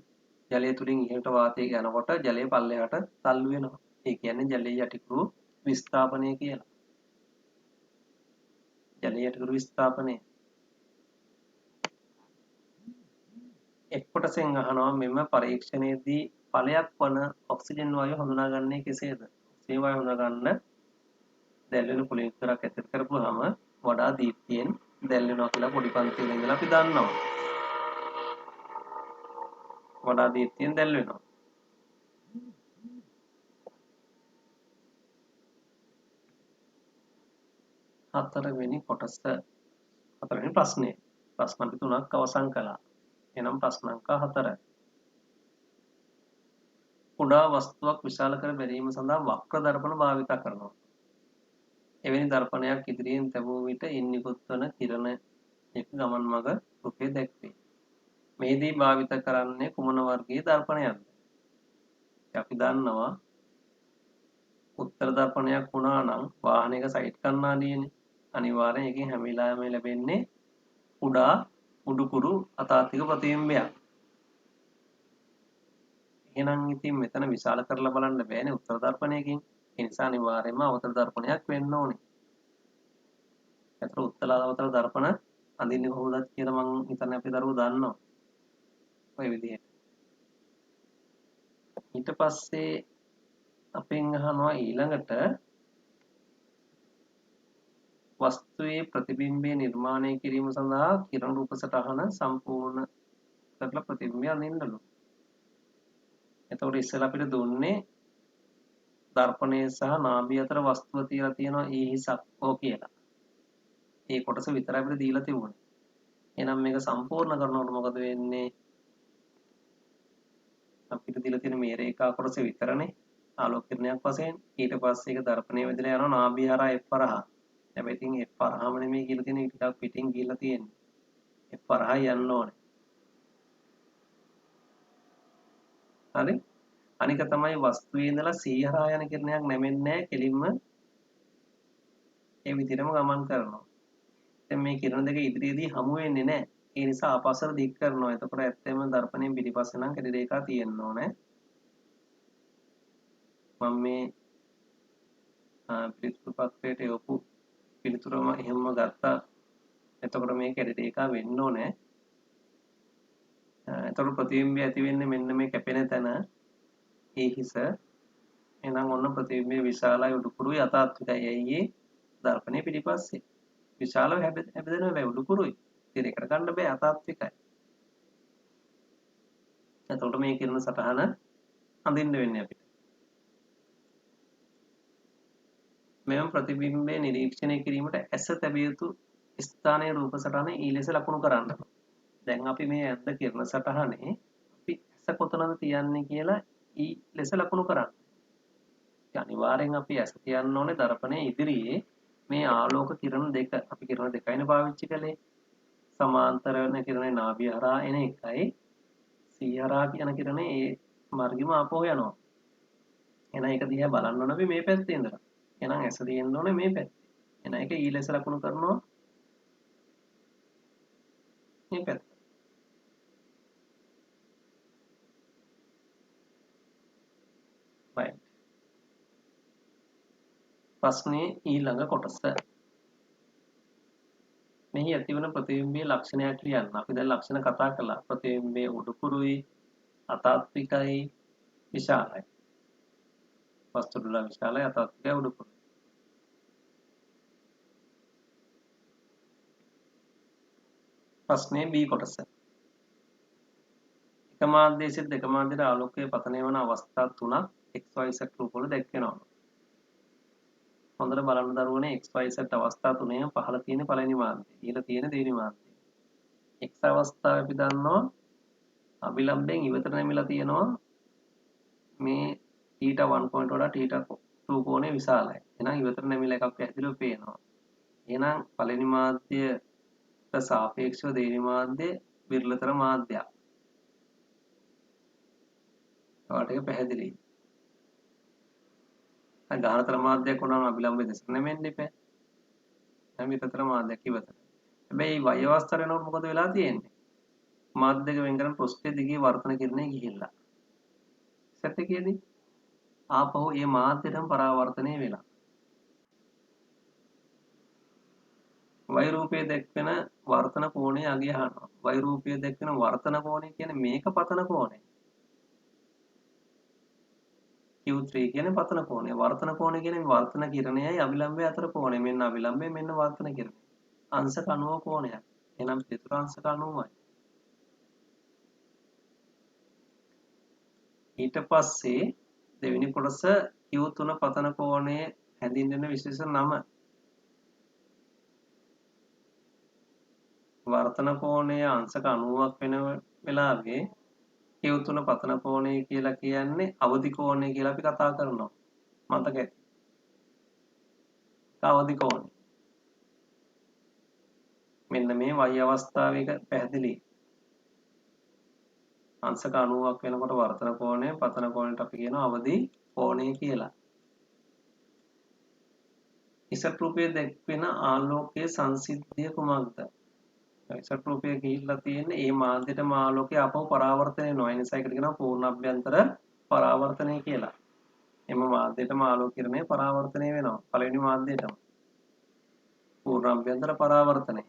ජලය තුලින් ඉහළට වාතය යනකොට ජලය පල්ලෙහාට තල්ලු වෙනවා. ඒ කියන්නේ ජලයේ යටිකුරු විස්ථාපනය කියලා. ජලයේ යටිකුරු විස්ථාපනය. එක් කොටසෙන් අහනවා මෙම පරීක්ෂණයේදී ඵලයක් වන ඔක්සිජන් වායුව හඳුනාගන්නේ කෙසේද? ඔක්සිජන් වායුව හඳුනාගන්න දැල්වෙන කුලින්තරක් ඇතුළත් කරපුවාම වඩා දීප්තියෙන් දැල්වෙනවා කියලා පොඩි පන්තිවල ඉඳලා අපි දන්නවා. වඩා දීප්තියෙන් දැල්වෙනවා. හතරවෙනි කොටස හතරවෙනි ප්‍රශ්නය. ප්‍රශ්න අපි 3ක් අවසන් කළා. එනම් ප්‍රශ්න අංක 4. කුඩා වස්තුවක් විශාල කර බැලීම සඳහා වක්‍ර දර්පණ භාවිත කරනවා. එවැනි දර්පණයක් ඉදිරියෙන් තැබූ විට ඉන් නිකුත් වන කිරණ එක ගමන් මඟ රූපයේ දැක්වේ. මෙහිදී භාවිත කරන්නේ කුමන වර්ගයේ දර්පණයක්ද? අපි දන්නවා උත්තර දර්පණයක් වුණා නම් වාහනයක සයිඩ් කණ්ණාඩියනේ. අනිවාර්යෙන් එකෙන් හැම වෙලාවෙම ලැබෙන්නේ කුඩා උඩුකුරු අතාත්වික ප්‍රතිබිම්බයක්. එහෙනම් ඉතින් මෙතන විශාල කරලා බලන්න බෑනේ උත්තර දර්පණයකින්. ඒ නිසා අනිවාර්යයෙන්ම අවතල දර්පණයක් වෙන්න ඕනේ. ඒතර උත්තර අවතල දර්පණ අඳින්නේ කොහොමද කියලා මම හිතන්නේ අපේ දරුවෝ දන්නවා. ඔය විදිහට. ඊට පස්සේ අපෙන් අහනවා ඊළඟට වස්තුවේ ප්‍රතිබිම්බය නිර්මාණය කිරීම සඳහා කිරණ රූප සටහන සම්පූර්ණ කරලා ප්‍රතිබිම්බය අඳින්නලු. එතකොට ඉස්සෙල්ලා අපිට දුන්නේ දර්පණය සහ නාභිය අතර වස්තුව තියලා තියෙනවා ඒ හිසක් ඕ කියලා. ඒ කොටස විතරයි අපිට දීලා තිබුණේ. එහෙනම් මේක සම්පූර්ණ කරනකොට මොකද වෙන්නේ? අපිට දීලා තියෙන මේ රේඛා කොටස විතරනේ ආලෝක කිරණයක් වශයෙන්. ඊට පස්සේ ඒක දර්පණය වෙදලා යනවා නාභිය හරහා F හරහා. හැබැයි ඉතින් F හරහාම නෙමෙයි කියලා තියෙන්නේ ටිකක් පිටින් ගිහිල්ලා තියෙන්නේ. F හරහා යන්න ඕනේ. හරි? අනික තමයි වස්තුවේ ඉඳලා C හරහා යන කිරණයක් නැමෙන්නේ නැහැ. කෙලින්ම ඒ විදිහටම ගමන් කරනවා. දැන් මේ කිරණ දෙක ඉදිරියේදී හමු වෙන්නේ නැහැ. ඒ නිසා ආපස්සට දික් කරනවා. එතකොට ඇත්තම දර්පණයෙන් පිටිපස්සේ නම් කෙටි රේඛා තියෙන්න ඕනේ. මම මේ පිළිතුරු පත්‍රයට යොපු පිළිතුරම එහෙම ගත්තා. එතකොට මේ කෙටි රේඛා වෙන්න ඕනේ. එතකොට ප්‍රතිබිම්බය ඇති වෙන්නේ මෙන්න මේ කැපෙන තැන ඒ හිස. එහෙනම් ඔන්න ප්‍රතිබිම්බය විශාලයි උඩුකුරුයි අතාත්විකයි. ඇයි ඒ දර්පණය පිටිපස්සේ. විශාලව හැබෙදෙනවා බෑ උඩුකුරුයි. තිරයකට ගන්න බෑ අතාත්විකයි. එතකොට මේ කිරණ සටහන අඳින්න වෙන්නේ අපිට. මෙම ප්‍රතිබිම්බය නිරීක්ෂණය කිරීමට ඇස තැබිය යුතු ස්ථානයේ රූප සටහන ඊ ලෙස ලකුණු කරන්න. දැන් අපි මේ ඇද්ද කිරණ සටහනේ අපි ඇස කොතනද තියන්නේ කියලා ඊ ලෙස ලකුණු කරන්න. අනිවාර්යෙන් අපි ඇස තියන්න ඕනේ දර්පණයේ ඉදිරියේ මේ ආලෝක කිරණ දෙක. අපි කිරණ දෙකයිනේ පාවිච්චි කළේ. සමාන්තර වෙන කිරණේ නාභිය හරහා එන එකයි C හරහා යන කිරණේ ඒ මාර්ගෙම ආපහු යනවා. එහෙනම් ඒක දිහා බලන්න ඕන අපි මේ පැත්තේ ඉඳලා. එහෙනම් ඇස තියෙන්න ඕනේ මේ පැත්තේ. එහෙනම් ඒක ඊ ලෙස ලකුණු කරනවා මේ පැත්ත. right. ප්‍රශ්නේ ඊළඟ කොටස. මෙහි ඇතිවන ප්‍රතිබිම්බයේ ලක්ෂණයක් ලියන්න. අපි දැන් ලක්ෂණ කතා කළා. ප්‍රතිබිම්බයේ උඩුකුරුයි, අතාත්විකයි, විශාලයි. වස්තු දුල විශාලයි, අතාත්විකයි, උඩුකුරුයි. ප්‍රශ්නේ B කොටස. එක මාධ්‍යයේ සිට දෙක මාධ්‍යයට ආලෝකයේ පතනය වන අවස්ථා තුනක් XYZ රූපවල දැක්වෙනවා. හොඳට බලන්න දරුවනේ XYZ අවස්ථා තුනේම පහළ තියෙන පළවෙනි මාධ්‍යය, ඊළ තියෙන දෙවෙනි මාධ්‍යය. X අවස්ථාවේ අපි දන්නවා අභිලම්භයෙන් ඉවතට නැමිලා තියෙනවා මේ θ1 කෝණයට වඩා θ2 කෝණය විශාලයි. එහෙනම් ඉවතට නැමිලා එකක් පැහැදිලිව පේනවා. එහෙනම් පළවෙනි මාධ්‍යයට සාපේක්ෂව දෙවෙනි මාධ්‍යය විරලතර මාධ්‍යයක්. ඔයාලට ඒක පැහැදිලියි. ගානතර මාධ්‍යයක් වුණාම අභිලම්භයේ දෙසට නැමෙන්න එපා. විරලතර මාධ්‍යයක් ඉවතට. හැබැයි Y අවස්ථාවේ යනකොට මොකද වෙලා තියෙන්නේ? මාධ්‍ය දෙක වෙන් කරන පෘෂ්ඨය දිගේ වර්තන කිරණය ගිහිල්ලා සෙට් එකේදී ආපහු මේ මාධ්‍යයටම පරාවර්තනය වෙලා y රූපයේ දැක්වෙන වර්තන කෝණයේ අගය අහනවා y රූපයේ දැක්වෙන වර්තන කෝණය කියන්නේ මේක පතන කෝණය Q3 කියන්නේ පතන කෝණය වර්තන කෝණය කියන්නේ වර්තන කිරණයයි අභිලම්බය අතර කෝණය මෙන්න අභිලම්බය මෙන්න වර්තන කිරණය අංශක 90 කෝණයක් එහෙනම් චතුරාංශක 90යි ඊට පස්සේ දෙවෙනි කොටස Q3 පතන කෝණයේ හැඳින්වෙන විශේෂ නම වර්තන කෝණය අංශක 90ක් වෙන වෙලාවේ Q3 පතන කෝණය කියලා කියන්නේ අවදි කෝණය කියලා අපි කතා කරනවා මතක ඇති අවදි කෝණය මෙන්න මේ y අවස්ථාවේක පැහැදිලි අංශක 90ක් වෙනකොට වර්තන කෝණය පතන කෝණයට අපි කියනවා අවදි කෝණය කියලා ඉසත් රූපයේ දැක්වෙන ආලෝකයේ සංසිද්ධිය කුමක්ද ඉසත් රූපයේ ගිහිල්ලා තියෙන්නේ මේ මාධ්‍යයටම ආලෝකය ආපහු පරාවර්තනය වෙනවා ඒ නිසා ඒකට කියනවා පූර්ණ අභ්‍යන්තර පරාවර්තනය කියලා එම මාධ්‍යයටම ආලෝක කිරණය පරාවර්තනය වෙනවා පළවෙනි මාධ්‍යයටම පූර්ණ අභ්‍යන්තර පරාවර්තනය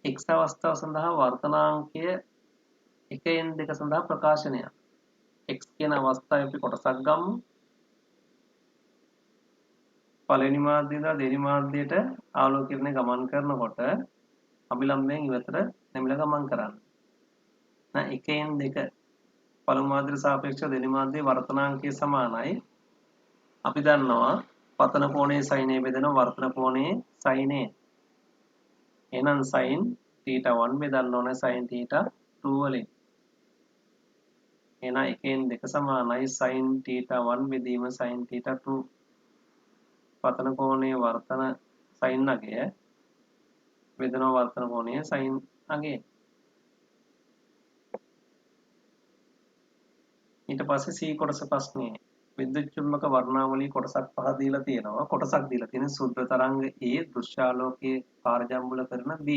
x අවස්ථාව සඳහා වර්තනාංකය 1n 2 සඳහා ප්‍රකාශනයක් x කියන අවස්ථාවේ අපි කොටසක් ගමු පළවෙනි මාධ්‍යය ඉඳලා දෙවෙනි මාධ්‍යයට ආලෝක කිරණය ගමන් කරනකොට අභිලම්බයෙන් ඉවතට නැමිලා ගමන් කරන්න. නැ 1n 2 පළමු මාධ්‍යයට සාපේක්ෂව දෙවෙනි මාධ්‍යයේ වර්තනාංකය සමානයි. අපි දන්නවා පතන කෝණයේ sin a බෙදෙනවා වර්තන කෝණයේ sin a. එහෙනම් sin θ1 බෙදන්න ඕනේ sin θ2 වලින්. එහෙනම් 1n 2 සමානයි sin θ1 බෙදීම sin θ2 පතන කෝණයේ වර්තන sin අගය බෙදෙනවා වර්තන කෝණයේ sin අගය ඊට පස්සේ C කොටස ප්‍රශ්නේ විද්‍යුත් චුම්බක වර්ණාවලී කොටසක් පහ දීලා තියෙනවා කොටසක් දීලා තියෙන සුද්ධ තරංග A දෘශ්‍යාලෝකයේ පාරජම්බුල කරන B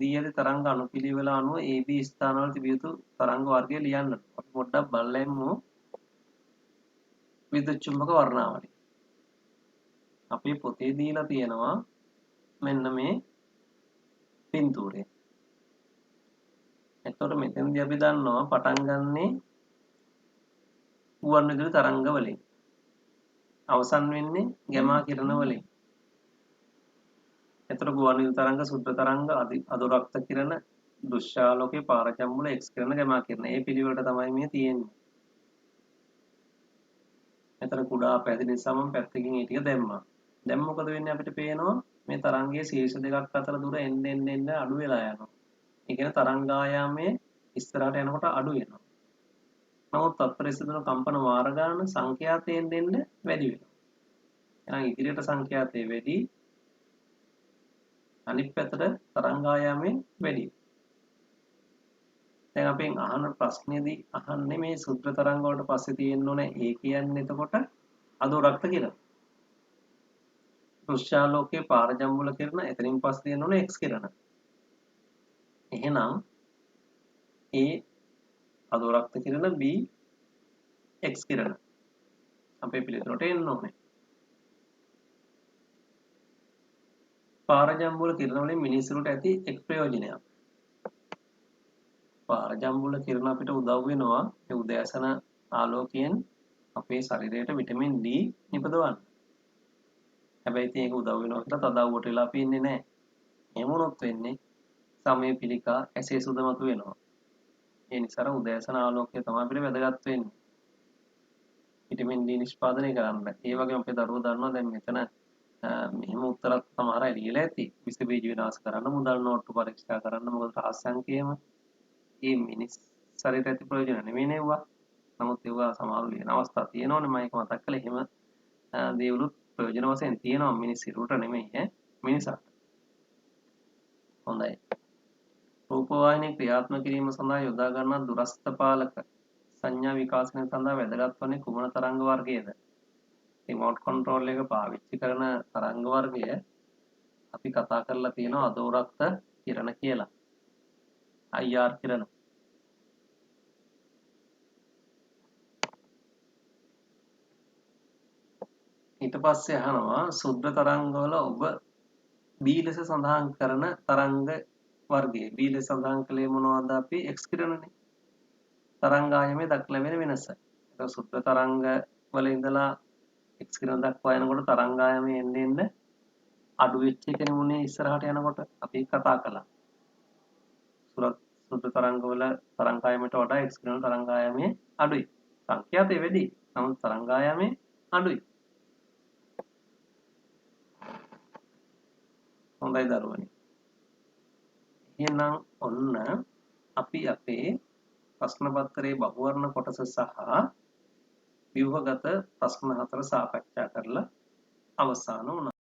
දී ඇති තරංග අනුපිළිවෙල අනුව AB ස්ථානවල තිබිය යුතු තරංග වර්ගය ලියන්න අපි පොඩ්ඩක් බලමු විද්‍යුත් චුම්බක වර්ණාවලී අපේ පොතේ දීලා තියෙනවා මෙන්න මේ පින්තූරය එතකොට මෙතෙන්දී අපි දන්නවා පටන් ගන්නේ ගුවන් විදුලි තරංග වලින් අවසන් වෙන්නේ ගැමා කිරණ වලින් එතකොට ගුවන් විදුලි තරංග සුද්ධ තරංග අදුරක්ත කිරණ දෘශ්‍යාලෝකයේ පාරජම්බුල X කිරණ ගැමා කිරණ මේ පිළිවෙලට තමයි මේ තියෙන්නේ එතන කුඩා පැහැදිලි නිසා මම පැත්තකින් ඒ ටික දැම්මා දැන් මොකද වෙන්නේ අපිට පේනවා මේ තරංගයේ ශීර්ෂ දෙකක් අතර දුර එන්න අඩු වෙලා යනවා ඒ කියන්නේ තරංගායාමයේ ඉස්සරහට යනකොට අඩු වෙනවා නමුත් තත්පර සිදුවන කම්පන වාර ගන්න සංඛ්‍යාතයෙන් දෙන්න වැඩි වෙනවා එහෙනම් ඉදිරියට සංඛ්‍යාතය වැඩි අනිත් පැත්තට තරංගායාමයෙන් වැඩි දැන් අපෙන් අහන ප්‍රශ්නේදී අහන්නේ මේ සුද්ධ තරංග වලට පස්සේ තියෙන්න ඕනේ ඒ කියන්නේ එතකොට අදෝරක්ත කියලා දෘශ්‍යාලෝකයේ පාරජම්බුල කිරණ එතනින් පස්සේ තියෙන්න ඕනේ X කිරණ එහෙනම් A අදෝරක්ත කිරණ B X කිරණ අපේ පිළිතුරට එන්න ඕනේ පාරජම්බුල කිරණ වලින් මිනිසුන්ට ඇති එක් ප්‍රයෝජනයක් පාරජම්බුල කිරණ අපිට උදව් වෙනවා ඒ උදෑසන ආලෝකයෙන් අපේ ශරීරයට විටමින් D නිපදවන්න හැබැයි ඉතින් ඒක උදව් වෙනවා කියලා තදවුවට වෙලා පින්නේ නැහැ එහෙම වුණොත් වෙන්නේ සමය පිළිකා ඇසේ සුද මතු වෙනවා ඒ නිසා උදෑසන ආලෝකය තමයි අපිට වැදගත් වෙන්නේ විටමින් D නිෂ්පාදනය කරන්න ඒ වගේම අපේ දරුවෝ දන්නවා දැන් මෙතන මෙහෙම උත්තරත් සමහර අය ලියලා ඇති විස බීජ විනාශ කරන්න මුදල් නෝට්ටු පරීක්ෂා කරන්න මොකද රහස්‍යංකයම මේ මිනිස් ශරීරයට ඇති ප්‍රයෝජන නෙමෙයි නෙවුවා නමුත් ඒවා සමහරව ලියන අවස්ථා තියෙනවනේ මම ඒක මතක් කළේ එහෙම දේවලුත් ප්‍රයෝජන වශයෙන් තියෙනවා මිනිස් සිරුරට නෙමෙයි මිනිසාට හොඳයි රූපවාහිනී ක්‍රියාත්මක කිරීම සඳහා යොදා ගන්නා දුරස්ථ පාලක සංඥා විකාශනය සඳහා වැදගත් වන්නේ කුමන තරංග වර්ගයේද රිමෝට් කන්ට්‍රෝල් එක පාවිච්චි කරන තරංග වර්ගය අපි කතා කරලා තියෙනවා අදෝරක්ත කිරණ කියලා. IR කිරණ. ඊට පස්සේ අහනවා සුද්ධ තරංගවල ඔබ B ලෙස සඳහන් කරන තරංග වර්ගය. B ලෙස සඳහන් කළේ මොනවද අපි? X කිරණනේ. තරංගායමේ දක්න ලැබෙන වෙනස. ඒක සුද්ධ තරංග වල ඉඳලා X කිරණ දක්වා යනකොට තරංගායමේ එන්න අඩු වෙච්ච එක නෙමුනේ ඉස්සරහට යනකොට අපි කතා කළා. සුද්ධ තරංගවල තරංගායමයට වඩා X කිරණ තරංගායමේ අඩුයි. සංඛ්‍යාතය වැඩි. නමුත් තරංගායමේ අඩුයි. හොඳයි දරුවනේ. එහෙනම් ඔන්න අපි අපේ ප්‍රශ්න පත්‍රයේ බහුවර්ණ කොටස සහ ව්‍යුහගත ප්‍රශ්න 4 සාකච්ඡා කරලා අවසන් වුණා.